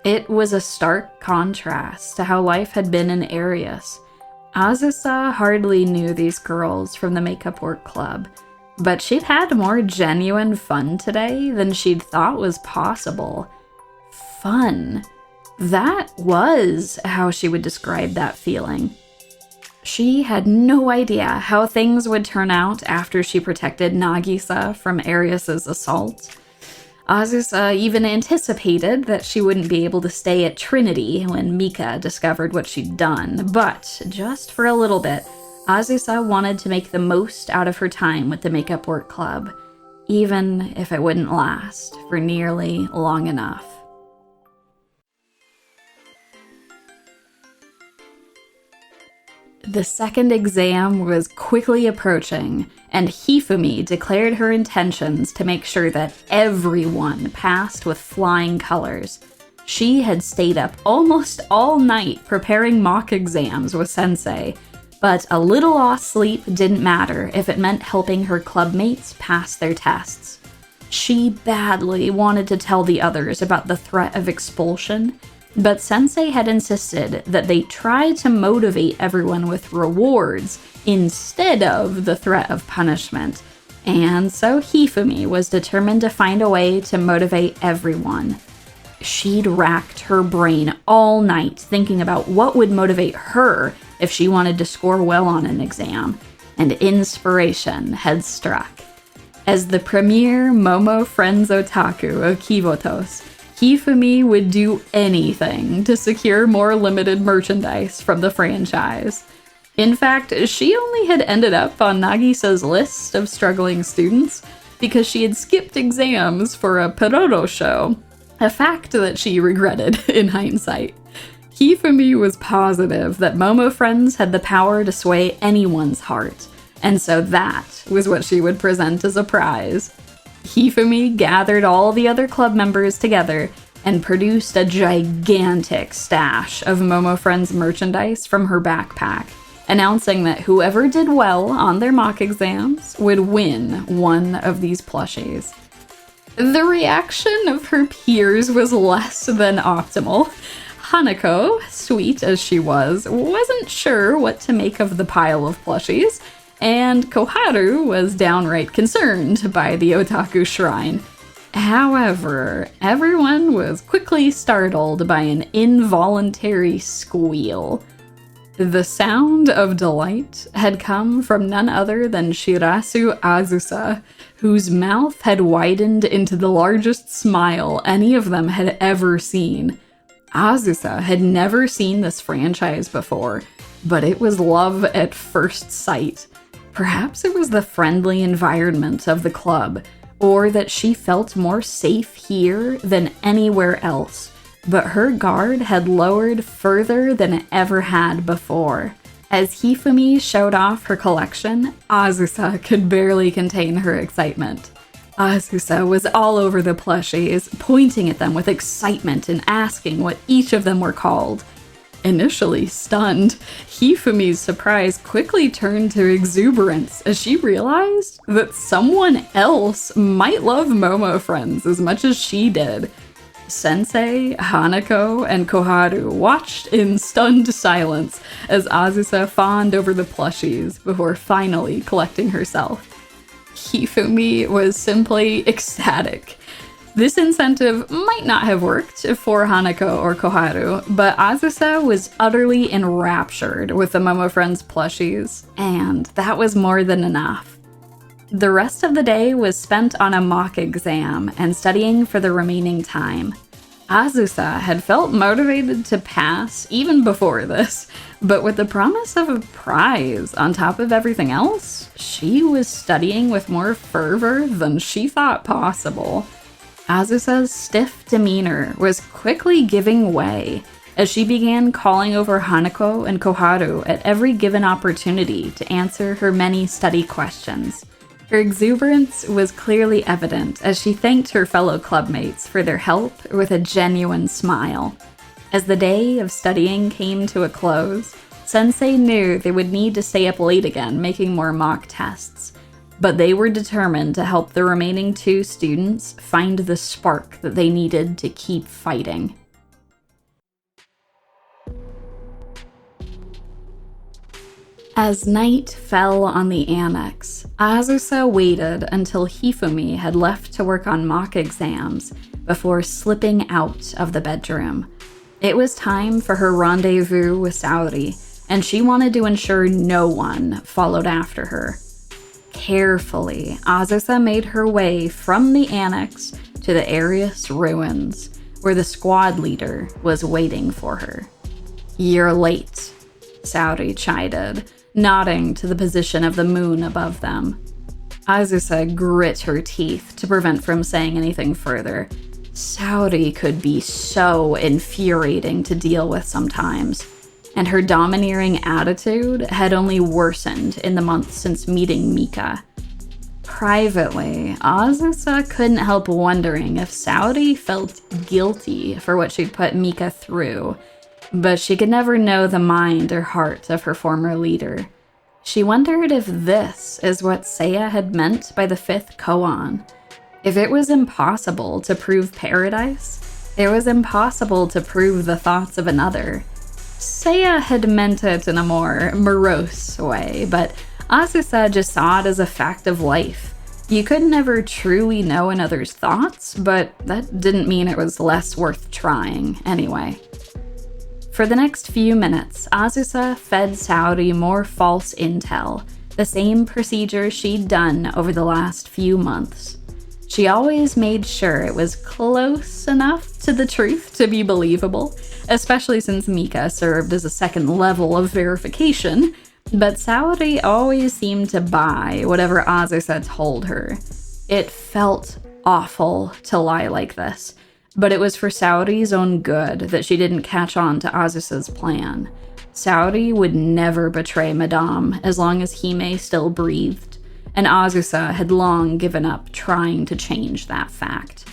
It was a stark contrast to how life had been in Arius. Azusa hardly knew these girls from the Makeup Work Club, but she'd had more genuine fun today than she'd thought was possible. Fun. That was how she would describe that feeling. She had no idea how things would turn out after she protected Nagisa from Arius's assault. Azusa even anticipated that she wouldn't be able to stay at Trinity when Mika discovered what she'd done, but just for a little bit, Azusa wanted to make the most out of her time with the Makeup Work Club, even if it wouldn't last for nearly long enough. The second exam was quickly approaching, and Hifumi declared her intentions to make sure that everyone passed with flying colors. She had stayed up almost all night preparing mock exams with Sensei, but a little lost sleep didn't matter if it meant helping her clubmates pass their tests. She badly wanted to tell the others about the threat of expulsion, but Sensei had insisted that they try to motivate everyone with rewards instead of the threat of punishment, and so Hifumi was determined to find a way to motivate everyone. She'd racked her brain all night thinking about what would motivate her if she wanted to score well on an exam, and inspiration had struck. As the premier Momo Friends Otaku of Kivotos, Hifumi would do anything to secure more limited merchandise from the franchise. In fact, she only had ended up on Nagisa's list of struggling students because she had skipped exams for a Prologue show, a fact that she regretted in hindsight. Hifumi was positive that Momo Friends had the power to sway anyone's heart, and so that was what she would present as a prize. Hifumi gathered all the other club members together and produced a gigantic stash of Momo Friends merchandise from her backpack, announcing that whoever did well on their mock exams would win one of these plushies. The reaction of her peers was less than optimal. Hanako, sweet as she was, wasn't sure what to make of the pile of plushies, and Koharu was downright concerned by the otaku shrine. However, everyone was quickly startled by an involuntary squeal. The sound of delight had come from none other than Shirasu Azusa, whose mouth had widened into the largest smile any of them had ever seen. Azusa had never seen this franchise before, but it was love at first sight. Perhaps it was the friendly environment of the club, or that she felt more safe here than anywhere else, but her guard had lowered further than it ever had before. As Hifumi showed off her collection, Azusa could barely contain her excitement. Azusa was all over the plushies, pointing at them with excitement and asking what each of them were called. Initially stunned, Hifumi's surprise quickly turned to exuberance as she realized that someone else might love Momo Friends as much as she did. Sensei, Hanako, and Koharu watched in stunned silence as Azusa fawned over the plushies before finally collecting herself. Hifumi was simply ecstatic. This incentive might not have worked for Hanako or Koharu, but Azusa was utterly enraptured with the Momo Friends plushies, and that was more than enough. The rest of the day was spent on a mock exam and studying for the remaining time. Azusa had felt motivated to pass even before this, but with the promise of a prize on top of everything else, she was studying with more fervor than she thought possible. Azusa's stiff demeanor was quickly giving way as she began calling over Hanako and Koharu at every given opportunity to answer her many study questions. Her exuberance was clearly evident as she thanked her fellow clubmates for their help with a genuine smile. As the day of studying came to a close, Sensei knew they would need to stay up late again making more mock tests, but they were determined to help the remaining two students find the spark that they needed to keep fighting. As night fell on the annex, Azusa waited until Hifumi had left to work on mock exams before slipping out of the bedroom. It was time for her rendezvous with Saori, and she wanted to ensure no one followed after her. Carefully, Azusa made her way from the annex to the Arius ruins, where the squad leader was waiting for her. "You're late," Saori chided, nodding to the position of the moon above them. Azusa grit her teeth to prevent from saying anything further. Saori could be so infuriating to deal with sometimes, and her domineering attitude had only worsened in the months since meeting Mika. Privately, Azusa couldn't help wondering if Saori felt guilty for what she'd put Mika through, but she could never know the mind or heart of her former leader. She wondered if this is what Seia had meant by the fifth koan. If it was impossible to prove paradise, it was impossible to prove the thoughts of another. Seia had meant it in a more morose way, but Azusa just saw it as a fact of life. You could never truly know another's thoughts, but that didn't mean it was less worth trying anyway. For the next few minutes, Azusa fed Saori more false intel, the same procedure she'd done over the last few months. She always made sure it was close enough to the truth to be believable, especially since Mika served as a second level of verification, but Saori always seemed to buy whatever Azusa told her. It felt awful to lie like this, but it was for Saori's own good that she didn't catch on to Azusa's plan. Saori would never betray Madame as long as Hime still breathed, and Azusa had long given up trying to change that fact.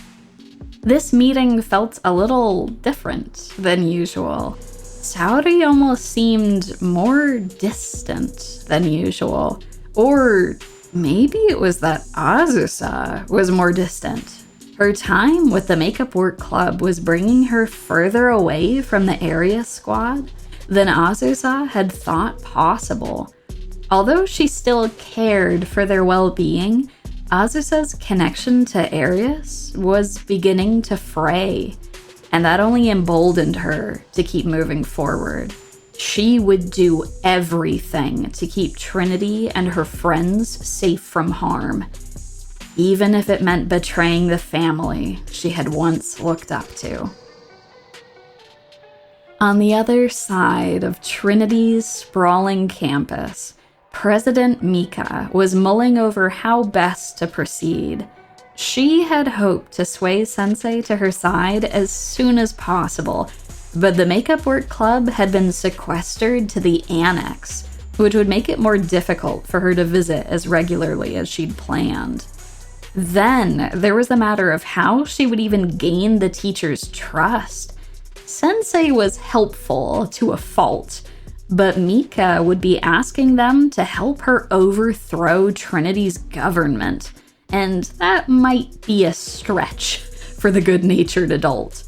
This meeting felt a little different than usual. Saori almost seemed more distant than usual, or maybe it was that Azusa was more distant. Her time with the Makeup Work Club was bringing her further away from the Arius squad than Azusa had thought possible. Although she still cared for their well-being, Azusa's connection to Arius was beginning to fray, and that only emboldened her to keep moving forward. She would do everything to keep Trinity and her friends safe from harm, even if it meant betraying the family she had once looked up to. On the other side of Trinity's sprawling campus, President Mika was mulling over how best to proceed. She had hoped to sway Sensei to her side as soon as possible, but the Makeup Work Club had been sequestered to the annex, which would make it more difficult for her to visit as regularly as she'd planned. Then there was the matter of how she would even gain the teacher's trust. Sensei was helpful to a fault, but Mika would be asking them to help her overthrow Trinity's government, and that might be a stretch for the good-natured adult.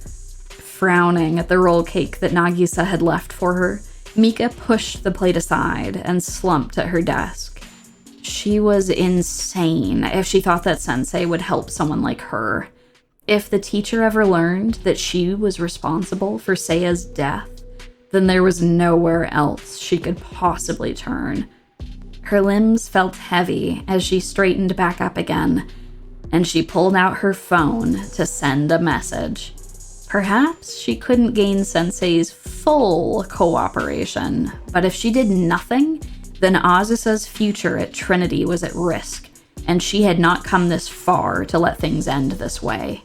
Frowning at the roll cake that Nagisa had left for her, Mika pushed the plate aside and slumped at her desk. She was insane if she thought that Sensei would help someone like her. If the teacher ever learned that she was responsible for Seiya's death, then there was nowhere else she could possibly turn. Her limbs felt heavy as she straightened back up again, and she pulled out her phone to send a message. Perhaps she couldn't gain Sensei's full cooperation, but if she did nothing, then Azusa's future at Trinity was at risk, and she had not come this far to let things end this way.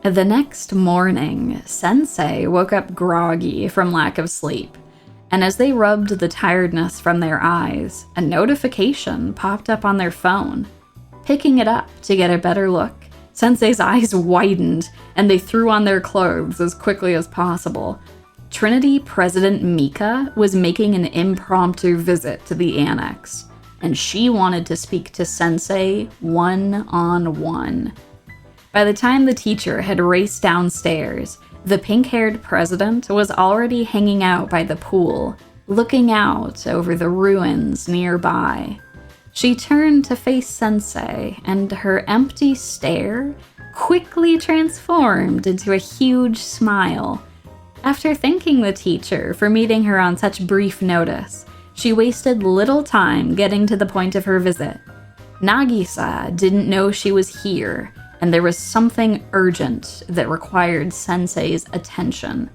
The next morning, Sensei woke up groggy from lack of sleep, and as they rubbed the tiredness from their eyes, a notification popped up on their phone. Picking it up to get a better look, Sensei's eyes widened, and they threw on their clothes as quickly as possible. Trinity President Mika was making an impromptu visit to the annex, and she wanted to speak to Sensei one-on-one. By the time the teacher had raced downstairs, The pink-haired president was already hanging out by the pool, looking out over the ruins nearby. She turned to face Sensei, and her empty stare quickly transformed into a huge smile. After thanking the teacher for meeting her on such brief notice, she wasted little time getting to the point of her visit. Nagisa didn't know she was here, and there was something urgent that required Sensei's attention.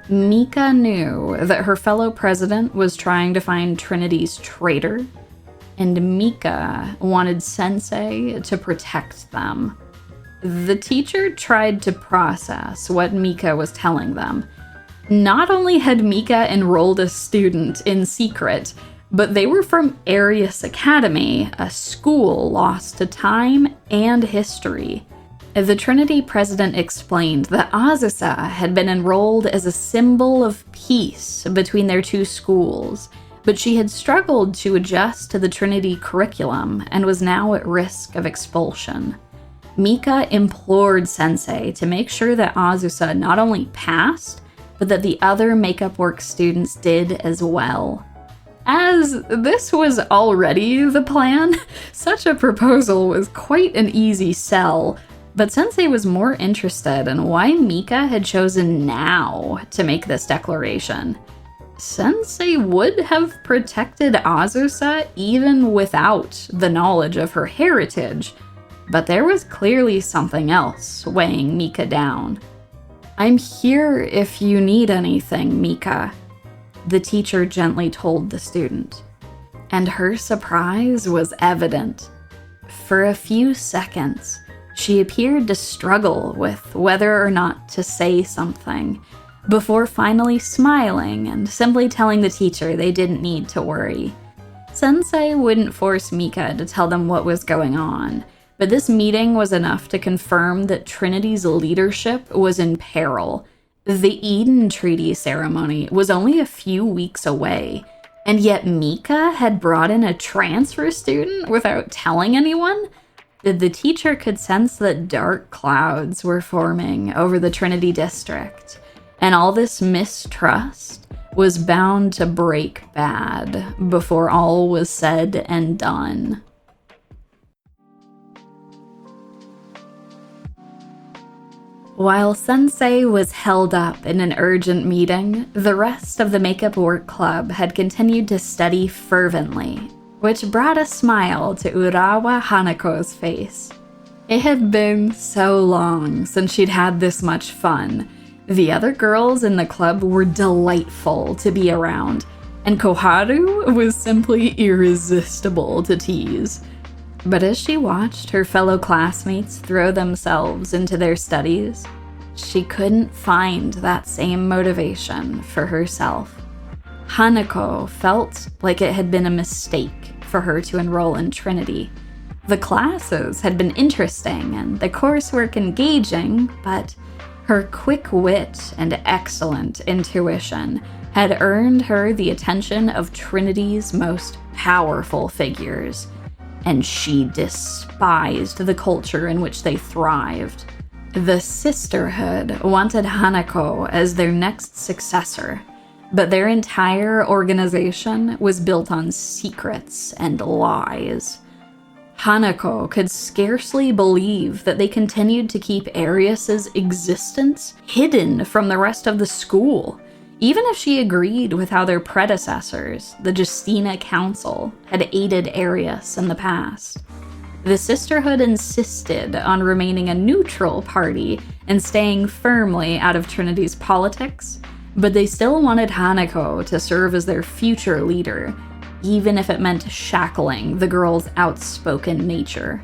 Mika knew that her fellow president was trying to find Trinity's traitor, and Mika wanted Sensei to protect them. The teacher tried to process what Mika was telling them. Not only had Mika enrolled a student in secret, but they were from Arius Academy, a school lost to time and history. The Trinity president explained that Azusa had been enrolled as a symbol of peace between their two schools, but she had struggled to adjust to the Trinity curriculum and was now at risk of expulsion. Mika implored Sensei to make sure that Azusa not only passed, but that the other makeup work students did as well. As this was already the plan, such a proposal was quite an easy sell, but Sensei was more interested in why Mika had chosen now to make this declaration. Sensei would have protected Azusa even without the knowledge of her heritage, but there was clearly something else weighing Mika down. "I'm here if you need anything, Mika," the teacher gently told the student. And her surprise was evident. For a few seconds, she appeared to struggle with whether or not to say something, before finally smiling and simply telling the teacher they didn't need to worry. Sensei wouldn't force Mika to tell them what was going on, but this meeting was enough to confirm that Trinity's leadership was in peril. The Eden Treaty ceremony was only a few weeks away, and yet Mika had brought in a transfer student without telling anyone? The teacher could sense that dark clouds were forming over the Trinity district, and all this mistrust was bound to break bad before all was said and done. While Sensei was held up in an urgent meeting, the rest of the Makeup Work Club had continued to study fervently, which brought a smile to Urawa Hanako's face. It had been so long since she'd had this much fun. The other girls in the club were delightful to be around, and Koharu was simply irresistible to tease. But as she watched her fellow classmates throw themselves into their studies, she couldn't find that same motivation for herself. Hanako felt like it had been a mistake for her to enroll in Trinity. The classes had been interesting and the coursework engaging, but her quick wit and excellent intuition had earned her the attention of Trinity's most powerful figures, and she despised the culture in which they thrived. The Sisterhood wanted Hanako as their next successor, but their entire organization was built on secrets and lies. Hanako could scarcely believe that they continued to keep Arius's existence hidden from the rest of the school, even if she agreed with how their predecessors, the Justina Council, had aided Arius in the past. The Sisterhood insisted on remaining a neutral party and staying firmly out of Trinity's politics, but they still wanted Hanako to serve as their future leader, even if it meant shackling the girl's outspoken nature.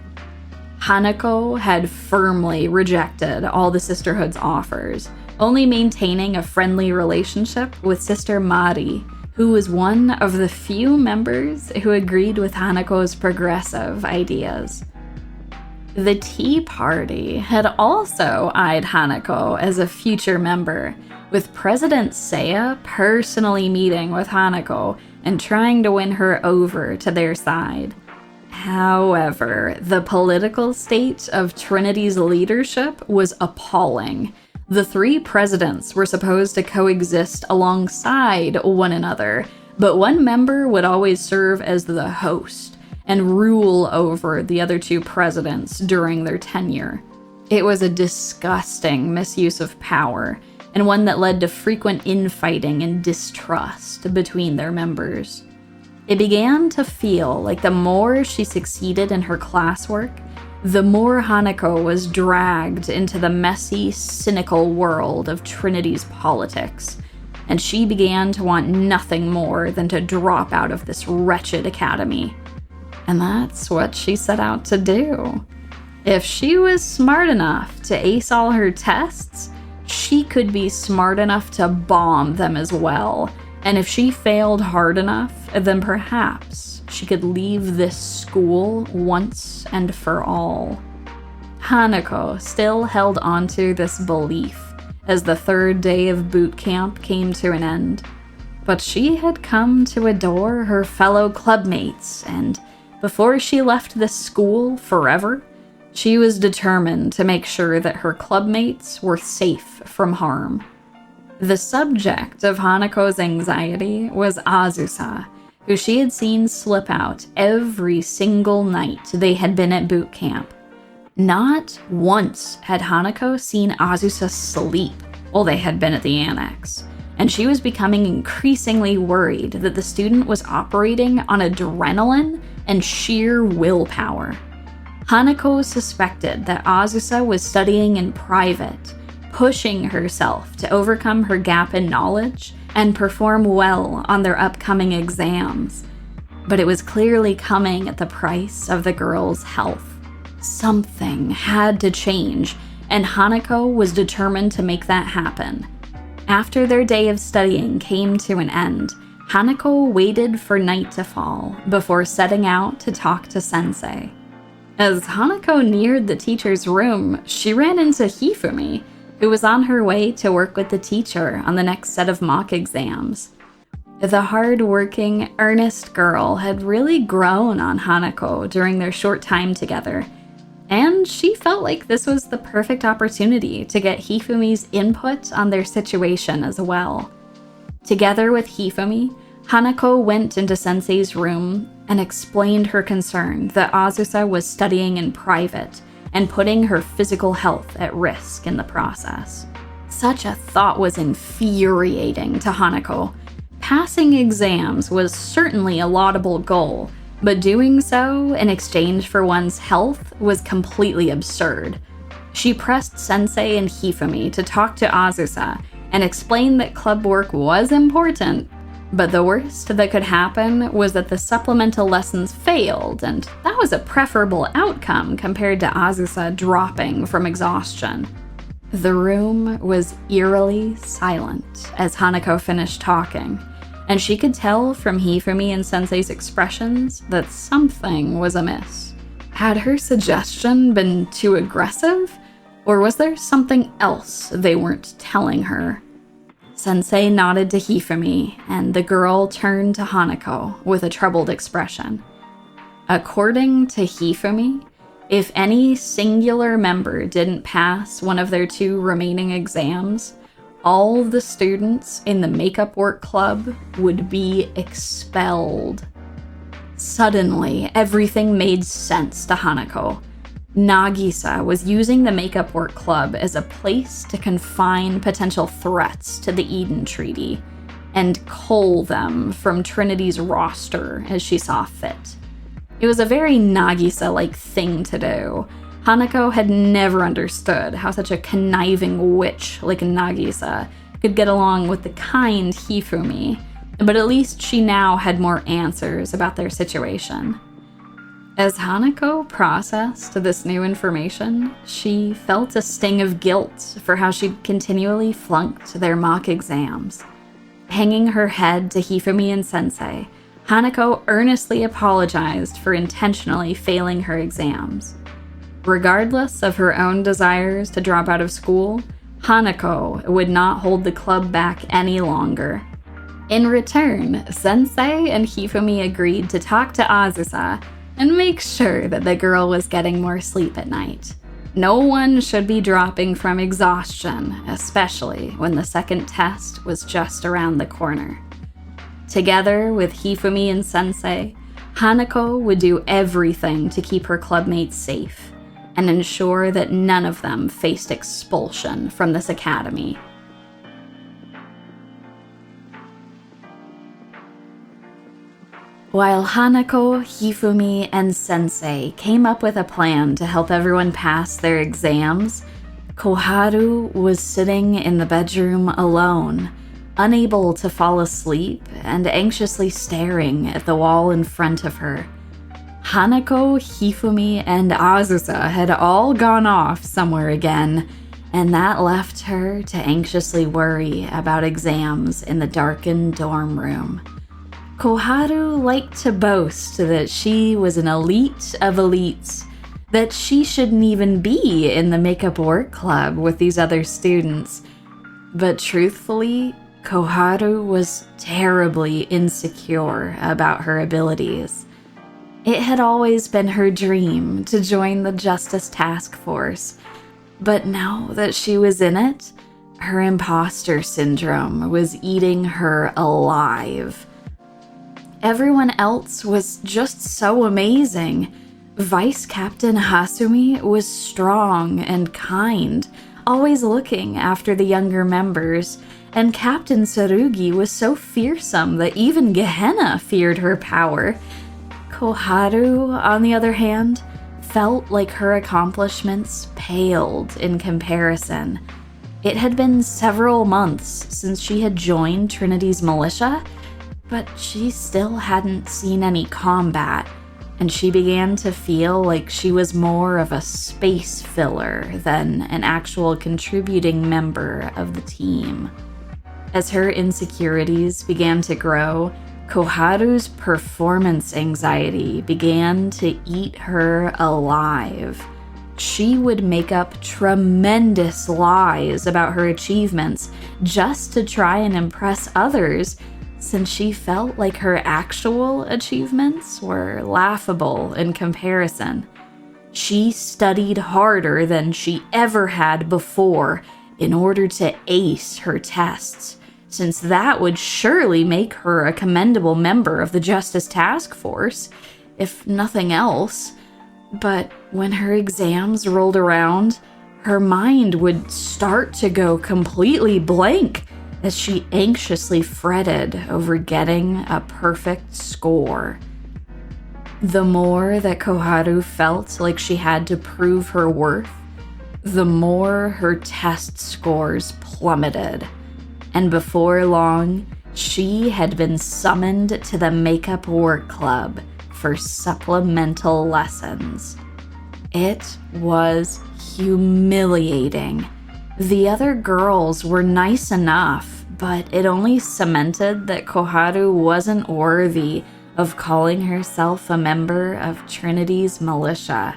Hanako had firmly rejected all the Sisterhood's offers, only maintaining a friendly relationship with Sister Mari, who was one of the few members who agreed with Hanako's progressive ideas. The Tea Party had also eyed Hanako as a future member, with President Seia personally meeting with Hanako and trying to win her over to their side. However, the political state of Trinity's leadership was appalling. The 3 presidents were supposed to coexist alongside one another, but one member would always serve as the host and rule over the other 2 presidents during their tenure. It was a disgusting misuse of power, and one that led to frequent infighting and distrust between their members. It began to feel like the more she succeeded in her classwork, the more Hanako was dragged into the messy, cynical world of Trinity's politics, and she began to want nothing more than to drop out of this wretched academy. And that's what she set out to do. If she was smart enough to ace all her tests, she could be smart enough to bomb them as well. And if she failed hard enough, then perhaps she could leave this school once and for all. Hanako still held onto this belief as the 3rd day of boot camp came to an end. But she had come to adore her fellow clubmates, and before she left this school forever, she was determined to make sure that her clubmates were safe from harm. The subject of Hanako's anxiety was Azusa, who she had seen slip out every single night they had been at boot camp. Not once had Hanako seen Azusa sleep while they had been at the annex, and she was becoming increasingly worried that the student was operating on adrenaline and sheer willpower. Hanako suspected that Azusa was studying in private, pushing herself to overcome her gap in knowledge and perform well on their upcoming exams. But it was clearly coming at the price of the girl's health. Something had to change, and Hanako was determined to make that happen. After their day of studying came to an end, Hanako waited for night to fall before setting out to talk to Sensei. As Hanako neared the teacher's room, she ran into Hifumi, who was on her way to work with the teacher on the next set of mock exams. The hard-working, earnest girl had really grown on Hanako during their short time together, and she felt like this was the perfect opportunity to get Hifumi's input on their situation as well. Together with Hifumi, Hanako went into Sensei's room and explained her concern that Azusa was studying in private and putting her physical health at risk in the process. Such a thought was infuriating to Hanako. Passing exams was certainly a laudable goal, but doing so in exchange for one's health was completely absurd. She pressed Sensei and Hifumi to talk to Azusa and explain that club work was important, but the worst that could happen was that the supplemental lessons failed, and that was a preferable outcome compared to Azusa dropping from exhaustion. The room was eerily silent as Hanako finished talking, and she could tell from Hifumi and Sensei's expressions that something was amiss. Had her suggestion been too aggressive, or was there something else they weren't telling her? Sensei nodded to Hifumi, and the girl turned to Hanako with a troubled expression. According to Hifumi, if any singular member didn't pass one of their 2 remaining exams, all the students in the makeup work club would be expelled. Suddenly, everything made sense to Hanako. Nagisa was using the makeup work club as a place to confine potential threats to the Eden Treaty and cull them from Trinity's roster as she saw fit. It was a very Nagisa-like thing to do. Hanako had never understood how such a conniving witch like Nagisa could get along with the kind Hifumi, but at least she now had more answers about their situation. As Hanako processed this new information, she felt a sting of guilt for how she'd continually flunked their mock exams. Hanging her head to Hifumi and Sensei, Hanako earnestly apologized for intentionally failing her exams. Regardless of her own desires to drop out of school, Hanako would not hold the club back any longer. In return, Sensei and Hifumi agreed to talk to Azusa and make sure that the girl was getting more sleep at night. No one should be dropping from exhaustion, especially when the second test was just around the corner. Together with Hifumi and Sensei, Hanako would do everything to keep her clubmates safe and ensure that none of them faced expulsion from this academy. While Hanako, Hifumi, and Sensei came up with a plan to help everyone pass their exams, Koharu was sitting in the bedroom alone, unable to fall asleep and anxiously staring at the wall in front of her. Hanako, Hifumi, and Azusa had all gone off somewhere again, and that left her to anxiously worry about exams in the darkened dorm room. Koharu liked to boast that she was an elite of elites, that she shouldn't even be in the makeup work club with these other students. But truthfully, Koharu was terribly insecure about her abilities. It had always been her dream to join the Justice Task Force, but now that she was in it, her imposter syndrome was eating her alive. Everyone else was just so amazing. Vice Captain Hasumi was strong and kind, always looking after the younger members, and Captain Tsurugi was so fearsome that even Gehenna feared her power. Koharu, on the other hand, felt like her accomplishments paled in comparison. It had been several months since she had joined Trinity's militia, but she still hadn't seen any combat, and she began to feel like she was more of a space filler than an actual contributing member of the team. As her insecurities began to grow, Koharu's performance anxiety began to eat her alive. She would make up tremendous lies about her achievements just to try and impress others, since she felt like her actual achievements were laughable in comparison. She studied harder than she ever had before in order to ace her tests, since that would surely make her a commendable member of the Justice Task Force, if nothing else. But when her exams rolled around, her mind would start to go completely blank as she anxiously fretted over getting a perfect score. The more that Koharu felt like she had to prove her worth, the more her test scores plummeted. And before long, she had been summoned to the Makeup Work Club for supplemental lessons. It was humiliating. The other girls were nice enough, but it only cemented that Koharu wasn't worthy of calling herself a member of Trinity's militia.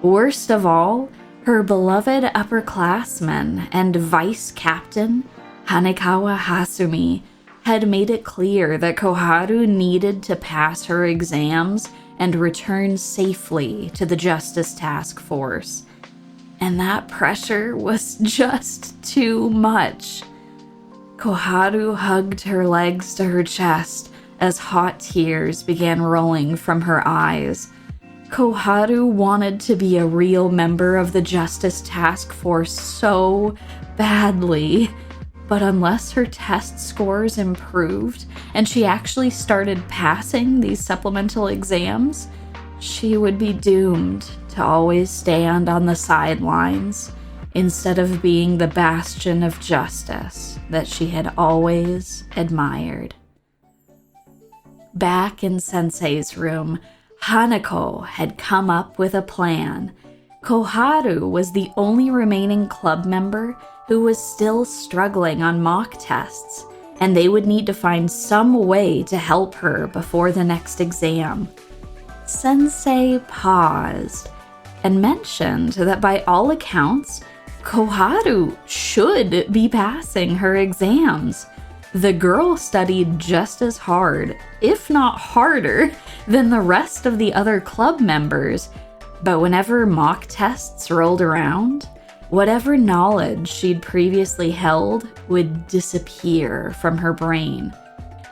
Worst of all, her beloved upperclassman and vice captain, Hanekawa Hasumi, had made it clear that Koharu needed to pass her exams and return safely to the Justice Task Force. And that pressure was just too much. Koharu hugged her legs to her chest as hot tears began rolling from her eyes. Koharu wanted to be a real member of the Justice Task Force so badly, but unless her test scores improved and she actually started passing these supplemental exams, she would be doomed to always stand on the sidelines instead of being the bastion of justice that she had always admired. Back in Sensei's room, Hanako had come up with a plan. Koharu was the only remaining club member who was still struggling on mock tests, and they would need to find some way to help her before the next exam. Sensei paused and mentioned that by all accounts, Koharu should be passing her exams. The girl studied just as hard, if not harder, than the rest of the other club members, But whenever mock tests rolled around, whatever knowledge she'd previously held would disappear from her brain.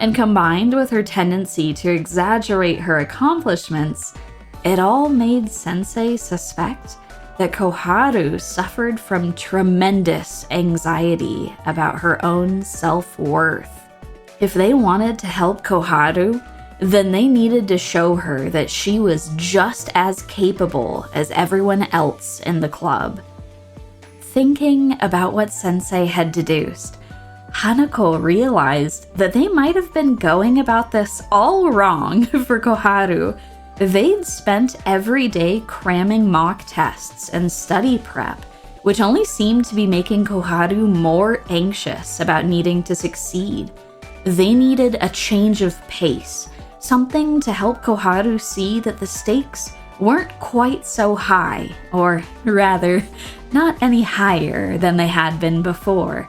And combined with her tendency to exaggerate her accomplishments, it all made Sensei suspect that Koharu suffered from tremendous anxiety about her own self-worth. If they wanted to help Koharu, then they needed to show her that she was just as capable as everyone else in the club. Thinking about what Sensei had deduced, Hanako realized that they might have been going about this all wrong for Koharu. They'd spent every day cramming mock tests and study prep, which only seemed to be making Koharu more anxious about needing to succeed. They needed a change of pace, something to help Koharu see that the stakes weren't quite so high, or rather, not any higher than they had been before.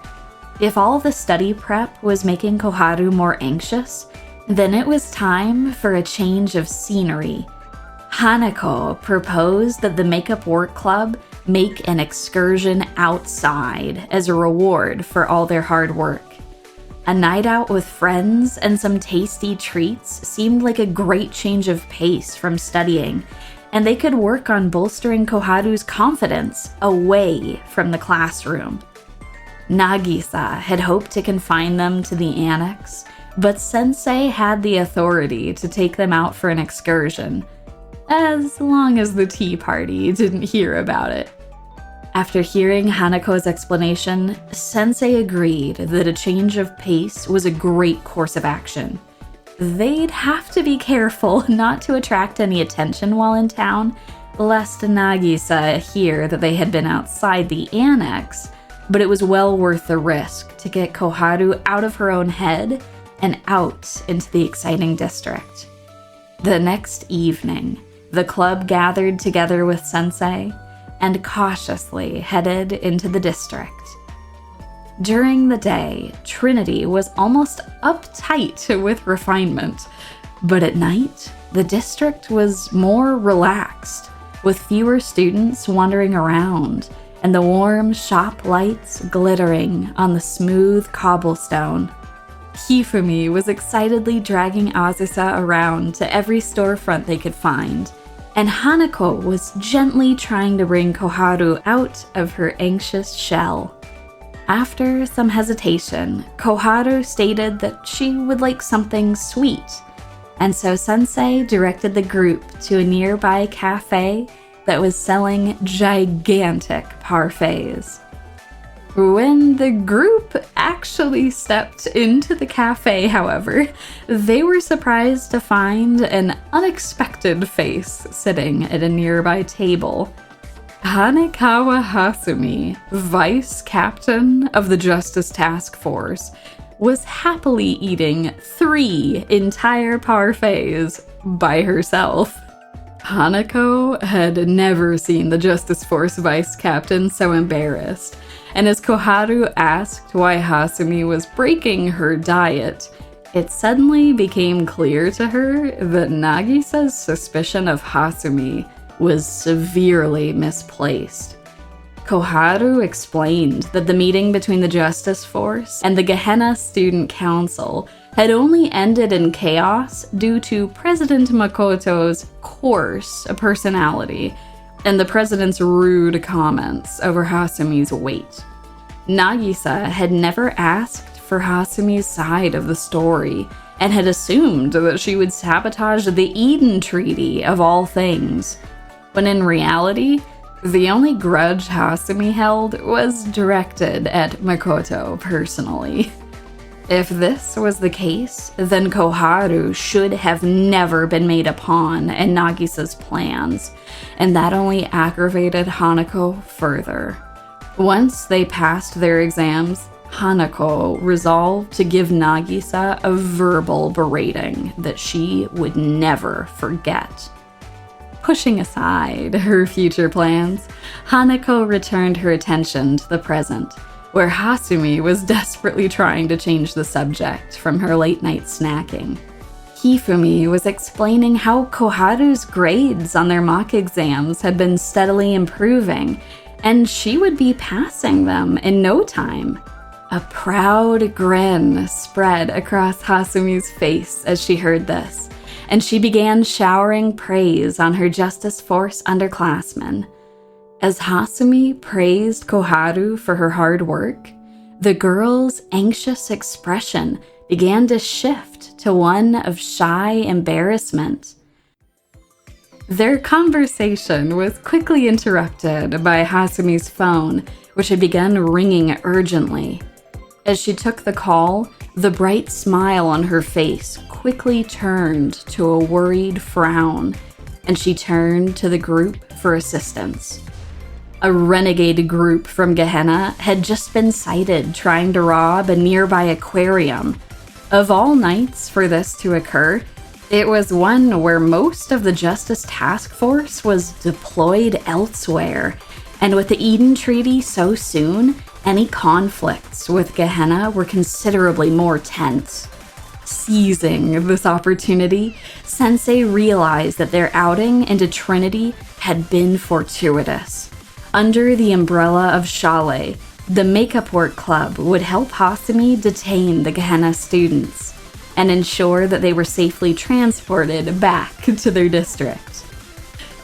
If all the study prep was making Koharu more anxious, then it was time for a change of scenery. Hanako proposed that the Makeup Work Club make an excursion outside as a reward for all their hard work. A night out with friends and some tasty treats seemed like a great change of pace from studying, and they could work on bolstering Koharu's confidence away from the classroom. Nagisa had hoped to confine them to the annex, but Sensei had the authority to take them out for an excursion, as long as the tea party didn't hear about it. After hearing Hanako's explanation, Sensei agreed that a change of pace was a great course of action. They'd have to be careful not to attract any attention while in town, lest Nagisa hear that they had been outside the annex, but it was well worth the risk to get Koharu out of her own head and out into the exciting district. The next evening, the club gathered together with Sensei and cautiously headed into the district. During the day, Trinity was almost uptight with refinement, but at night, the district was more relaxed, with fewer students wandering around and the warm shop lights glittering on the smooth cobblestone. Hifumi was excitedly dragging Azusa around to every storefront they could find, and Hanako was gently trying to bring Koharu out of her anxious shell. After some hesitation, Koharu stated that she would like something sweet, and so Sensei directed the group to a nearby cafe that was selling gigantic parfaits. When the group actually stepped into the cafe, however, they were surprised to find an unexpected face sitting at a nearby table. Hanekawa Hasumi, vice captain of the Justice Task Force, was happily eating 3 entire parfaits by herself. Hanako had never seen the Justice Force vice captain so embarrassed, and as Koharu asked why Hasumi was breaking her diet, it suddenly became clear to her that Nagisa's suspicion of Hasumi was severely misplaced. Koharu explained that the meeting between the Justice Force and the Gehenna Student Council had only ended in chaos due to President Makoto's coarse personality and the president's rude comments over Hasumi's weight. Nagisa had never asked for Hasumi's side of the story and had assumed that she would sabotage the Eden Treaty of all things, when in reality, the only grudge Hasumi held was directed at Makoto personally. If this was the case, then Koharu should have never been made a pawn in Nagisa's plans, and that only aggravated Hanako further. Once they passed their exams, Hanako resolved to give Nagisa a verbal berating that she would never forget. Pushing aside her future plans, Hanako returned her attention to the present, where Hasumi was desperately trying to change the subject from her late-night snacking. Hifumi was explaining how Koharu's grades on their mock exams had been steadily improving, and she would be passing them in no time. A proud grin spread across Hasumi's face as she heard this, and she began showering praise on her Justice Force underclassmen. As Hasumi praised Koharu for her hard work, the girl's anxious expression began to shift to one of shy embarrassment. Their conversation was quickly interrupted by Hasumi's phone, which had begun ringing urgently. As she took the call, the bright smile on her face quickly turned to a worried frown, and she turned to the group for assistance. A renegade group from Gehenna had just been sighted trying to rob a nearby aquarium. Of all nights for this to occur, it was one where most of the Justice Task Force was deployed elsewhere, and with the Eden Treaty so soon, any conflicts with Gehenna were considerably more tense. Seizing this opportunity, Sensei realized that their outing into Trinity had been fortuitous. Under the umbrella of Shale, the Makeup Work Club would help Hasumi detain the Gehenna students and ensure that they were safely transported back to their district.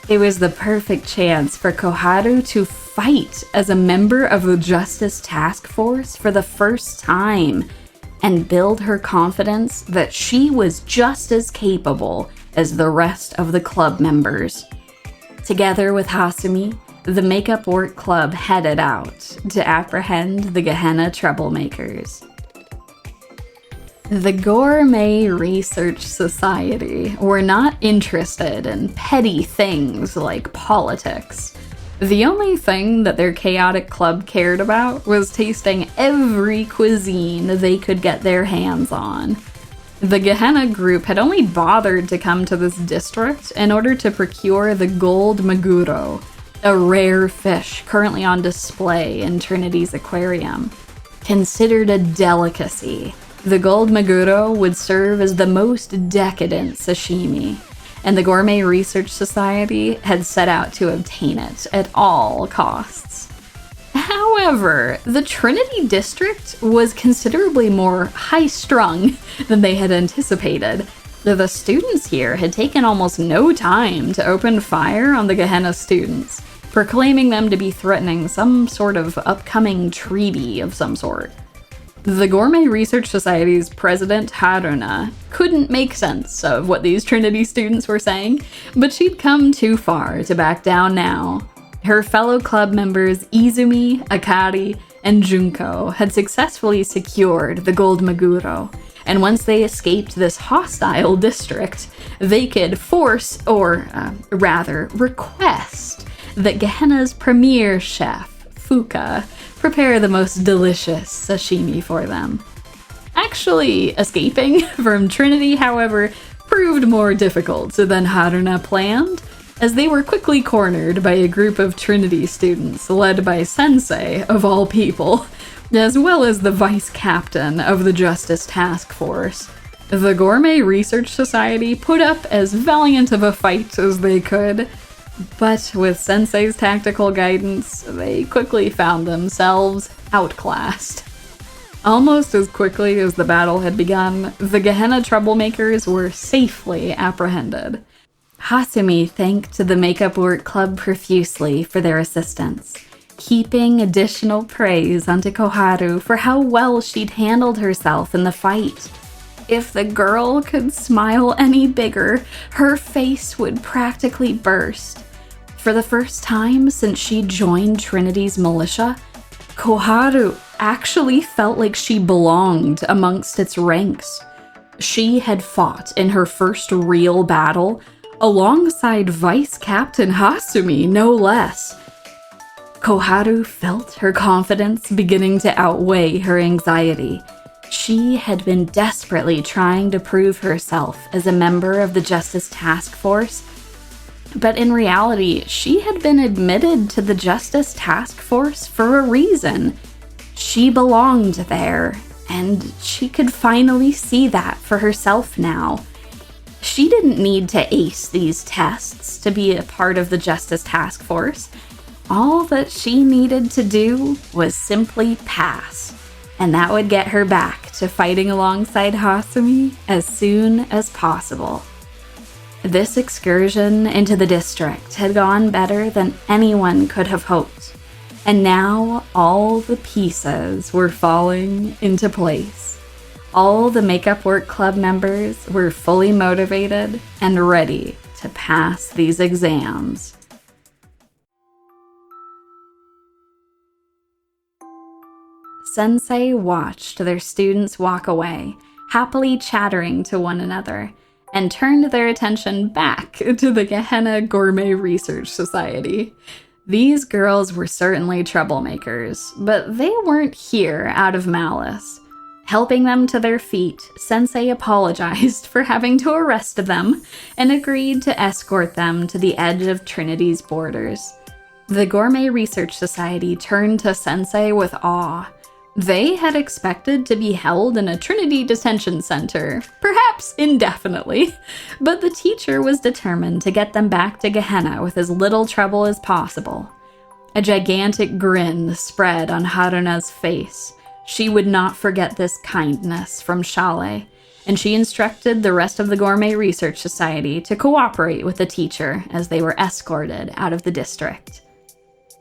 It was the perfect chance for Koharu to fight as a member of the Justice Task Force for the first time and build her confidence that she was just as capable as the rest of the club members. Together with Hasumi, the Makeup Work Club headed out to apprehend the Gehenna troublemakers. The Gourmet Research Society were not interested in petty things like politics. The only thing that their chaotic club cared about was tasting every cuisine they could get their hands on. The Gehenna group had only bothered to come to this district in order to procure the gold maguro, a rare fish currently on display in Trinity's aquarium. Considered a delicacy, the gold maguro would serve as the most decadent sashimi, and the Gourmet Research Society had set out to obtain it at all costs. However, the Trinity district was considerably more high-strung than they had anticipated. The students here had taken almost no time to open fire on the Gehenna students, proclaiming them to be threatening some sort of upcoming treaty of some sort. The Gourmet Research Society's president, Haruna, couldn't make sense of what these Trinity students were saying, but she'd come too far to back down now. Her fellow club members Izumi, Akari, and Junko had successfully secured the gold maguro, and once they escaped this hostile district, they could force, or rather request, that Gehenna's premier chef, Fuka, prepare the most delicious sashimi for them. Actually, escaping from Trinity, however, proved more difficult than Haruna planned, as they were quickly cornered by a group of Trinity students led by Sensei, of all people, as well as the vice captain of the Justice Task Force. The Gourmet Research Society put up as valiant of a fight as they could, but with Sensei's tactical guidance, they quickly found themselves outclassed. Almost as quickly as the battle had begun, the Gehenna troublemakers were safely apprehended. Hasumi thanked the Makeup Work Club profusely for their assistance, heaping additional praise onto Koharu for how well she'd handled herself in the fight. If the girl could smile any bigger, her face would practically burst. For the first time since she joined Trinity's militia, Koharu actually felt like she belonged amongst its ranks. She had fought in her first real battle alongside Vice Captain Hasumi, no less. Koharu felt her confidence beginning to outweigh her anxiety. She had been desperately trying to prove herself as a member of the Justice Task Force, but in reality, she had been admitted to the Justice Task Force for a reason. She belonged there, and she could finally see that for herself now. She didn't need to ace these tests to be a part of the Justice Task Force. All that she needed to do was simply pass, and that would get her back to fighting alongside Hasumi as soon as possible. This excursion into the district had gone better than anyone could have hoped, and now all the pieces were falling into place. All the Makeup Work Club members were fully motivated and ready to pass these exams. Sensei watched their students walk away, happily chattering to one another, and turned their attention back to the Gehenna Gourmet Research Society. These girls were certainly troublemakers, but they weren't here out of malice. Helping them to their feet, Sensei apologized for having to arrest them and agreed to escort them to the edge of Trinity's borders. The Gourmet Research Society turned to Sensei with awe. They had expected to be held in a Trinity detention center, perhaps indefinitely, but the teacher was determined to get them back to Gehenna with as little trouble as possible. A gigantic grin spread on Haruna's face. She would not forget this kindness from Shale, and she instructed the rest of the Gourmet Research Society to cooperate with the teacher as they were escorted out of the district.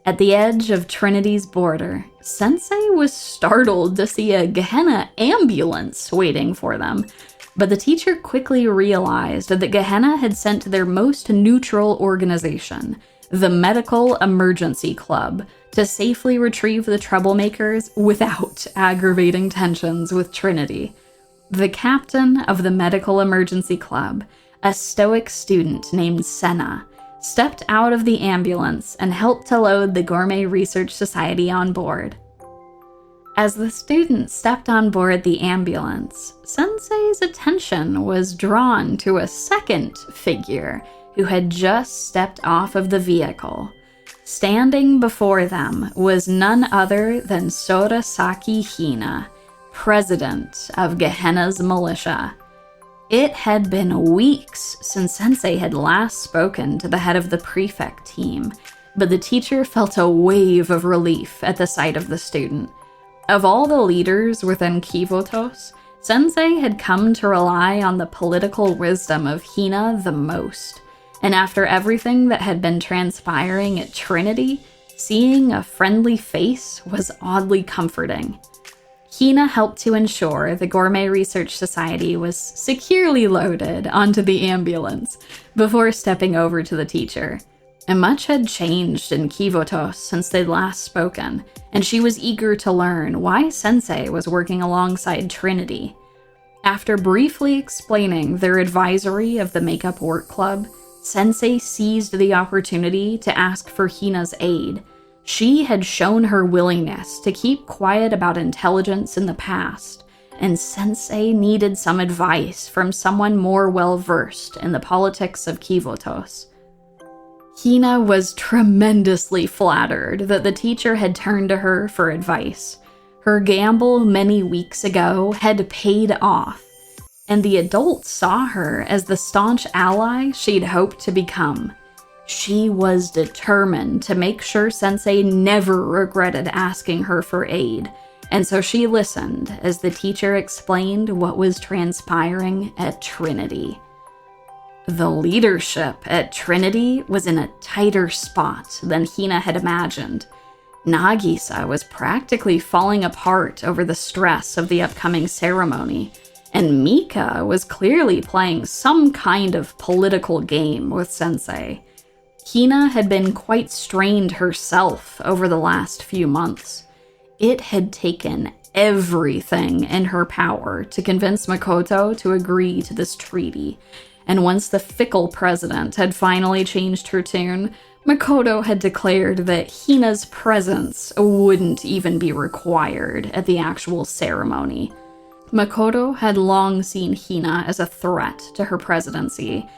At the edge of Trinity's border, Sensei was startled to see a Gehenna ambulance waiting for them, but the teacher quickly realized that Gehenna had sent their most neutral organization, the Medical Emergency Club, to safely retrieve the troublemakers without aggravating tensions with Trinity. The captain of the Medical Emergency Club, a stoic student named Senna, stepped out of the ambulance and helped to load the Gourmet Research Society on board. As the student stepped on board the ambulance, Sensei's attention was drawn to a second figure who had just stepped off of the vehicle. Standing before them was none other than Sorasaki Hina, president of Gehenna's militia. It had been weeks since Sensei had last spoken to the head of the prefect team, but the teacher felt a wave of relief at the sight of the student. Of all the leaders within Kivotos, Sensei had come to rely on the political wisdom of Hina the most, and after everything that had been transpiring at Trinity, seeing a friendly face was oddly comforting. Hina helped to ensure the Gourmet Research Society was securely loaded onto the ambulance before stepping over to the teacher. And much had changed in Kivotos since they'd last spoken, and she was eager to learn why Sensei was working alongside Trinity. After briefly explaining their advisory of the Makeup Work Club, Sensei seized the opportunity to ask for Hina's aid. She had shown her willingness to keep quiet about intelligence in the past, and Sensei needed some advice from someone more well-versed in the politics of Kivotos. Hina was tremendously flattered that the teacher had turned to her for advice. Her gamble many weeks ago had paid off, and the adults saw her as the staunch ally she'd hoped to become. She was determined to make sure Sensei never regretted asking her for aid, and so she listened as the teacher explained what was transpiring at Trinity. The leadership at Trinity was in a tighter spot than Hina had imagined. Nagisa was practically falling apart over the stress of the upcoming ceremony, and Mika was clearly playing some kind of political game with Sensei. Hina had been quite strained herself over the last few months. It had taken everything in her power to convince Makoto to agree to this treaty, and once the fickle president had finally changed her tune, Makoto had declared that Hina's presence wouldn't even be required at the actual ceremony. Makoto had long seen Hina as a threat to her presidency,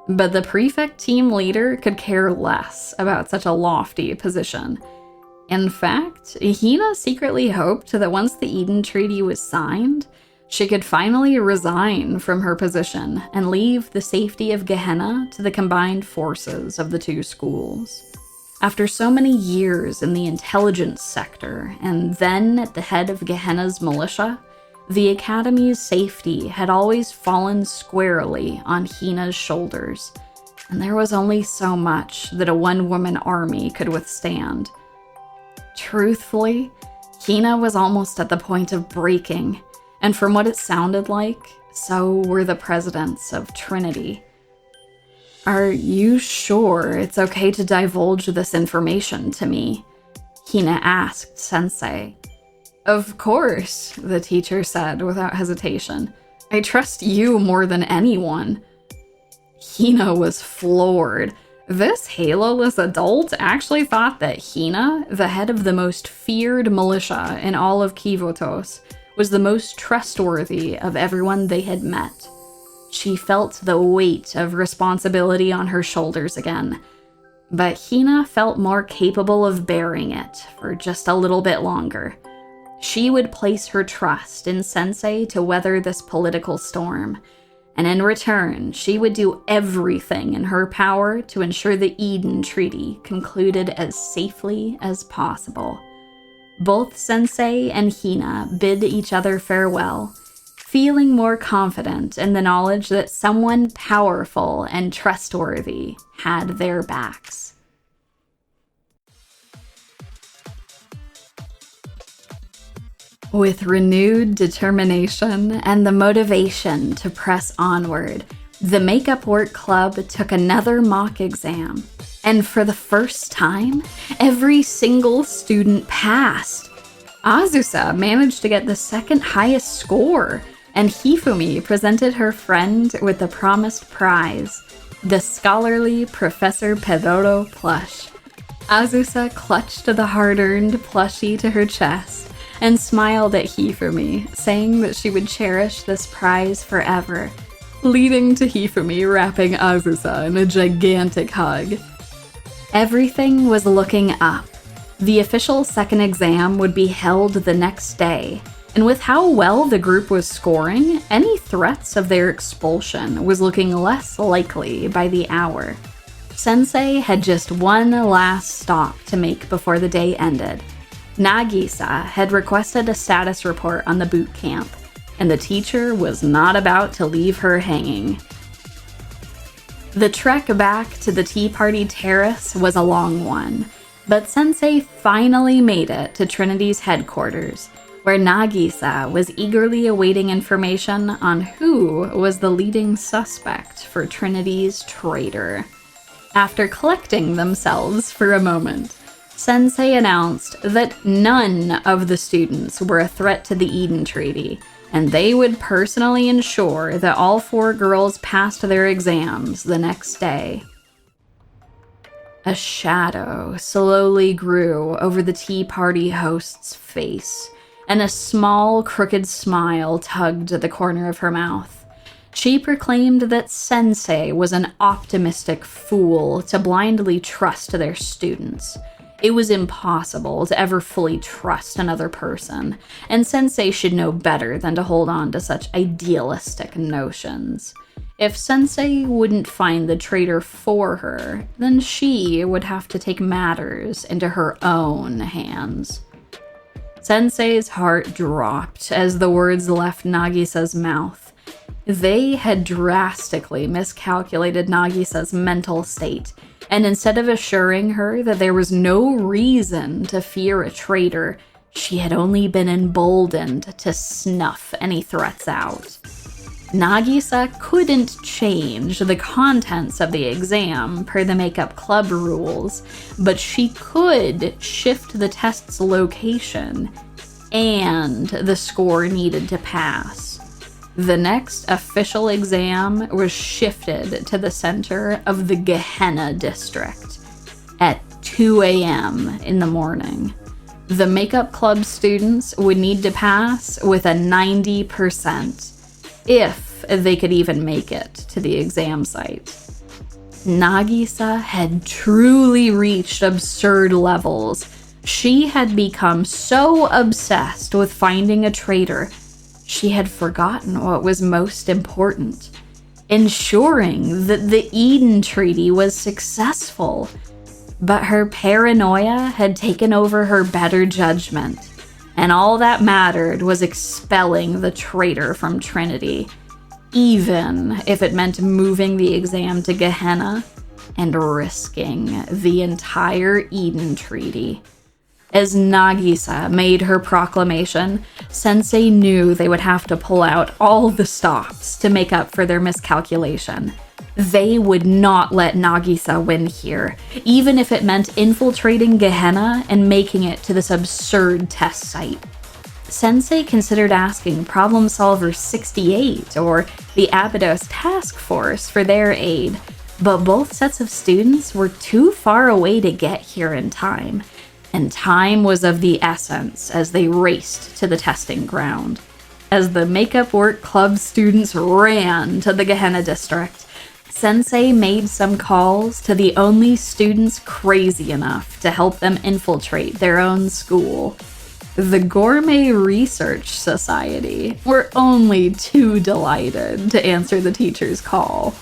but the prefect team leader could care less about such a lofty position. In fact, Hina secretly hoped that once the Eden Treaty was signed, She could finally resign from her position and leave the safety of Gehenna to the combined forces of the two schools. After so many years in the intelligence sector and then at the head of Gehenna's militia, the Academy's safety had always fallen squarely on Hina's shoulders, and there was only so much that a one-woman army could withstand. Truthfully, Hina was almost at the point of breaking, and from what it sounded like, so were the presidents of Trinity. "Are you sure it's okay to divulge this information to me?" Hina asked Sensei. "Of course," the teacher said without hesitation. "I trust you more than anyone." Hina was floored. This Halo-less adult actually thought that Hina, the head of the most feared militia in all of Kivotos, was the most trustworthy of everyone they had met. She felt the weight of responsibility on her shoulders again, but Hina felt more capable of bearing it for just a little bit longer. She would place her trust in Sensei to weather this political storm, and in return, she would do everything in her power to ensure the Eden Treaty concluded as safely as possible. Both Sensei and Hina bid each other farewell, feeling more confident in the knowledge that someone powerful and trustworthy had their backs. With renewed determination and the motivation to press onward, the Makeup Work Club took another mock exam, and for the first time, every single student passed. Azusa managed to get the second highest score, and Hifumi presented her friend with the promised prize, the scholarly Professor Pedoro plush. Azusa clutched the hard-earned plushie to her chest and smiled at Hifumi, saying that she would cherish this prize forever, leading to Hifumi wrapping Azusa in a gigantic hug. Everything was looking up. The official second exam would be held the next day, and with how well the group was scoring, any threats of their expulsion was looking less likely by the hour. Sensei had just one last stop to make before the day ended. Nagisa had requested a status report on the boot camp, and the teacher was not about to leave her hanging. The trek back to the Tea Party Terrace was a long one, but Sensei finally made it to Trinity's headquarters, where Nagisa was eagerly awaiting information on who was the leading suspect for Trinity's traitor. After collecting themselves for a moment, Sensei announced that none of the students were a threat to the Eden Treaty, and they would personally ensure that all 4 girls passed their exams the next day. A shadow slowly grew over the Tea Party host's face, and a small, crooked smile tugged at the corner of her mouth. She proclaimed that Sensei was an optimistic fool to blindly trust their students. It was impossible to ever fully trust another person, and Sensei should know better than to hold on to such idealistic notions. If Sensei wouldn't find the traitor for her, then she would have to take matters into her own hands. Sensei's heart dropped as the words left Nagisa's mouth. They had drastically miscalculated Nagisa's mental state, and instead of assuring her that there was no reason to fear a traitor, she had only been emboldened to snuff any threats out. Nagisa couldn't change the contents of the exam per the Makeup Club rules, but she could shift the test's location and the score needed to pass. The next official exam was shifted to the center of the Gehenna district at 2 a.m. in the morning. The Makeup Club students would need to pass with a 90%, if they could even make it to the exam site. Nagisa had truly reached absurd levels. She had become so obsessed with finding a traitor, she had forgotten what was most important: ensuring that the Eden Treaty was successful. But her paranoia had taken over her better judgment, and all that mattered was expelling the traitor from Trinity, even if it meant moving the exam to Gehenna and risking the entire Eden Treaty. As Nagisa made her proclamation, Sensei knew they would have to pull out all the stops to make up for their miscalculation. They would not let Nagisa win here, even if it meant infiltrating Gehenna and making it to this absurd test site. Sensei considered asking Problem Solver 68 or the Abydos Task Force for their aid, but both sets of students were too far away to get here in time, and time was of the essence as they raced to the testing ground. As the Makeup Work Club students ran to the Gehenna district, Sensei made some calls to the only students crazy enough to help them infiltrate their own school. The Gourmet Research Society were only too delighted to answer the teacher's call.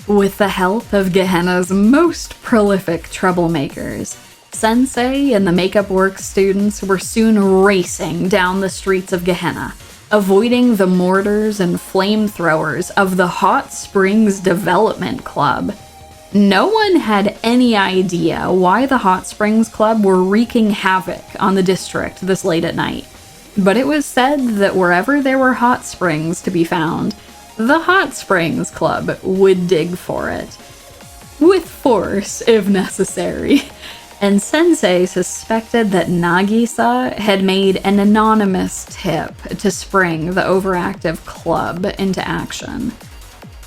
With the help of Gehenna's most prolific troublemakers, Sensei and the Makeup Work students were soon racing down the streets of Gehenna, avoiding the mortars and flamethrowers of the Hot Springs Development Club. No one had any idea why the Hot Springs Club were wreaking havoc on the district this late at night, but it was said that wherever there were hot springs to be found, the Hot Springs Club would dig for it. With force, if necessary. And Sensei suspected that Nagisa had made an anonymous tip to spring the overactive club into action.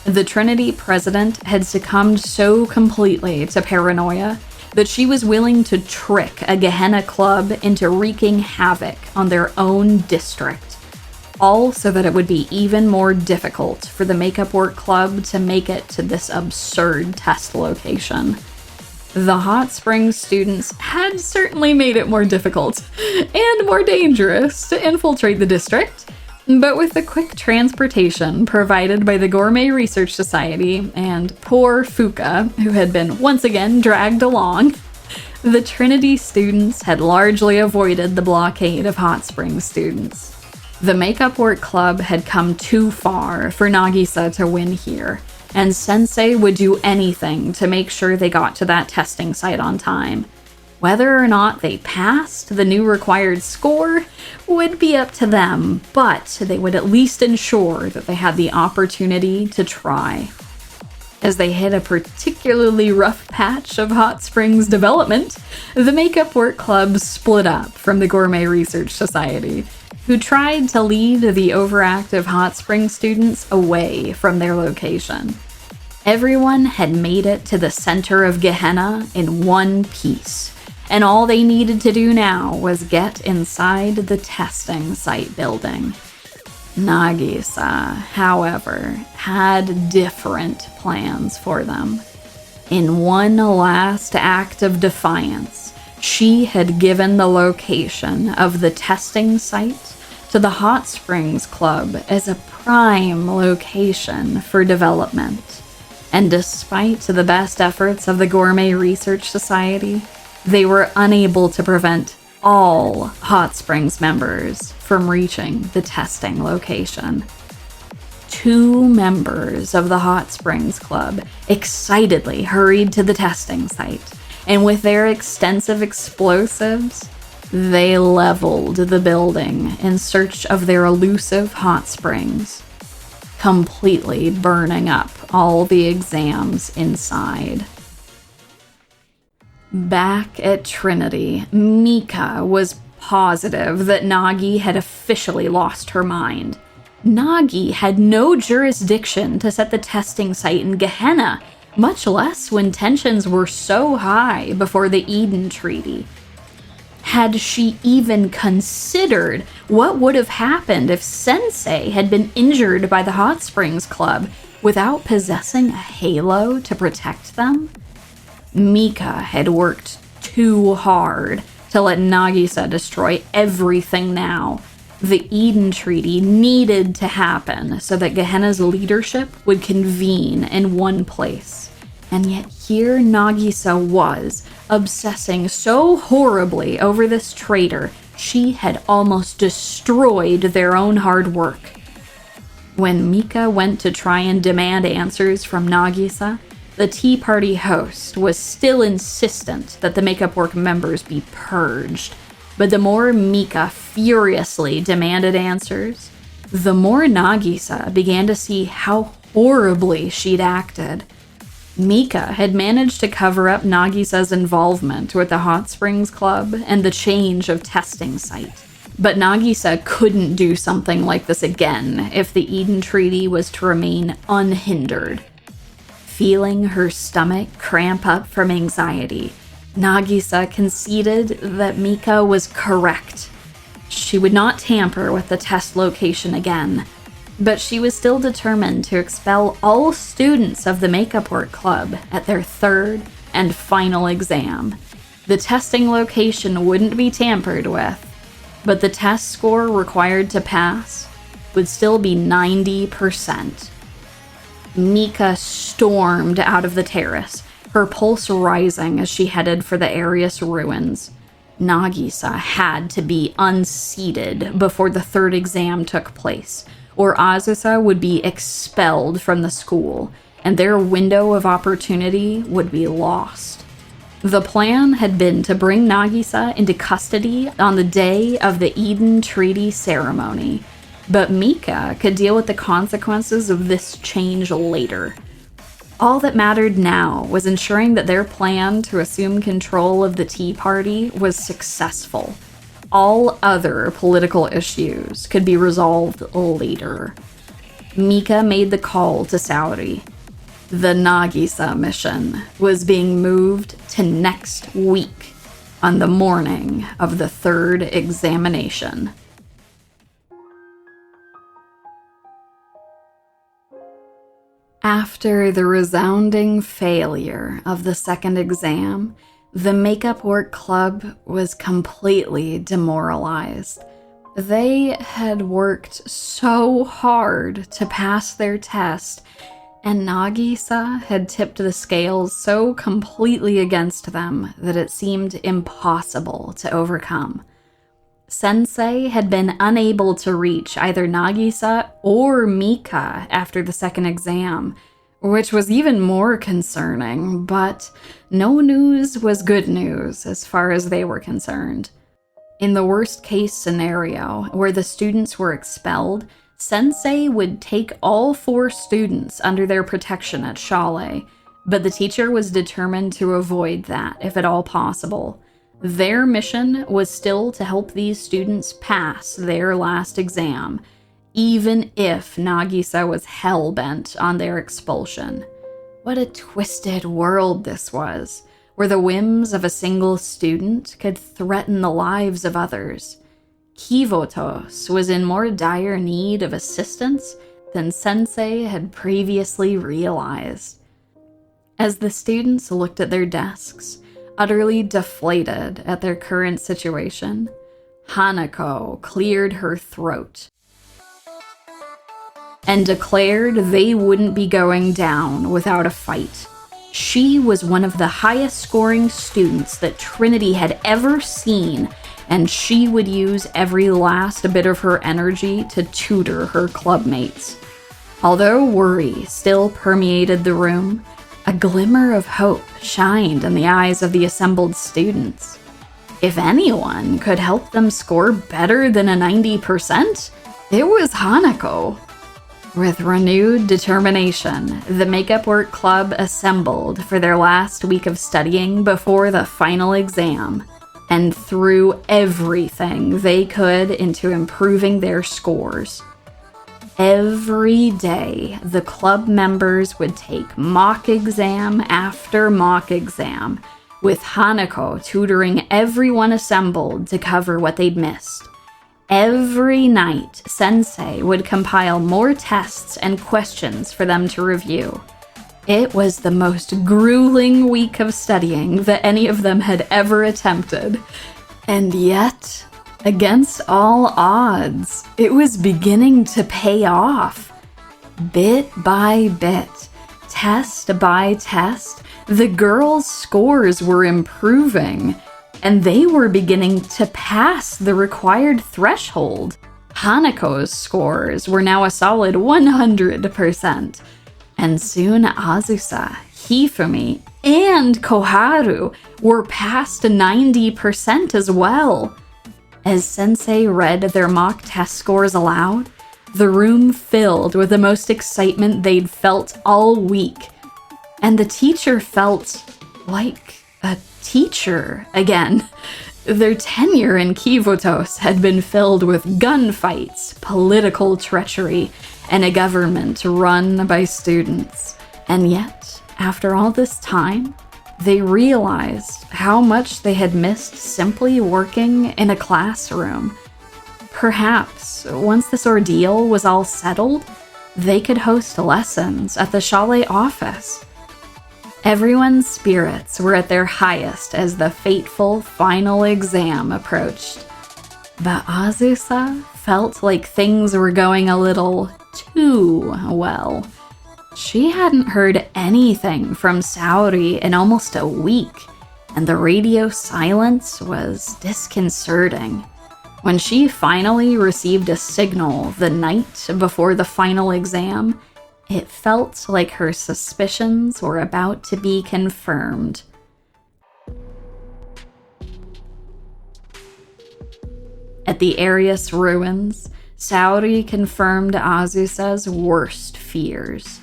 The Trinity president had succumbed so completely to paranoia that she was willing to trick a Gehenna club into wreaking havoc on their own district, all so that it would be even more difficult for the Makeup Work Club to make it to this absurd test location. The Hot Springs students had certainly made it more difficult and more dangerous to infiltrate the district, but with the quick transportation provided by the Gourmet Research Society and poor Fuka, who had been once again dragged along, the Trinity students had largely avoided the blockade of Hot Springs students. The Makeup Work Club had come too far for Nagisa to win here, and Sensei would do anything to make sure they got to that testing site on time. Whether or not they passed the new required score would be up to them, but they would at least ensure that they had the opportunity to try. As they hit a particularly rough patch of Hot Springs development, the Makeup Work Club split up from the Gourmet Research Society, who tried to lead the overactive Hot Springs students away from their location. Everyone had made it to the center of Gehenna in one piece, and all they needed to do now was get inside the testing site building. Nagisa, however, had different plans for them. In one last act of defiance, she had given the location of the testing site to the Hot Springs Club as a prime location for development. And despite the best efforts of the Gourmet Research Society, they were unable to prevent all Hot Springs members from reaching the testing location. 2 members of the Hot Springs Club excitedly hurried to the testing site, and with their extensive explosives, they leveled the building in search of their elusive hot springs, completely burning up all the exams inside. Back at Trinity, Mika was positive that Nagi had officially lost her mind. Nagi had no jurisdiction to set the testing site in Gehenna, much less when tensions were so high before the Eden Treaty. Had she even considered what would have happened if Sensei had been injured by the Hot Springs Club without possessing a halo to protect them? Mika had worked too hard to let Nagisa destroy everything now, The Eden Treaty needed to happen so that Gehenna's leadership would convene in one place. And yet here Nagisa was, obsessing so horribly over this traitor, she had almost destroyed their own hard work. When Mika went to try and demand answers from Nagisa, the Tea Party host was still insistent that the Makeup Work members be purged. But the more Mika furiously demanded answers, the more Nagisa began to see how horribly she'd acted. Mika had managed to cover up Nagisa's involvement with the Hot Springs Club and the change of testing site. But Nagisa couldn't do something like this again if the Eden Treaty was to remain unhindered. Feeling her stomach cramp up from anxiety, Nagisa conceded that Mika was correct. She would not tamper with the test location again, but she was still determined to expel all students of the Makeup Work Club at their third and final exam. The testing location wouldn't be tampered with, but the test score required to pass would still be 90%. Mika stormed out of the terrace, her pulse rising as she headed for the Arius ruins. Nagisa had to be unseated before the third exam took place, or Azusa would be expelled from the school, and their window of opportunity would be lost. The plan had been to bring Nagisa into custody on the day of the Eden Treaty ceremony, but Mika could deal with the consequences of this change later. All that mattered now was ensuring that their plan to assume control of the Tea Party was successful. All other political issues could be resolved later. Mika made the call to Saori. The Nagisa mission was being moved to next week, on the morning of the third examination. After the resounding failure of the second exam, the Makeup Work Club was completely demoralized. They had worked so hard to pass their test, and Nagisa had tipped the scales so completely against them that it seemed impossible to overcome. Sensei had been unable to reach either Nagisa or Mika after the second exam, which was even more concerning, but no news was good news as far as they were concerned. In the worst case scenario, where the students were expelled, Sensei would take all 4 students under their protection at Chalet, but the teacher was determined to avoid that if at all possible. Their mission was still to help these students pass their last exam, even if Nagisa was hell-bent on their expulsion. What a twisted world this was, where the whims of a single student could threaten the lives of others. Kivotos was in more dire need of assistance than Sensei had previously realized. As the students looked at their desks, utterly deflated at their current situation, Hanako cleared her throat and declared they wouldn't be going down without a fight. She was one of the highest scoring students that Trinity had ever seen, and she would use every last bit of her energy to tutor her clubmates. Although worry still permeated the room, a glimmer of hope shined in the eyes of the assembled students. If anyone could help them score better than a 90%, it was Hanako. With renewed determination, the Makeup Work Club assembled for their last week of studying before the final exam, and threw everything they could into improving their scores. Every day, the club members would take mock exam after mock exam, with Hanako tutoring everyone assembled to cover what they'd missed. Every night, Sensei would compile more tests and questions for them to review. It was the most grueling week of studying that any of them had ever attempted. And yet, Against all odds, it was beginning to pay off. Bit by bit, test by test, the girls' scores were improving, and they were beginning to pass the required threshold. Hanako's scores were now a solid 100%, and soon Azusa, Hifumi, and Koharu were past 90% as well. As Sensei read their mock test scores aloud, the room filled with the most excitement they'd felt all week. And the teacher felt like a teacher again. Their tenure in Kivotos had been filled with gunfights, political treachery, and a government run by students. And yet, after all this time, they realized how much they had missed simply working in a classroom. Perhaps, once this ordeal was all settled, they could host lessons at the chalet office. Everyone's spirits were at their highest as the fateful final exam approached. But Azusa felt like things were going a little too well. She hadn't heard anything from Saori in almost a week, and the radio silence was disconcerting. When she finally received a signal the night before the final exam, it felt like her suspicions were about to be confirmed. At the Arius ruins, Saori confirmed Azusa's worst fears.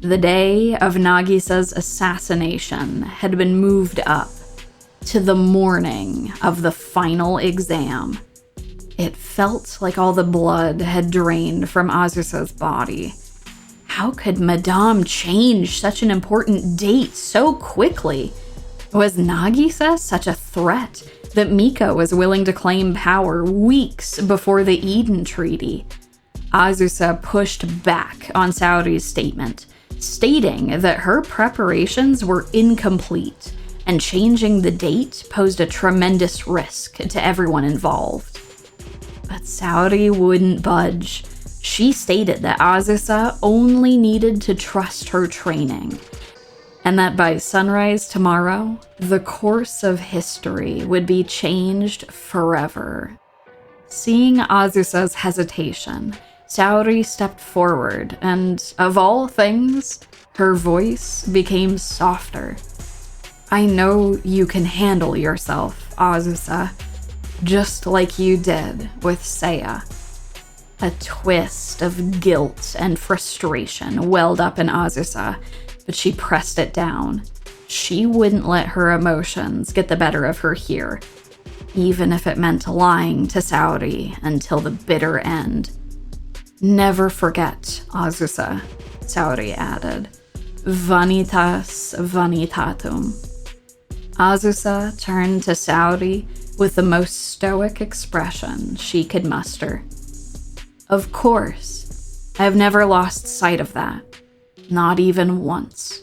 The day of Nagisa's assassination had been moved up to the morning of the final exam. It felt like all the blood had drained from Azusa's body. How could Madame change such an important date so quickly? Was Nagisa such a threat that Mika was willing to claim power weeks before the Eden Treaty? Azusa pushed back on Saori's statement, stating that her preparations were incomplete and changing the date posed a tremendous risk to everyone involved. But Saori wouldn't budge. She stated that Azusa only needed to trust her training, and that by sunrise tomorrow, the course of history would be changed forever. Seeing Azusa's hesitation, Saori stepped forward, and of all things, her voice became softer. I know you can handle yourself, Azusa, just like you did with Seia. A twist of guilt and frustration welled up in Azusa, but she pressed it down. She wouldn't let her emotions get the better of her here, even if it meant lying to Saori until the bitter end. Never forget, Azusa, Saori added. Vanitas vanitatum. Azusa turned to Saori with the most stoic expression she could muster. Of course, I've never lost sight of that. Not even once.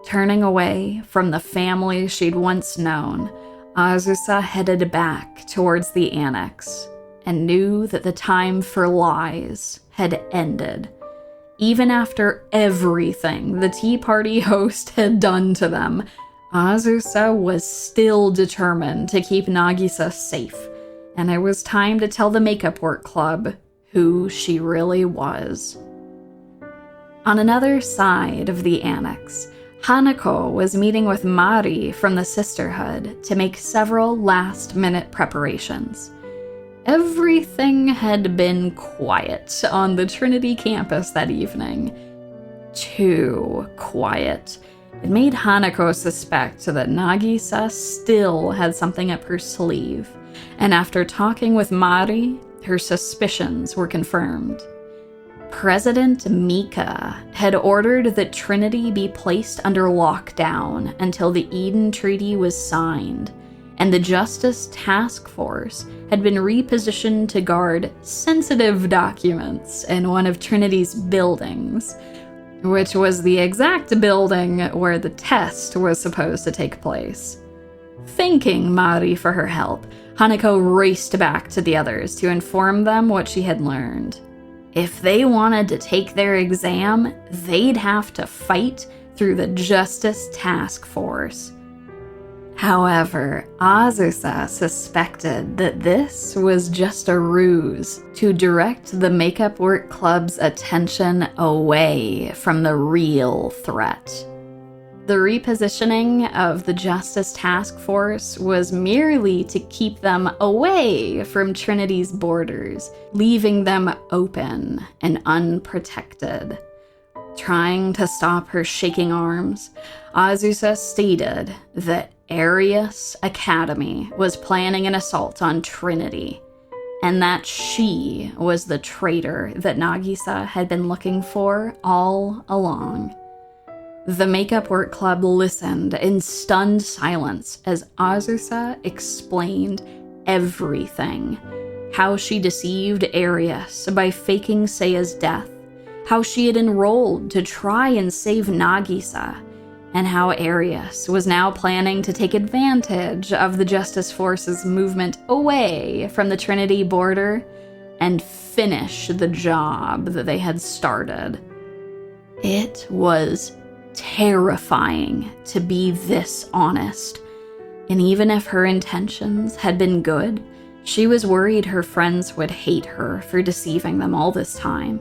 Turning away from the family she'd once known, Azusa headed back towards the annex and knew that the time for lies had ended. Even after everything the tea party host had done to them, Azusa was still determined to keep Nagisa safe, and it was time to tell the Makeup Work Club who she really was. On another side of the annex, Hanako was meeting with Mari from the Sisterhood to make several last-minute preparations. Everything had been quiet on the Trinity campus that evening. Too quiet. It made Hanako suspect that Nagisa still had something up her sleeve, and after talking with Mari, her suspicions were confirmed. President Mika had ordered that Trinity be placed under lockdown until the Eden Treaty was signed, and the Justice Task Force had been repositioned to guard sensitive documents in one of Trinity's buildings, which was the exact building where the test was supposed to take place. Thanking Mari for her help, Hanako raced back to the others to inform them what she had learned. If they wanted to take their exam, they'd have to fight through the Justice Task Force. However, Azusa suspected that this was just a ruse to direct the Makeup Work Club's attention away from the real threat. The repositioning of the Justice Task Force was merely to keep them away from Trinity's borders, leaving them open and unprotected. Trying to stop her shaking arms, Azusa stated that Arius Academy was planning an assault on Trinity, and that she was the traitor that Nagisa had been looking for all along. The Makeup Work Club listened in stunned silence as Azusa explained everything. How she deceived Arius by faking Seiya's death, how she had enrolled to try and save Nagisa, and how Arius was now planning to take advantage of the Justice Force's movement away from the Trinity border and finish the job that they had started. It was terrifying to be this honest, and even if her intentions had been good, she was worried her friends would hate her for deceiving them all this time.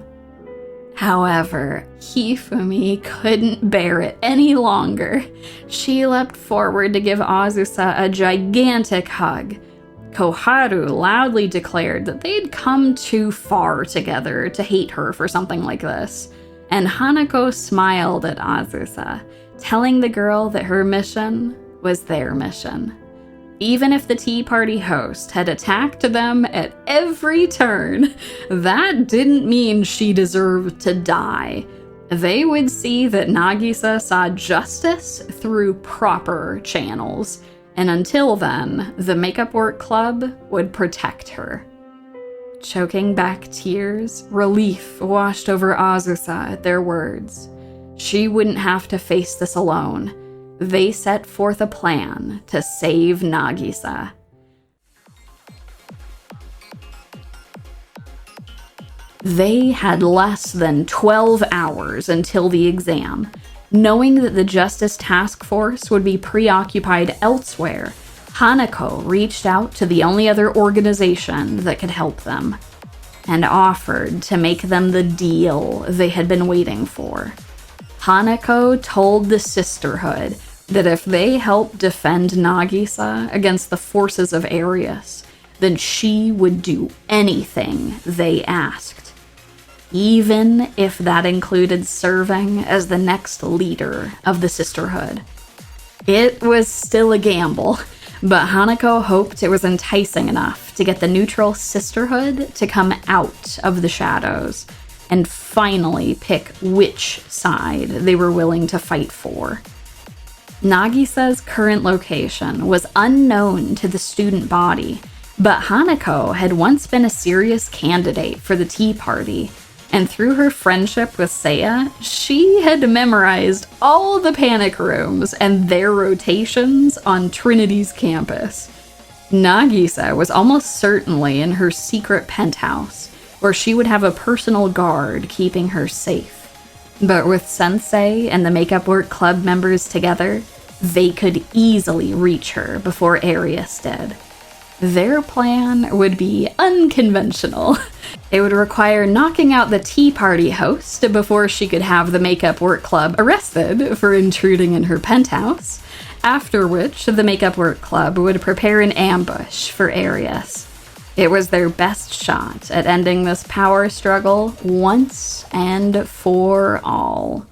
However, Hifumi couldn't bear it any longer. She leapt forward to give Azusa a gigantic hug. Koharu loudly declared that they'd come too far together to hate her for something like this, and Hanako smiled at Azusa, telling the girl that her mission was their mission. Even if the Tea Party host had attacked them at every turn, that didn't mean she deserved to die. They would see that Nagisa saw justice through proper channels, and until then, the Makeup Work Club would protect her. Choking back tears, relief washed over Azusa at their words. She wouldn't have to face this alone. They set forth a plan to save Nagisa. They had less than 12 hours until the exam. Knowing that the Justice Task Force would be preoccupied elsewhere, Hanako reached out to the only other organization that could help them, and offered to make them the deal they had been waiting for. Hanako told the Sisterhood that if they helped defend Nagisa against the forces of Arius, then she would do anything they asked, even if that included serving as the next leader of the Sisterhood. It was still a gamble, but Hanako hoped it was enticing enough to get the neutral Sisterhood to come out of the shadows and finally pick which side they were willing to fight for. Nagisa's current location was unknown to the student body, but Hanako had once been a serious candidate for the Tea Party, and through her friendship with Seia, she had memorized all the panic rooms and their rotations on Trinity's campus. Nagisa was almost certainly in her secret penthouse, where she would have a personal guard keeping her safe. But with Sensei and the Makeup Work Club members together, they could easily reach her before Arius did. Their plan would be unconventional. It would require knocking out the Tea Party host before she could have the Makeup Work Club arrested for intruding in her penthouse, after which the Makeup Work Club would prepare an ambush for Arius. It was their best shot at ending this power struggle once and for all.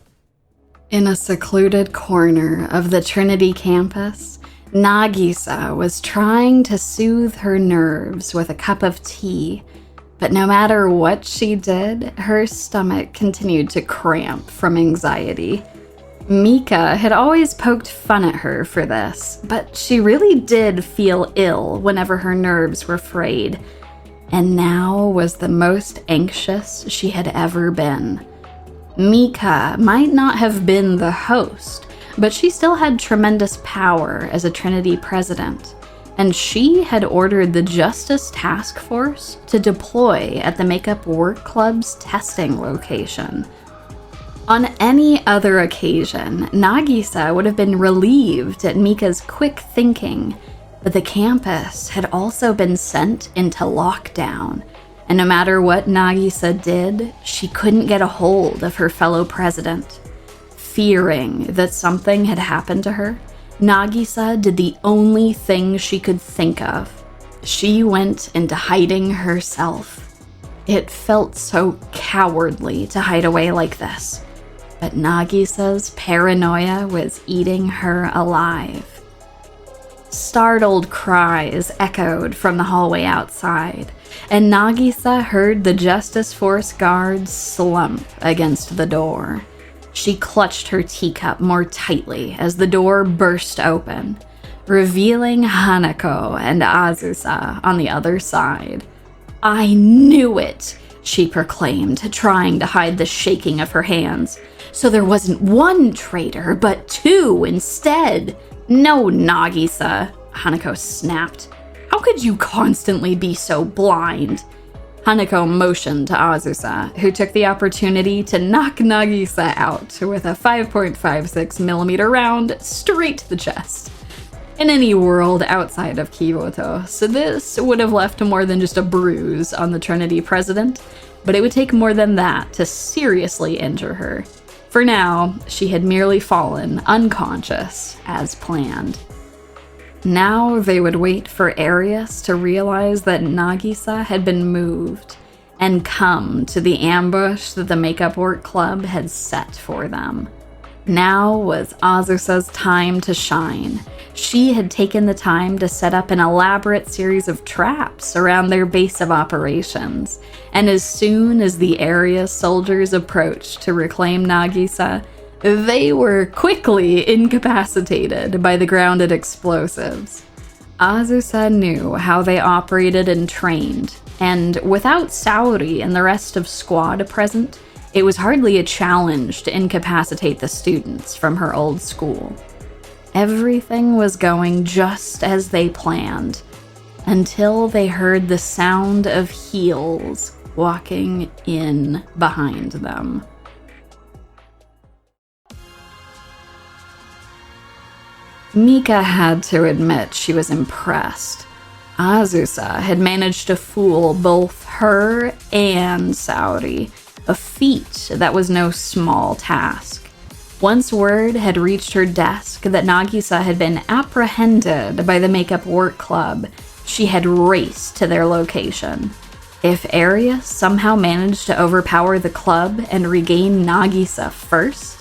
In a secluded corner of the Trinity campus, Nagisa was trying to soothe her nerves with a cup of tea, but no matter what she did, her stomach continued to cramp from anxiety. Mika had always poked fun at her for this, but she really did feel ill whenever her nerves were frayed, and now was the most anxious she had ever been. Mika might not have been the host, but she still had tremendous power as a Trinity president, and she had ordered the Justice Task Force to deploy at the Makeup Work Club's testing location. On any other occasion, Nagisa would have been relieved at Mika's quick thinking, but the campus had also been sent into lockdown, and no matter what Nagisa did, she couldn't get a hold of her fellow president. Fearing that something had happened to her, Nagisa did the only thing she could think of. She went into hiding herself. It felt so cowardly to hide away like this, but Nagisa's paranoia was eating her alive. Startled cries echoed from the hallway outside, and Nagisa heard the Justice Force guards slump against the door. She clutched her teacup more tightly as the door burst open, revealing Hanako and Azusa on the other side. "I knew it," she proclaimed, trying to hide the shaking of her hands. "So there wasn't one traitor, but two instead." "No, Nagisa," Hanako snapped. "How could you constantly be so blind?" Hanako motioned to Azusa, who took the opportunity to knock Nagisa out with a 5.56mm round straight to the chest. In any world outside of Kivotos, this would have left more than just a bruise on the Trinity president, but it would take more than that to seriously injure her. For now, she had merely fallen unconscious as planned. Now they would wait for Arius to realize that Nagisa had been moved and come to the ambush that the Makeup Work Club had set for them. Now was Azusa's time to shine. She had taken the time to set up an elaborate series of traps around their base of operations, and as soon as the Arius soldiers approached to reclaim Nagisa, they were quickly incapacitated by the grounded explosives. Azusa knew how they operated and trained, and without Saori and the rest of squad present, it was hardly a challenge to incapacitate the students from her old school. Everything was going just as they planned, until they heard the sound of heels walking in behind them. Mika had to admit she was impressed. Azusa had managed to fool both her and Saori, a feat that was no small task. Once word had reached her desk that Nagisa had been apprehended by the Makeup Work Club, she had raced to their location. If Arius somehow managed to overpower the club and regain Nagisa first,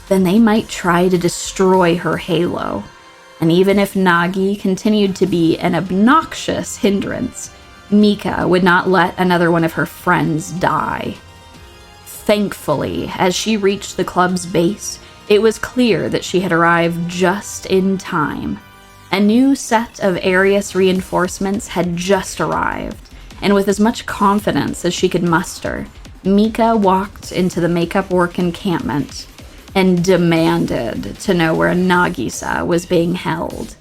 then they might try to destroy her halo. And even if Nagi continued to be an obnoxious hindrance, Mika would not let another one of her friends die. Thankfully, as she reached the club's base, it was clear that she had arrived just in time. A new set of Arius reinforcements had just arrived, and with as much confidence as she could muster, Mika walked into the Makeup Work encampment and demanded to know where Nagisa was being held.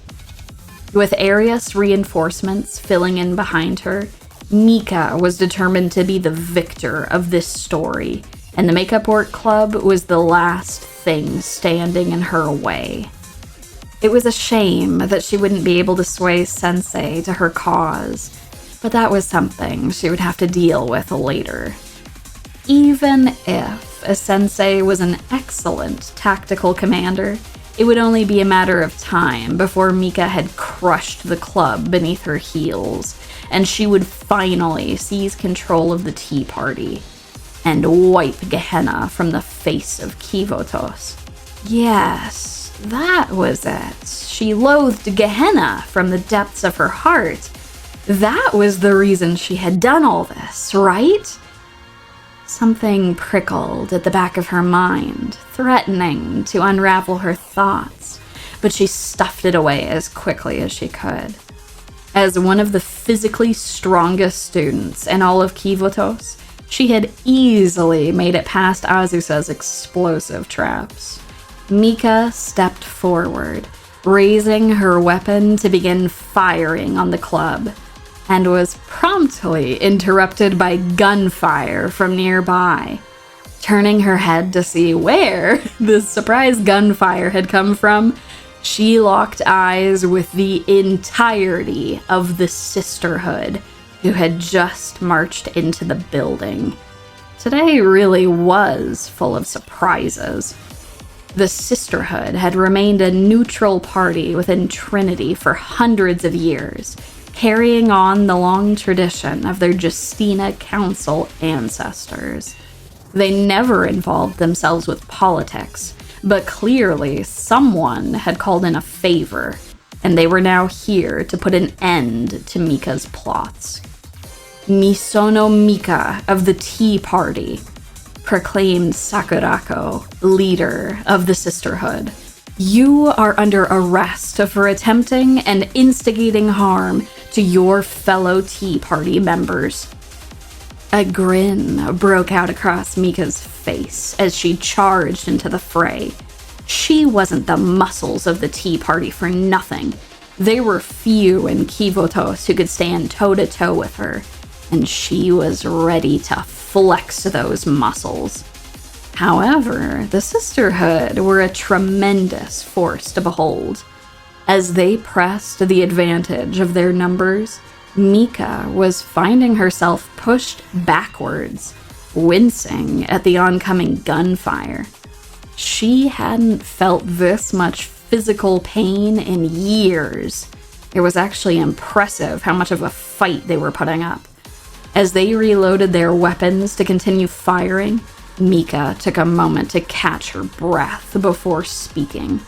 With Arius reinforcements filling in behind her, Mika was determined to be the victor of this story, and the Makeup Work Club was the last thing standing in her way. It was a shame that she wouldn't be able to sway Sensei to her cause, but that was something she would have to deal with later. Even if a Sensei was an excellent tactical commander, it would only be a matter of time before Mika had crushed the club beneath her heels, and she would finally seize control of the Tea Party and wipe Gehenna from the face of Kivotos. Yes, that was it. She loathed Gehenna from the depths of her heart. That was the reason she had done all this, right? Something prickled at the back of her mind, threatening to unravel her thoughts, but she stuffed it away as quickly as she could. As one of the physically strongest students in all of Kivotos, she had easily made it past Azusa's explosive traps. Mika stepped forward, raising her weapon to begin firing on the club, and was promptly interrupted by gunfire from nearby. Turning her head to see where the surprise gunfire had come from, she locked eyes with the entirety of the Sisterhood, who had just marched into the building. Today really was full of surprises. The Sisterhood had remained a neutral party within Trinity for hundreds of years, carrying on the long tradition of their Justina Council ancestors. They never involved themselves with politics, but clearly someone had called in a favor, and they were now here to put an end to Mika's plots. Misono Mika of the Tea Party, proclaimed Sakurako, leader of the Sisterhood. You are under arrest for attempting and instigating harm to your fellow Tea Party members. A grin broke out across Mika's face as she charged into the fray. She wasn't the muscles of the Tea Party for nothing. There were few in Kivotos who could stand toe-to-toe with her, and she was ready to flex those muscles. However, the Sisterhood were a tremendous force to behold. As they pressed the advantage of their numbers, Mika was finding herself pushed backwards, wincing at the oncoming gunfire. She hadn't felt this much physical pain in years. It was actually impressive how much of a fight they were putting up. As they reloaded their weapons to continue firing, Mika took a moment to catch her breath before speaking.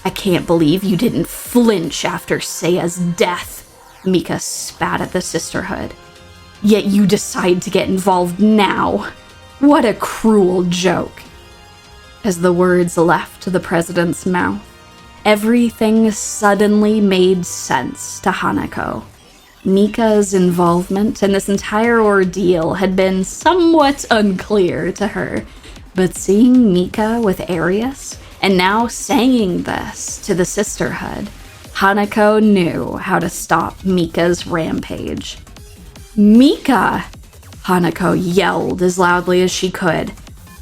I can't believe you didn't flinch after Seiya's death, Mika spat at the Sisterhood. Yet you decide to get involved now. What a cruel joke. As the words left the president's mouth, everything suddenly made sense to Hanako. Mika's involvement in this entire ordeal had been somewhat unclear to her, but seeing Mika with Arius, and now saying this to the Sisterhood, Hanako knew how to stop Mika's rampage. Mika! Hanako yelled as loudly as she could.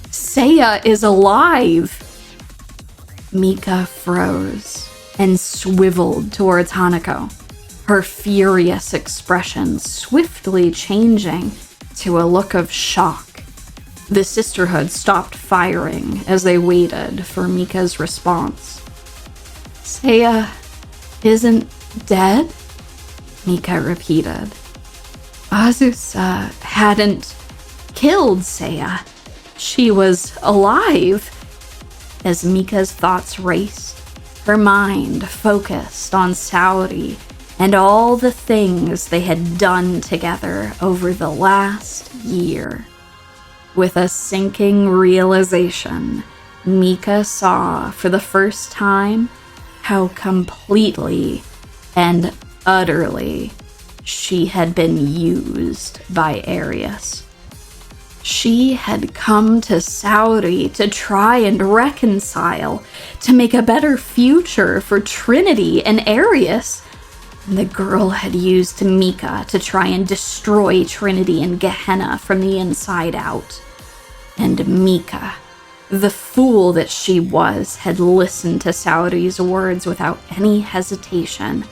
Seiya is alive! Mika froze and swiveled towards Hanako, her furious expression swiftly changing to a look of shock. The Sisterhood stopped firing as they waited for Mika's response. Seiya isn't dead? Mika repeated. Azusa hadn't killed Seiya. She was alive. As Mika's thoughts raced, her mind focused on Saori and all the things they had done together over the last year. With a sinking realization, Mika saw for the first time how completely and utterly she had been used by Arius. She had come to Saori to try and reconcile, to make a better future for Trinity and Arius. The girl had used Mika to try and destroy Trinity and Gehenna from the inside out. And Mika, the fool that she was, had listened to Saori's words without any hesitation,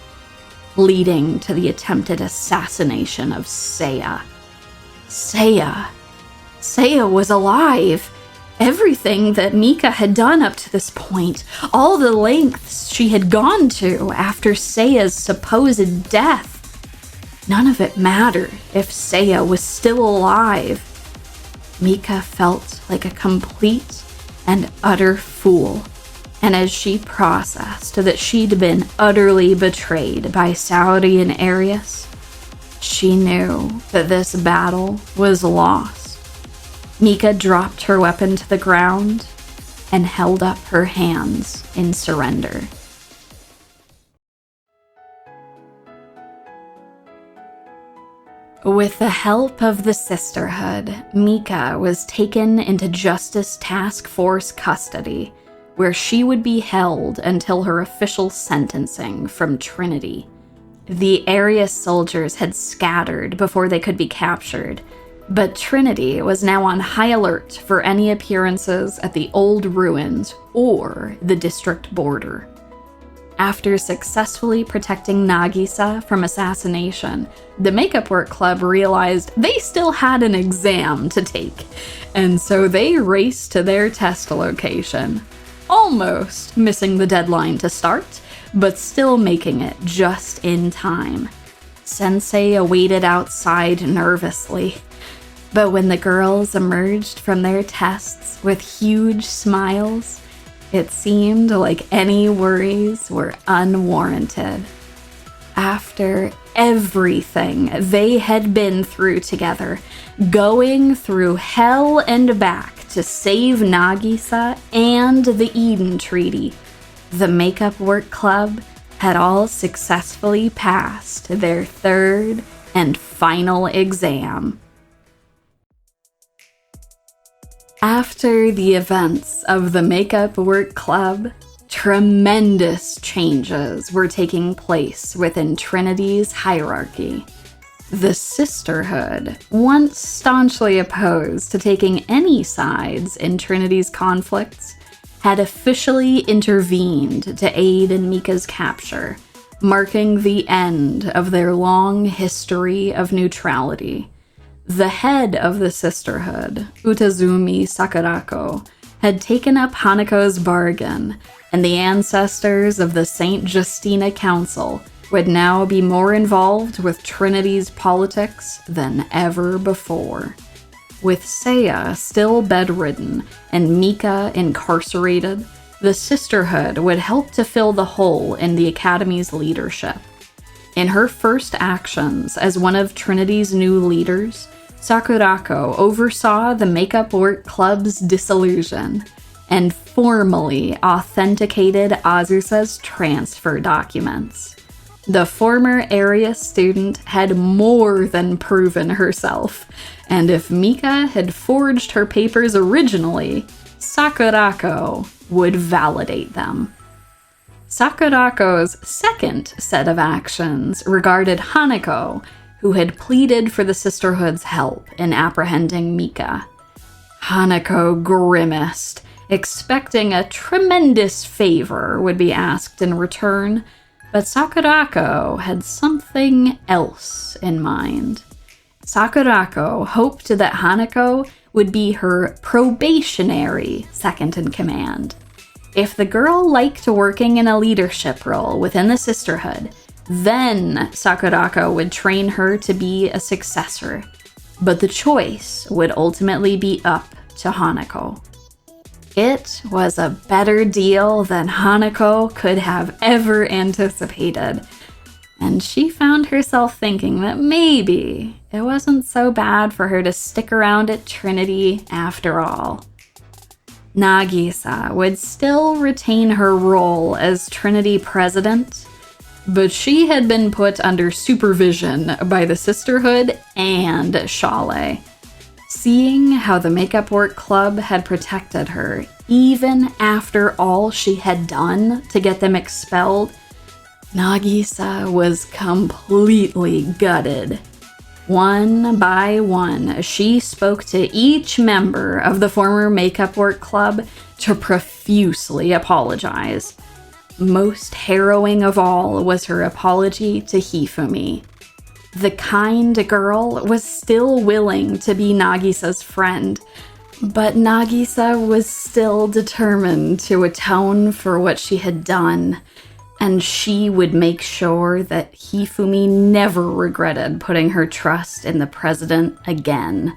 leading to the attempted assassination of Seiya. Seiya was alive. Everything that Mika had done up to this point, all the lengths she had gone to after Seiya's supposed death, none of it mattered if Seiya was still alive. Mika felt like a complete and utter fool, and as she processed that she'd been utterly betrayed by Saori and Arius, she knew that this battle was lost. Mika dropped her weapon to the ground and held up her hands in surrender. With the help of the Sisterhood, Mika was taken into Justice Task Force custody, where she would be held until her official sentencing from Trinity. The area soldiers had scattered before they could be captured, but Trinity was now on high alert for any appearances at the old ruins or the district border. After successfully protecting Nagisa from assassination, the Makeup Work Club realized they still had an exam to take, and so they raced to their test location, almost missing the deadline to start, but still making it just in time. Sensei awaited outside nervously, but when the girls emerged from their tests with huge smiles, it seemed like any worries were unwarranted. After everything they had been through together, going through hell and back to save Nagisa and the Eden Treaty, the Makeup Work Club had all successfully passed their third and final exam. After the events of the Makeup Work Club, tremendous changes were taking place within Trinity's hierarchy. The Sisterhood, once staunchly opposed to taking any sides in Trinity's conflicts, had officially intervened to aid in Mika's capture, marking the end of their long history of neutrality. The head of the Sisterhood, Utazumi Sakurako, had taken up Hanako's bargain, and the ancestors of the St. Justina Council would now be more involved with Trinity's politics than ever before. With Seia still bedridden and Mika incarcerated, the Sisterhood would help to fill the hole in the Academy's leadership. In her first actions as one of Trinity's new leaders, Sakurako oversaw the Makeup Work Club's dissolution and formally authenticated Azusa's transfer documents. The former area student had more than proven herself, and if Mika had forged her papers originally, Sakurako would validate them. Sakurako's second set of actions regarded Hanako, who had pleaded for the Sisterhood's help in apprehending Mika. Hanako grimaced, expecting a tremendous favor would be asked in return, but Sakurako had something else in mind. Sakurako hoped that Hanako would be her probationary second-in-command. If the girl liked working in a leadership role within the Sisterhood, then Sakurako would train her to be a successor, but the choice would ultimately be up to Hanako. It was a better deal than Hanako could have ever anticipated, and she found herself thinking that maybe it wasn't so bad for her to stick around at Trinity after all. Nagisa would still retain her role as Trinity president, but she had been put under supervision by the Sisterhood and Shale. Seeing how the Makeup Work Club had protected her, even after all she had done to get them expelled, Nagisa was completely gutted. One by one, she spoke to each member of the former Makeup Work Club to profusely apologize. Most harrowing of all was her apology to Hifumi. The kind girl was still willing to be Nagisa's friend, but Nagisa was still determined to atone for what she had done, and she would make sure that Hifumi never regretted putting her trust in the president again.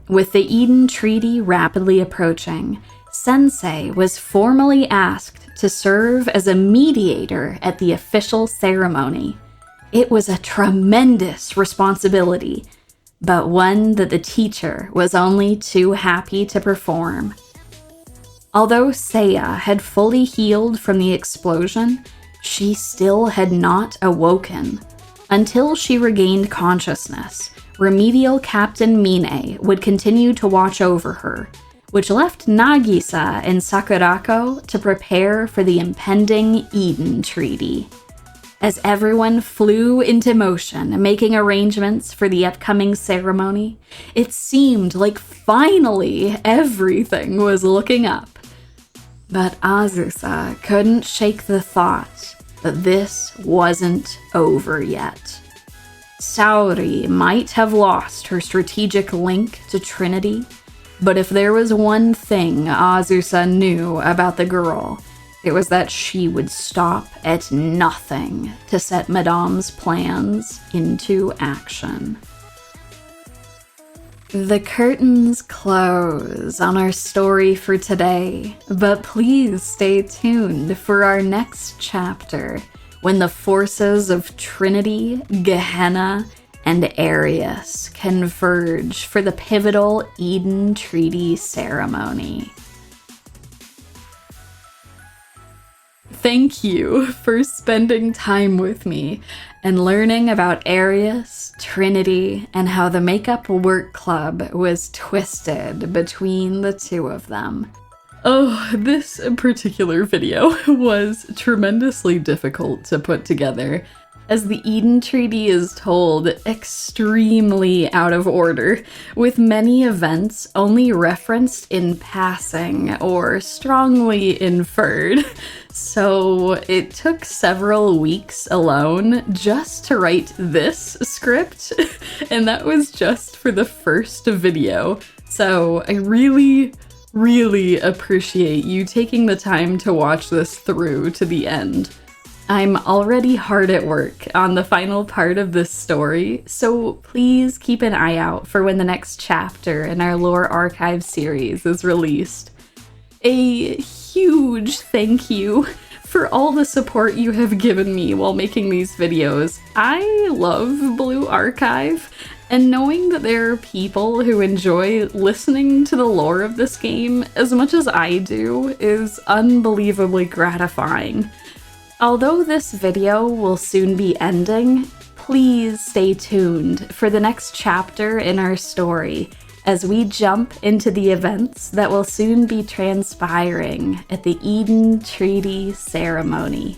With the Eden Treaty rapidly approaching, Sensei was formally asked to serve as a mediator at the official ceremony. It was a tremendous responsibility, but one that the teacher was only too happy to perform. Although Seia had fully healed from the explosion, she still had not awoken. Until she regained consciousness, Remedial Captain Mine would continue to watch over her, which left Nagisa and Sakurako to prepare for the impending Eden Treaty. As everyone flew into motion, making arrangements for the upcoming ceremony, it seemed like finally everything was looking up. But Azusa couldn't shake the thought that this wasn't over yet. Saori might have lost her strategic link to Trinity, but if there was one thing Azusa knew about the girl, it was that she would stop at nothing to set Madame's plans into action. The curtains close on our story for today, but please stay tuned for our next chapter when the forces of Trinity, Gehenna, and Arius converge for the pivotal Eden Treaty ceremony. Thank you for spending time with me and learning about Arius, Trinity, and how the Makeup Work Club was twisted between the two of them. Oh, this particular video was tremendously difficult to put together, as the Eden Treaty is told extremely out of order, with many events only referenced in passing or strongly inferred. So it took several weeks alone just to write this script, and that was just for the first video. So I really appreciate you taking the time to watch this through to the end. I'm already hard at work on the final part of this story, so please keep an eye out for when the next chapter in our Lore Archive series is released. A huge thank you for all the support you have given me while making these videos. I love Blue Archive, and knowing that there are people who enjoy listening to the lore of this game as much as I do is unbelievably gratifying. Although this video will soon be ending, please stay tuned for the next chapter in our story as we jump into the events that will soon be transpiring at the Eden Treaty ceremony.